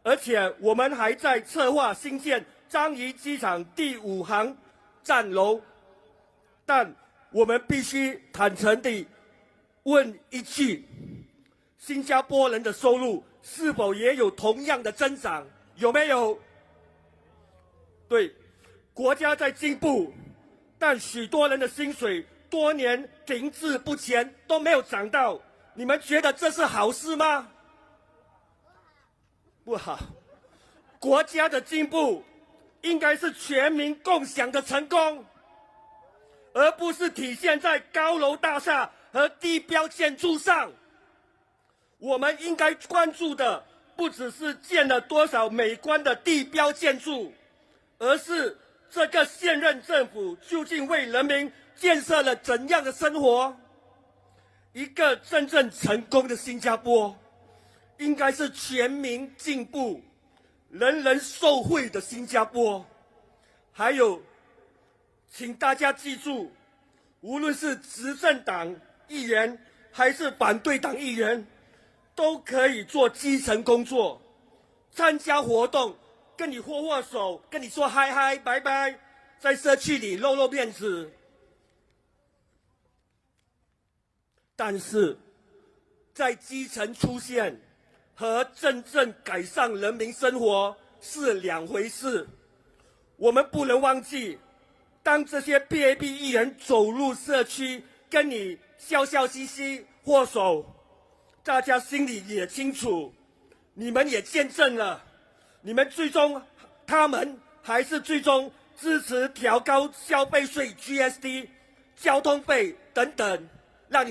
而且我们还在策划新建樟宜机场第5航站楼。但我们必须坦诚地问一句：新加坡人的收入是否也有同样的增长？有没有？对，国家在进步，但许多人的薪水多年停滞不前，都没有涨到。你们觉得这是好事吗？不好。国家的进步应该是全民共享的成功，而不是体现在高楼大厦和地标建筑上。我们应该关注的不只是建了多少美观的地标建筑，而是这个现任政府究竟为人民建设了怎样的生活。一个真正成功的新加坡，应该是全民进步、人人受惠的新加坡。还有，请大家记住，无论是执政党议员还是反对党议员，都可以做基层工作，参加活动，跟你握握手，跟你说嗨嗨拜拜，在社区里露露面子。但是，在基层出现和真正改善人民生活是2回事。我们不能忘记，当这些 BAB 议员走入社区，跟你笑笑嘻嘻握手，大家心里也清楚，你们也见证了，他们还是最终支持调高消费税 GST、交通费等等，让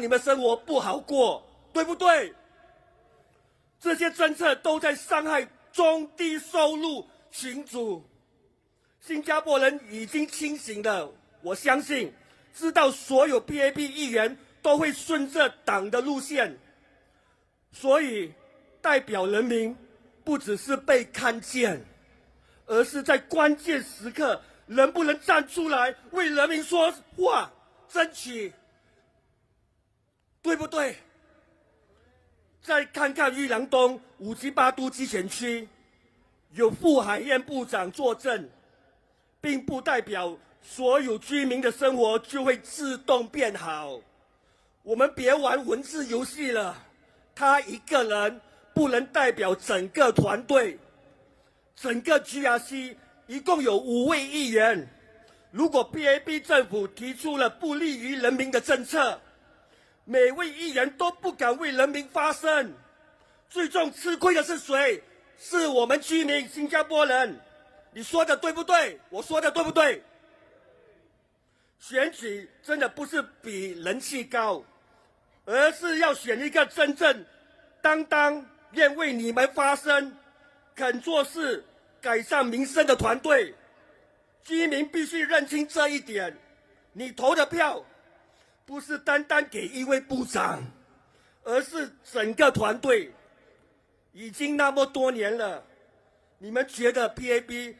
你们生活不好过，对不对？这些政策都在伤害中低收入群组。新加坡人已经清醒了，我相信知道所有 BAB 议员都会顺着党的路线，所以代表人民不只是被看见，而是在关键时刻能不能站出来为人民说话，争取，对不对？再看看裕廊东5级8都机选区，有副海燕部长坐镇，并不代表所有居民的生活就会自动变好。我们别玩文字游戏了，他一个人不能代表整个团队。整个 GRC 一共有5位议员，如果 BAB 政府提出了不利于人民的政策，每位议员都不敢为人民发声，最终吃亏的是谁？是我们居民新加坡人。你说的对不对？我说的对不对？选举真的不是比人气高，而是要选一个真正担当、愿为你们发声、肯做事、改善民生的团队。居民必须认清这一点。你投的票不是单单给一位部长，而是整个团队。已经那么多年了，你们觉得 BAB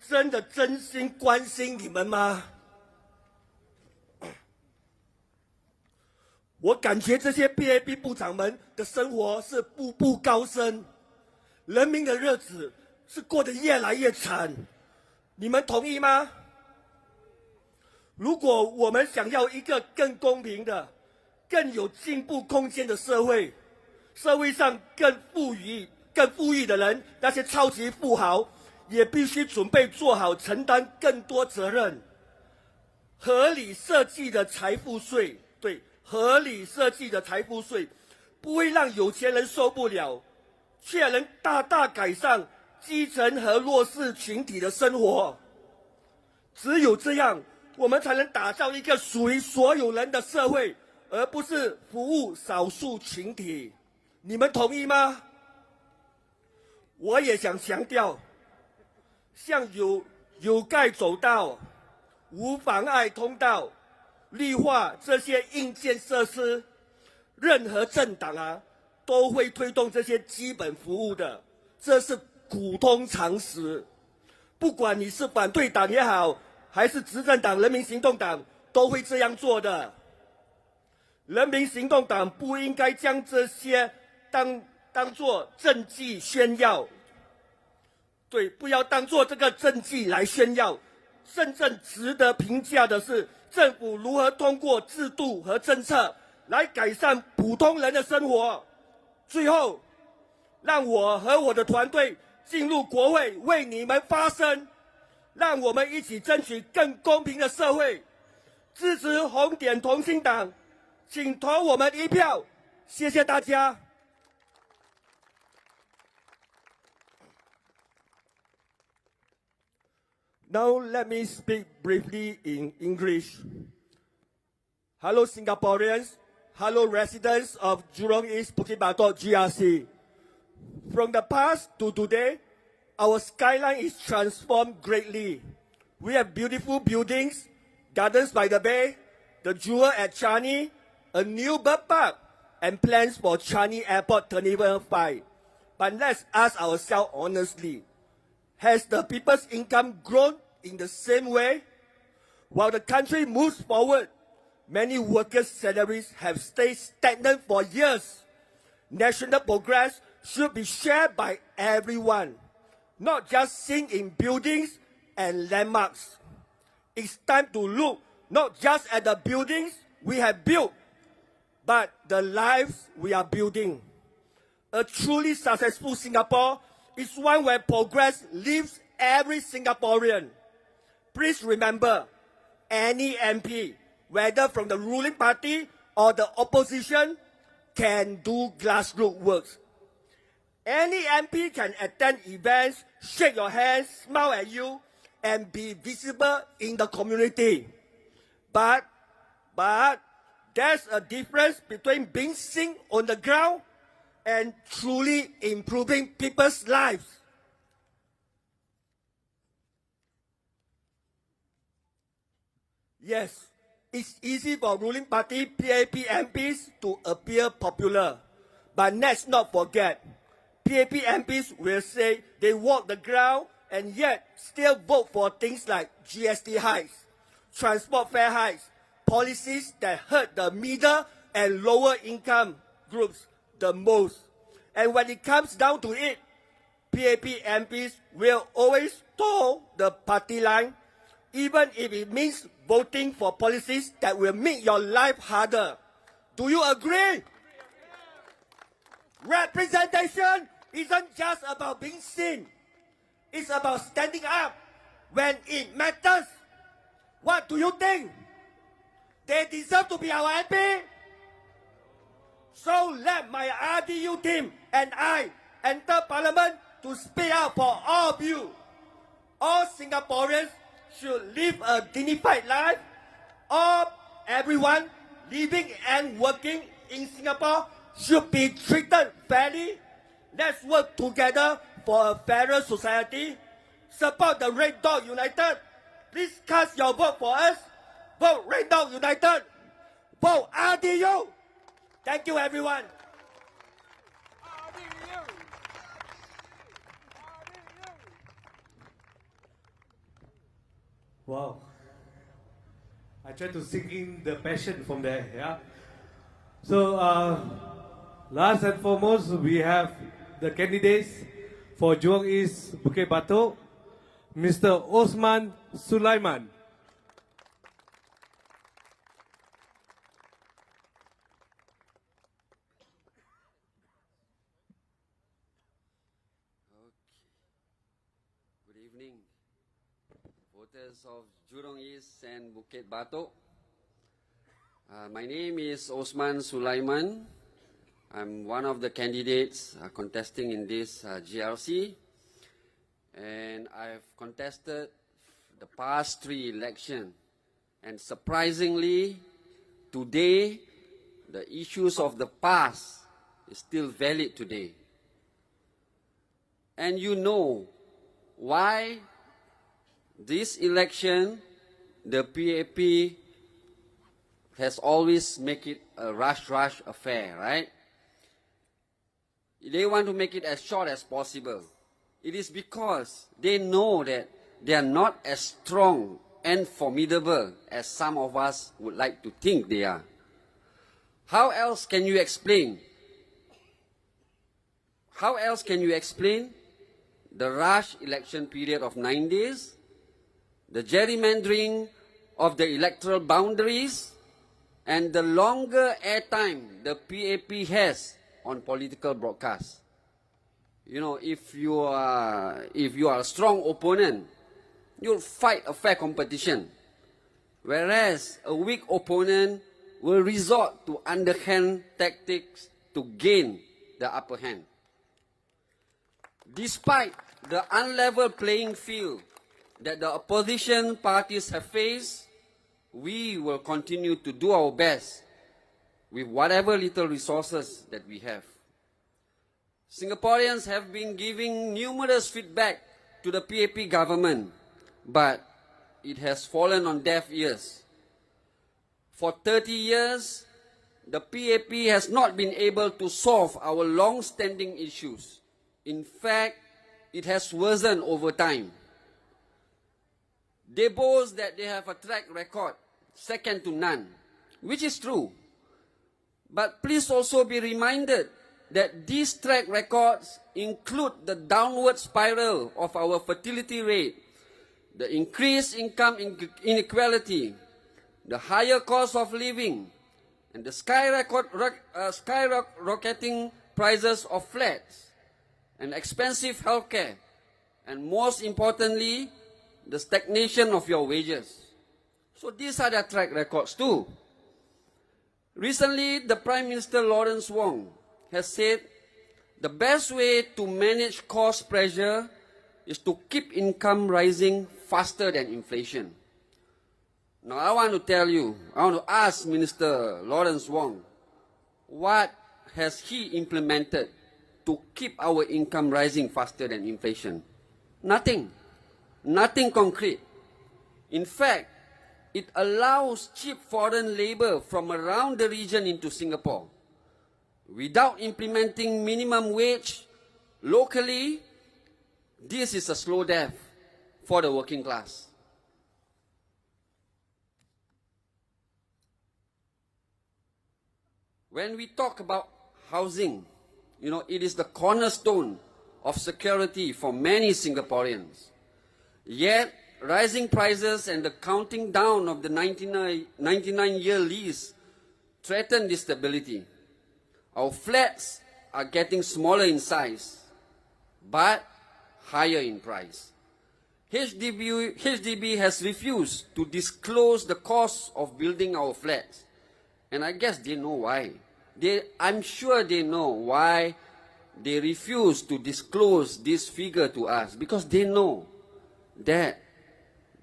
真的真心关心你们吗？我感觉这些 BAB 部长们的生活是步步高升，人民的日子是过得越来越惨，你们同意吗？如果我们想要一个更公平的、更有进步空间的社会，社会上更富裕的人，那些超级富豪也必须准备做好承担更多责任。合理设计的财富税，对，合理设计的财富税不会让有钱人受不了，却能大大改善基层和弱势群体的生活。只有这样，我们才能打造一个属于所有人的社会，而不是服务少数群体。你们同意吗？我也想强调，像有盖走道、无妨碍通道、绿化这些硬件设施，任何政党啊都会推动这些基本服务的，这是普通常识。不管你是反对党也好，还是执政党人民行动党，都会这样做的。人民行动党不应该将这些当作政绩炫耀，对，不要当作这个政绩来炫耀。真正值得评价的是，政府如何通过制度和政策来改善普通人的生活。最后，让我和我的团队进入国会为你们发声，让我们一起争取更公平的社会。支持红点同心党，请投我们一票，谢谢大家。Now let me speak briefly in English. Hello Singaporeans, hello residents of Jurong East-Bukit Batok GRC. From the past to today, our skyline is transformed greatly. We have beautiful buildings, gardens by the bay, the jewel at Changi, a new bird park, and plans for Changi Airport Terminal 5. But let's ask ourselves honestly, has the people's income grown in the same way? While the country moves forward, many workers' salaries have stayed stagnant for years. National progress should be shared by everyone, not just seen in buildings and landmarks. It's time to look not just at the buildings we have built, but the lives we are building. A truly successful Singapore is one where progress lifts every Singaporean. Please remember, any MP, whether from the ruling party or the opposition, can do grassroots work. Any MP can attend events, shake your hands, smile at you, and be visible in the community. But there's a difference between being seen on the ground and truly improving people's lives. Yes, it's easy for ruling party PAP MPs to appear popular. But let's not forget, PAP MPs will say they walk the ground and yet still vote for things like GST hikes, transport fare hikes, policies that hurt the middle and lower income groups the most. And when it comes down to it, PAP MPs will always toe the party line, even if it means voting for policies that will make your life harder. Do you agree? Representation isn't just about being seen. It's about standing up when it matters. What do you think? They deserve to be our MP? So let my RDU team and I enter Parliament to speak out for all of you. All Singaporeans should live a dignified life. Everyone living and working in Singapore should be treated fairly. Let's work together for a fairer society. Support the Red Dot United. Please cast your vote for us. Vote Red Dot United. Vote RDU. Thank you, everyone. Wow. I tried to sink in the passion from there, yeah. So, last and foremost, we have the candidates for Jurong East-Bukit Batok, Mr. Osman Sulaiman. Good evening, voters of Jurong East and Bukit Batok. My name is Osman Sulaiman. I'm one of the candidates contesting in this GRC, and I've contested the past 3 elections. And surprisingly, today, the issues of the past is still valid today. And you know why this election, the PAP has always make it a rush affair, right? They want to make it as short as possible. It is because they know that they are not as strong and formidable as some of us would like to think they are. How else can you explain? How else can you explain the rush election period of 9 days, the gerrymandering of the electoral boundaries, and the longer airtime the PAP has on political broadcasts? You know, if you are a strong opponent, you'll fight a fair competition. Whereas a weak opponent will resort to underhand tactics to gain the upper hand. Despite the unlevel playing field that the opposition parties have faced, we will continue to do our best with whatever little resources that we have. Singaporeans have been giving numerous feedback to the PAP government, but it has fallen on deaf ears. For 30 years, the PAP has not been able to solve our long-standing issues. In fact, it has worsened over time. They boast that they have a track record second to none, which is true. But please also be reminded that these track records include the downward spiral of our fertility rate, the increased income inequality, the higher cost of living, and the skyrocketing prices of flats, and expensive healthcare, and most importantly, the stagnation of your wages. So these are the track records too. Recently, the Prime Minister Lawrence Wong has said the best way to manage cost pressure is to keep income rising faster than inflation. Now I want to ask Minister Lawrence Wong, what has he implemented to keep our income rising faster than inflation? Nothing. Nothing concrete. In fact, it allows cheap foreign labor from around the region into Singapore. Without implementing minimum wage locally, this is a slow death for the working class. When we talk about housing, you know, it is the cornerstone of security for many Singaporeans. Yet, rising prices and the counting down of the 99-year lease threaten this stability. Our flats are getting smaller in size, but higher in price. HDB has refused to disclose the cost of building our flats. And I guess they know why. I'm sure they know why they refuse to disclose this figure to us, because they know that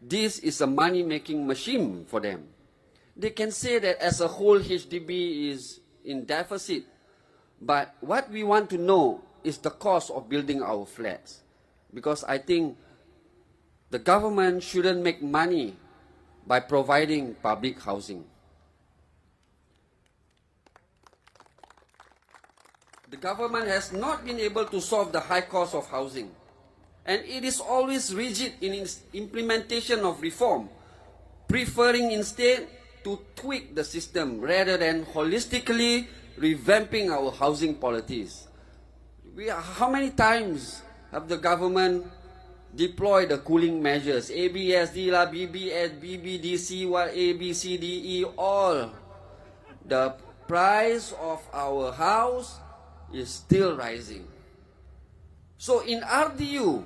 this is a money-making machine for them. They can say that as a whole HDB is in deficit, but what we want to know is the cost of building our flats. Because I think the government shouldn't make money by providing public housing. The government has not been able to solve the high cost of housing, and it is always rigid in its implementation of reform, preferring instead to tweak the system rather than holistically revamping our housing policies. How many times have the government deployed the cooling measures? ABSD, BBS, BBDC, ABCDE, all. The price of our house is still rising. So in RDU,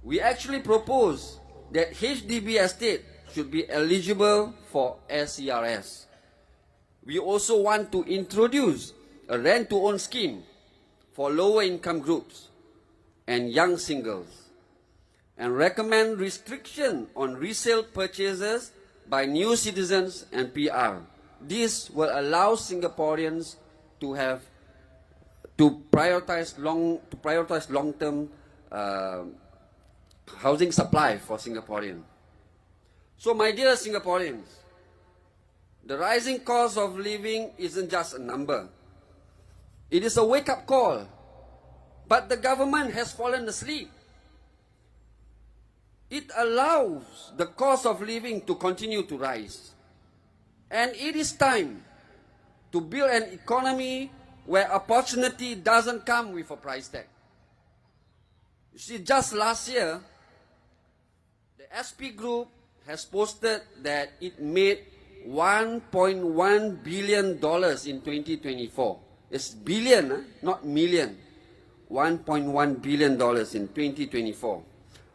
we actually propose that HDB estate should be eligible for SCRS. We also want to introduce a rent-to-own scheme for lower income groups and young singles. and recommend restriction on resale purchases by new citizens and PR. This will allow Singaporeans to prioritize long-term housing supply for Singaporeans. So, my dear Singaporeans, the rising cost of living isn't just a number. It is a wake-up call. But the government has fallen asleep. It allows the cost of living to continue to rise. And it is time to build an economy where opportunity doesn't come with a price tag. You see, just last year, the SP Group has posted that it made $1.1 billion in 2024. It's billion, not million. $1.1 billion in 2024.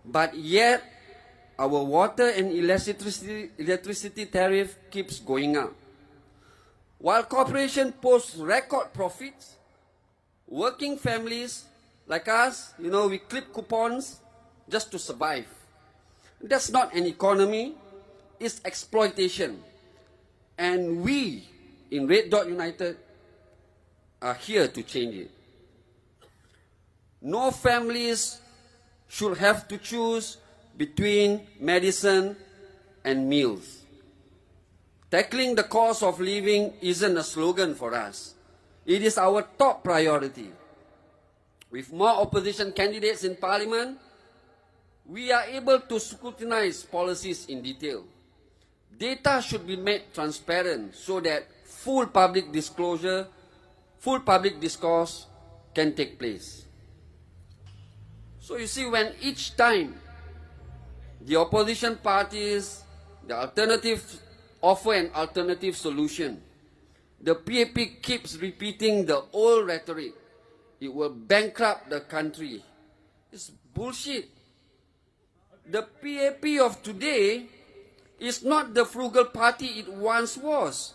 But yet, our water and electricity tariff keeps going up. While corporations post record profits, working families like us, we clip coupons just to survive. That's not an economy, it's exploitation. And we in Red Dot United are here to change it. No families should have to choose between medicine and meals. Tackling the cost of living isn't a slogan for us. It is our top priority. With more opposition candidates in Parliament, we are able to scrutinize policies in detail. Data should be made transparent so that full public discourse can take place. So you see, when each time the opposition parties, the alternative offer an alternative solution, the PAP keeps repeating the old rhetoric. It will bankrupt the country. It's bullshit. The PAP of today is not the frugal party it once was.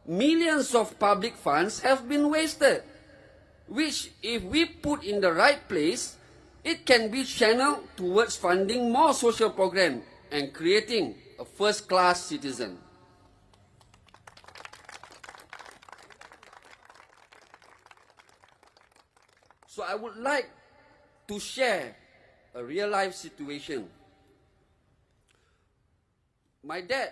Millions of public funds have been wasted, which if we put in the right place, it can be channeled towards funding more social programs and creating a first-class citizen. So I would like to share a real-life situation. My dad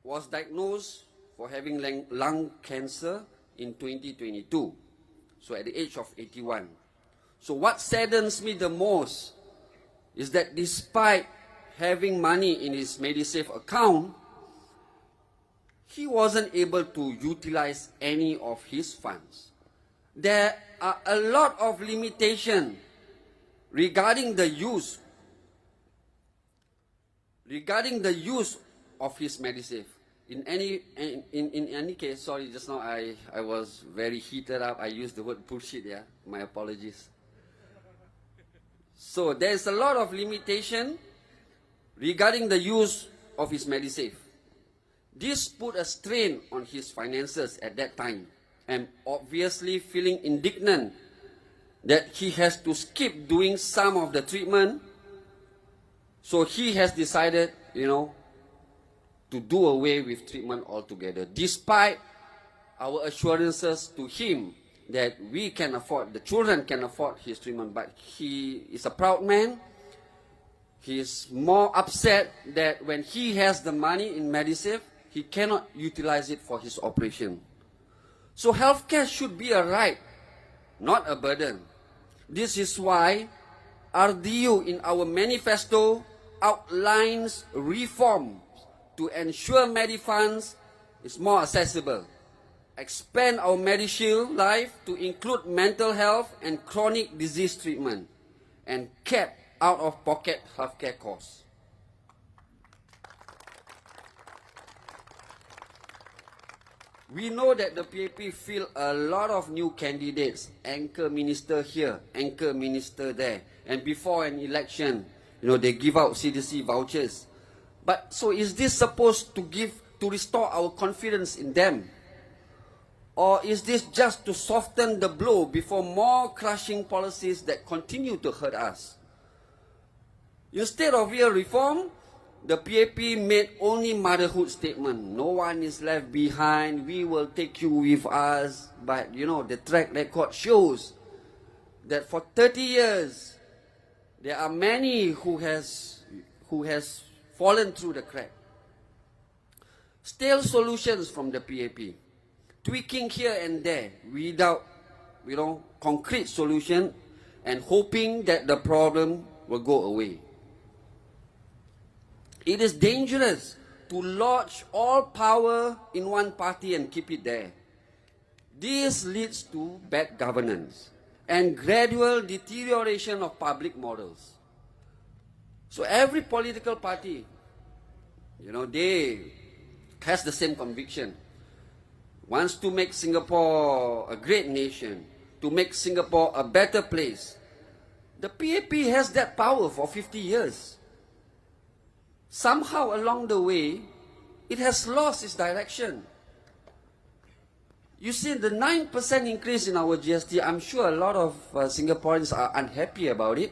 was diagnosed for having lung cancer in 2022, so at the age of 81. So what saddens me the most is that despite having money in his MediSave account, he wasn't able to utilize any of his funds. There are a lot of limitations regarding the use of his MediSave. In any case, sorry, just now I was very heated up. I used the word bullshit, yeah. My apologies. So there's a lot of limitation regarding the use of his MediSave. This put a strain on his finances at that time, and obviously feeling indignant that he has to skip doing some of the treatment. So he has decided, to do away with treatment altogether, despite our assurances to him that we can afford, the children can afford his treatment. But he is a proud man. He is more upset that when he has the money in MediSave, he cannot utilize it for his operation. So healthcare should be a right, not a burden. This is why RDU in our manifesto outlines reforms to ensure Medifunds is more accessible, expand our MediShield Life to include mental health and chronic disease treatment, and cap out-of-pocket healthcare costs. We know that the PAP feel a lot of new candidates, anchor minister here, anchor minister there, and before an election, they give out CDC vouchers. But so is this supposed to restore our confidence in them? Or is this just to soften the blow before more crushing policies that continue to hurt us? Instead of real reform, the PAP made only motherhood statement. No one is left behind. We will take you with us. But you know, the track record shows that for 30 years, there are many who has fallen through the crack. Stale solutions from the PAP, tweaking here and there without, concrete solution, and hoping that the problem will go away. It is dangerous to lodge all power in one party and keep it there. This leads to bad governance and gradual deterioration of public morals. So every political party, they has the same conviction. Wants to make Singapore a great nation, to make Singapore a better place. The PAP has that power for 50 years. Somehow along the way, it has lost its direction. You see, the 9% increase in our GST, I'm sure a lot of Singaporeans are unhappy about it.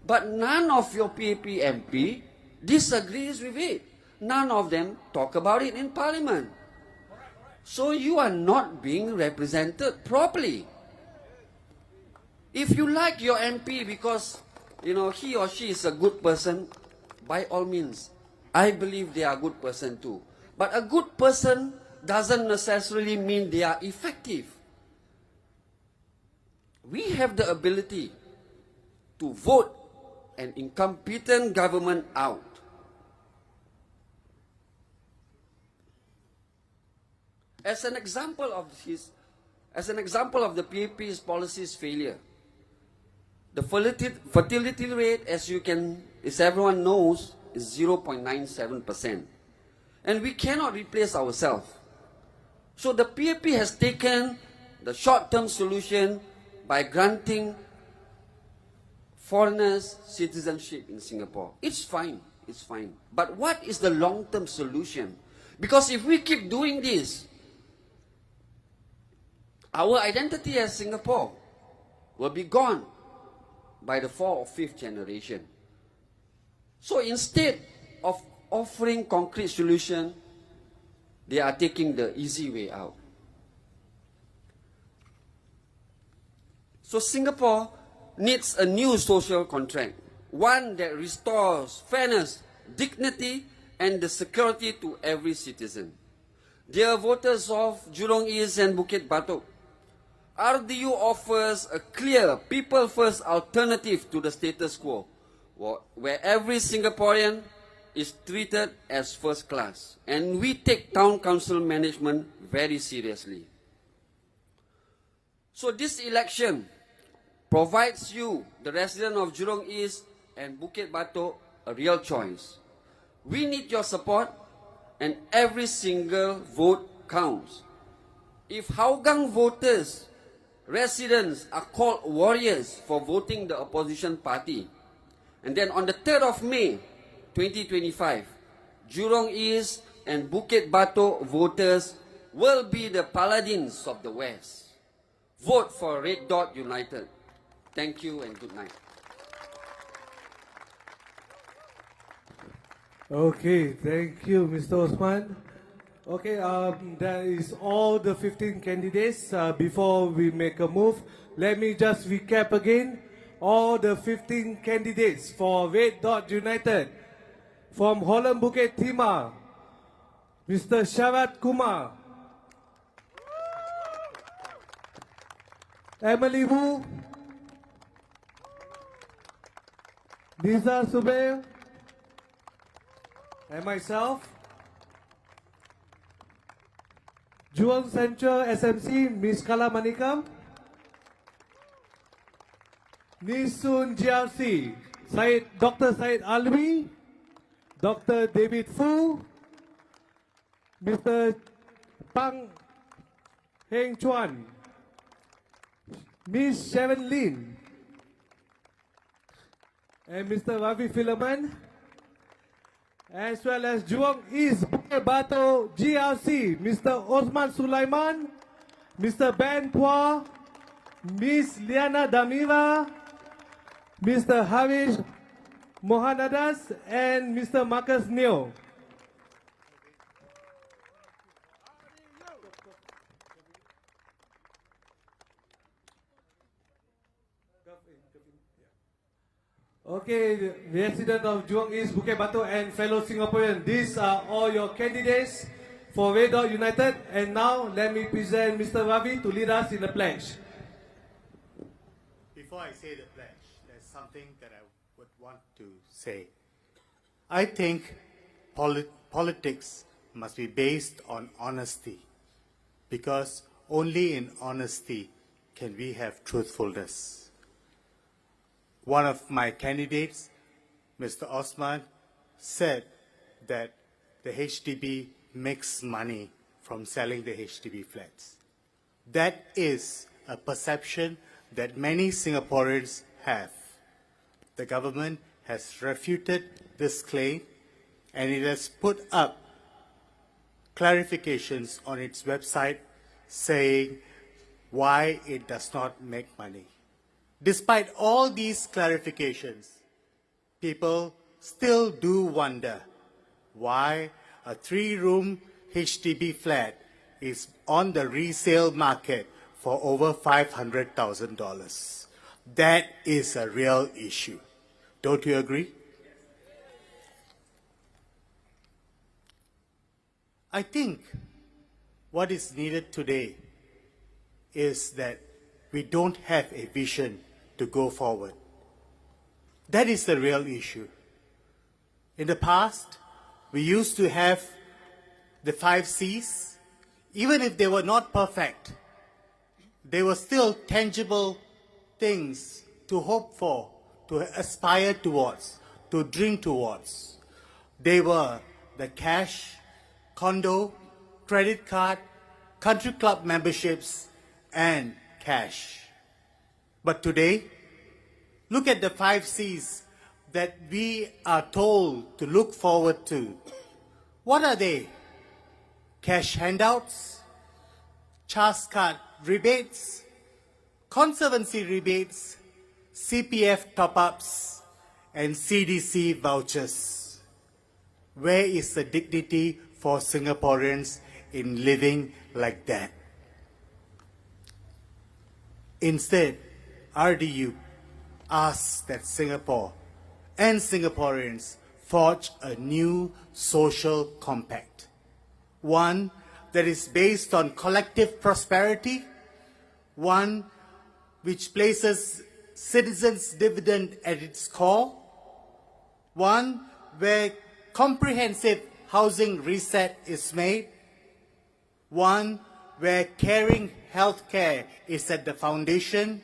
But none of your PAP MP disagrees with it. None of them talk about it in Parliament. So you are not being represented properly. If you like your MP because, he or she is a good person, by all means, I believe they are a good person too. But a good person doesn't necessarily mean they are effective. We have the ability to vote an incompetent government out. As an example of the PAP's policies failure, the fertility rate, as everyone knows, is 0.97%. And we cannot replace ourselves. So the PAP has taken the short-term solution by granting foreigners citizenship in Singapore. It's fine. But what is the long-term solution? Because if we keep doing this, our identity as Singapore will be gone by the 4th or 5th generation. So instead of offering concrete solution, they are taking the easy way out. So Singapore needs a new social contract, one that restores fairness, dignity, and the security to every citizen. Dear voters of Jurong East and Bukit Batok, RDU offers a clear, people-first alternative to the status quo, where every Singaporean is treated as first class. And we take town council management very seriously. So this election provides you, the resident of Jurong East and Bukit Batok, a real choice. We need your support, and every single vote counts. If Hougang voters, residents are called warriors for voting the opposition party, and then on the 3rd of May, 2025, Jurong East and Bukit Batok voters will be the paladins of the West. Vote for Red Dot United. Thank you and good night. Okay, thank you, Mr. Osman. Okay, that is all the 15 candidates. Before we make a move, let me just recap again. All the 15 candidates for Red Dot United. From Holland Bukit Timah, Mr. Sharat Kumar. Emily Wu. Nizar Subair. And myself. Jurong Central SMC, Ms. Kala Manikam. Nisun GRC, Dr. Syed Alwi, Dr. David Fu, Mr. Pang Heng Chuan, Ms. Sharon Lin, and Mr. Ravi Philaman, as well as Jurong East-Bukit Batok GRC, Mr. Osman Sulaiman, Mr. Ben Pua, Ms. Liana Damira, Mr. Harish Mohanadas and Mr. Marcus Neo. Okay, resident of Jurong East-Bukit Batok and fellow Singaporeans, these are all your candidates for Red Dot United. And now let me present Mr. Ravi to lead us in the pledge. Before I say the pledge, there's something that I would want to say. I think politics must be based on honesty, because only in honesty can we have truthfulness. One of my candidates, Mr. Osman, said that the HDB makes money from selling the HDB flats. That is a perception that many Singaporeans have. The government has refuted this claim, and it has put up clarifications on its website saying why it does not make money. Despite all these clarifications, people still do wonder why a 3-room HDB flat is on the resale market for over $500,000. That is a real issue. Don't you agree? I think what is needed today is that we don't have a vision to go forward. That is the real issue. In the past, we used to have the 5 C's. Even if they were not perfect, they were still tangible things to hope for, to aspire towards, to dream towards. They were the cash, condo, credit card, country club memberships, and cash. But today, look at the 5 C's that we are told to look forward to. What are they? Cash handouts, CHAS card rebates, conservancy rebates, CPF top-ups, and CDC vouchers. Where is the dignity for Singaporeans in living like that? Instead, RDU asks that Singapore and Singaporeans forge a new social compact. One that is based on collective prosperity, one which places citizens' dividend at its core, one where comprehensive housing reset is made, one where caring healthcare is at the foundation,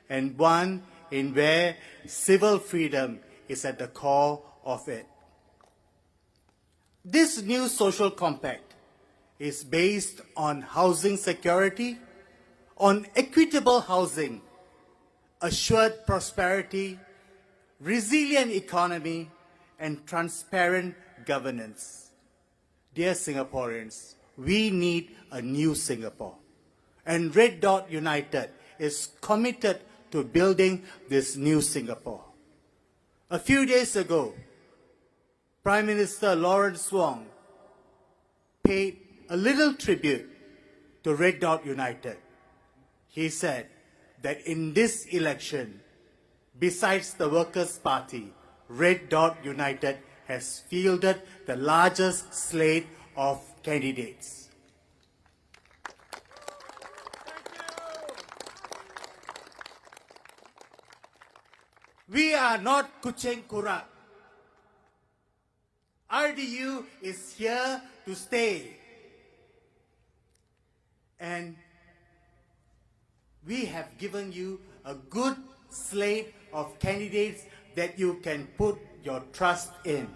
and one in where civil freedom is at the core of it. This new social compact is based on housing security, on equitable housing, assured prosperity, resilient economy, and transparent governance. Dear Singaporeans, we need a new Singapore. And Red Dot United is committed to building this new Singapore. A few days ago, Prime Minister Lawrence Wong paid a little tribute to Red Dot United. He said that in this election, besides the Workers' Party, Red Dot United has fielded the largest slate of candidates. We are not kucing kurak. RDU is here to stay. And we have given you a good slate of candidates that you can put your trust in.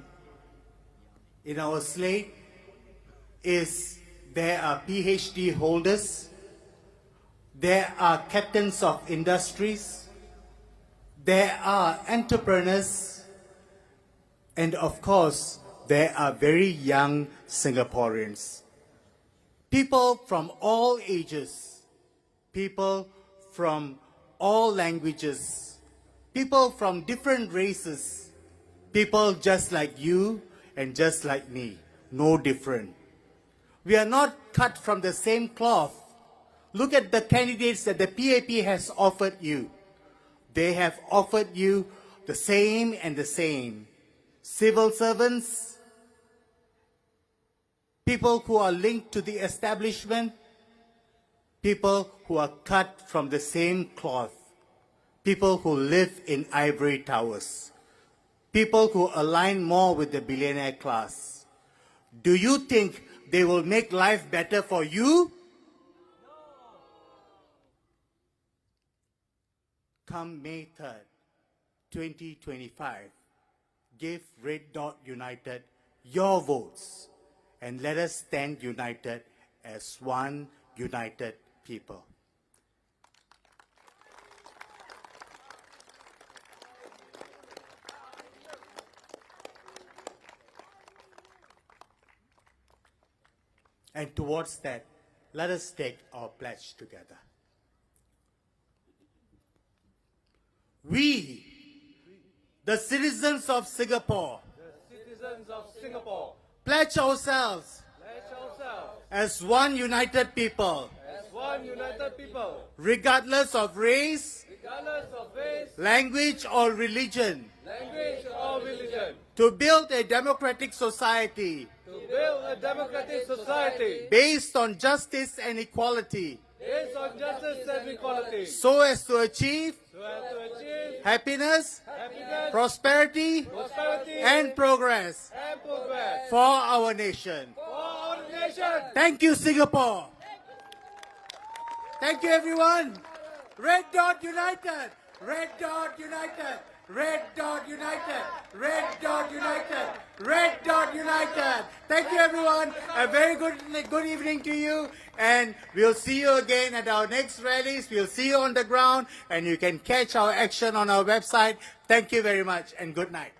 In our slate there are PhD holders, there are captains of industries, there are entrepreneurs, and of course, there are very young Singaporeans. People from all ages, people from all languages, people from different races, People just like you and just like me, no different. We are not cut from the same cloth. Look at the candidates that the PAP has offered you. They have offered you the same and the same. Civil servants, people who are linked to the establishment, people who are cut from the same cloth, people who live in ivory towers, people who align more with the billionaire class. Do you think they will make life better for you? Come May 3rd, 2025, give Red Dot United your votes and let us stand united as one united people. And towards that, let us take our pledge together. We, the citizens of Singapore, pledge ourselves as one united people, regardless of race, language or religion, to build a democratic society based on justice and equality, so as to achieve happiness, prosperity, and progress for our nation. Thank you, Singapore. Thank you, everyone. Red Dot United. Red Dot United. Red Dot United. Red Dot United. Red Dot United. Thank you, everyone. A very good evening to you. And we'll see you again at our next rallies. We'll see you on the ground. And you can catch our action on our website. Thank you very much and good night.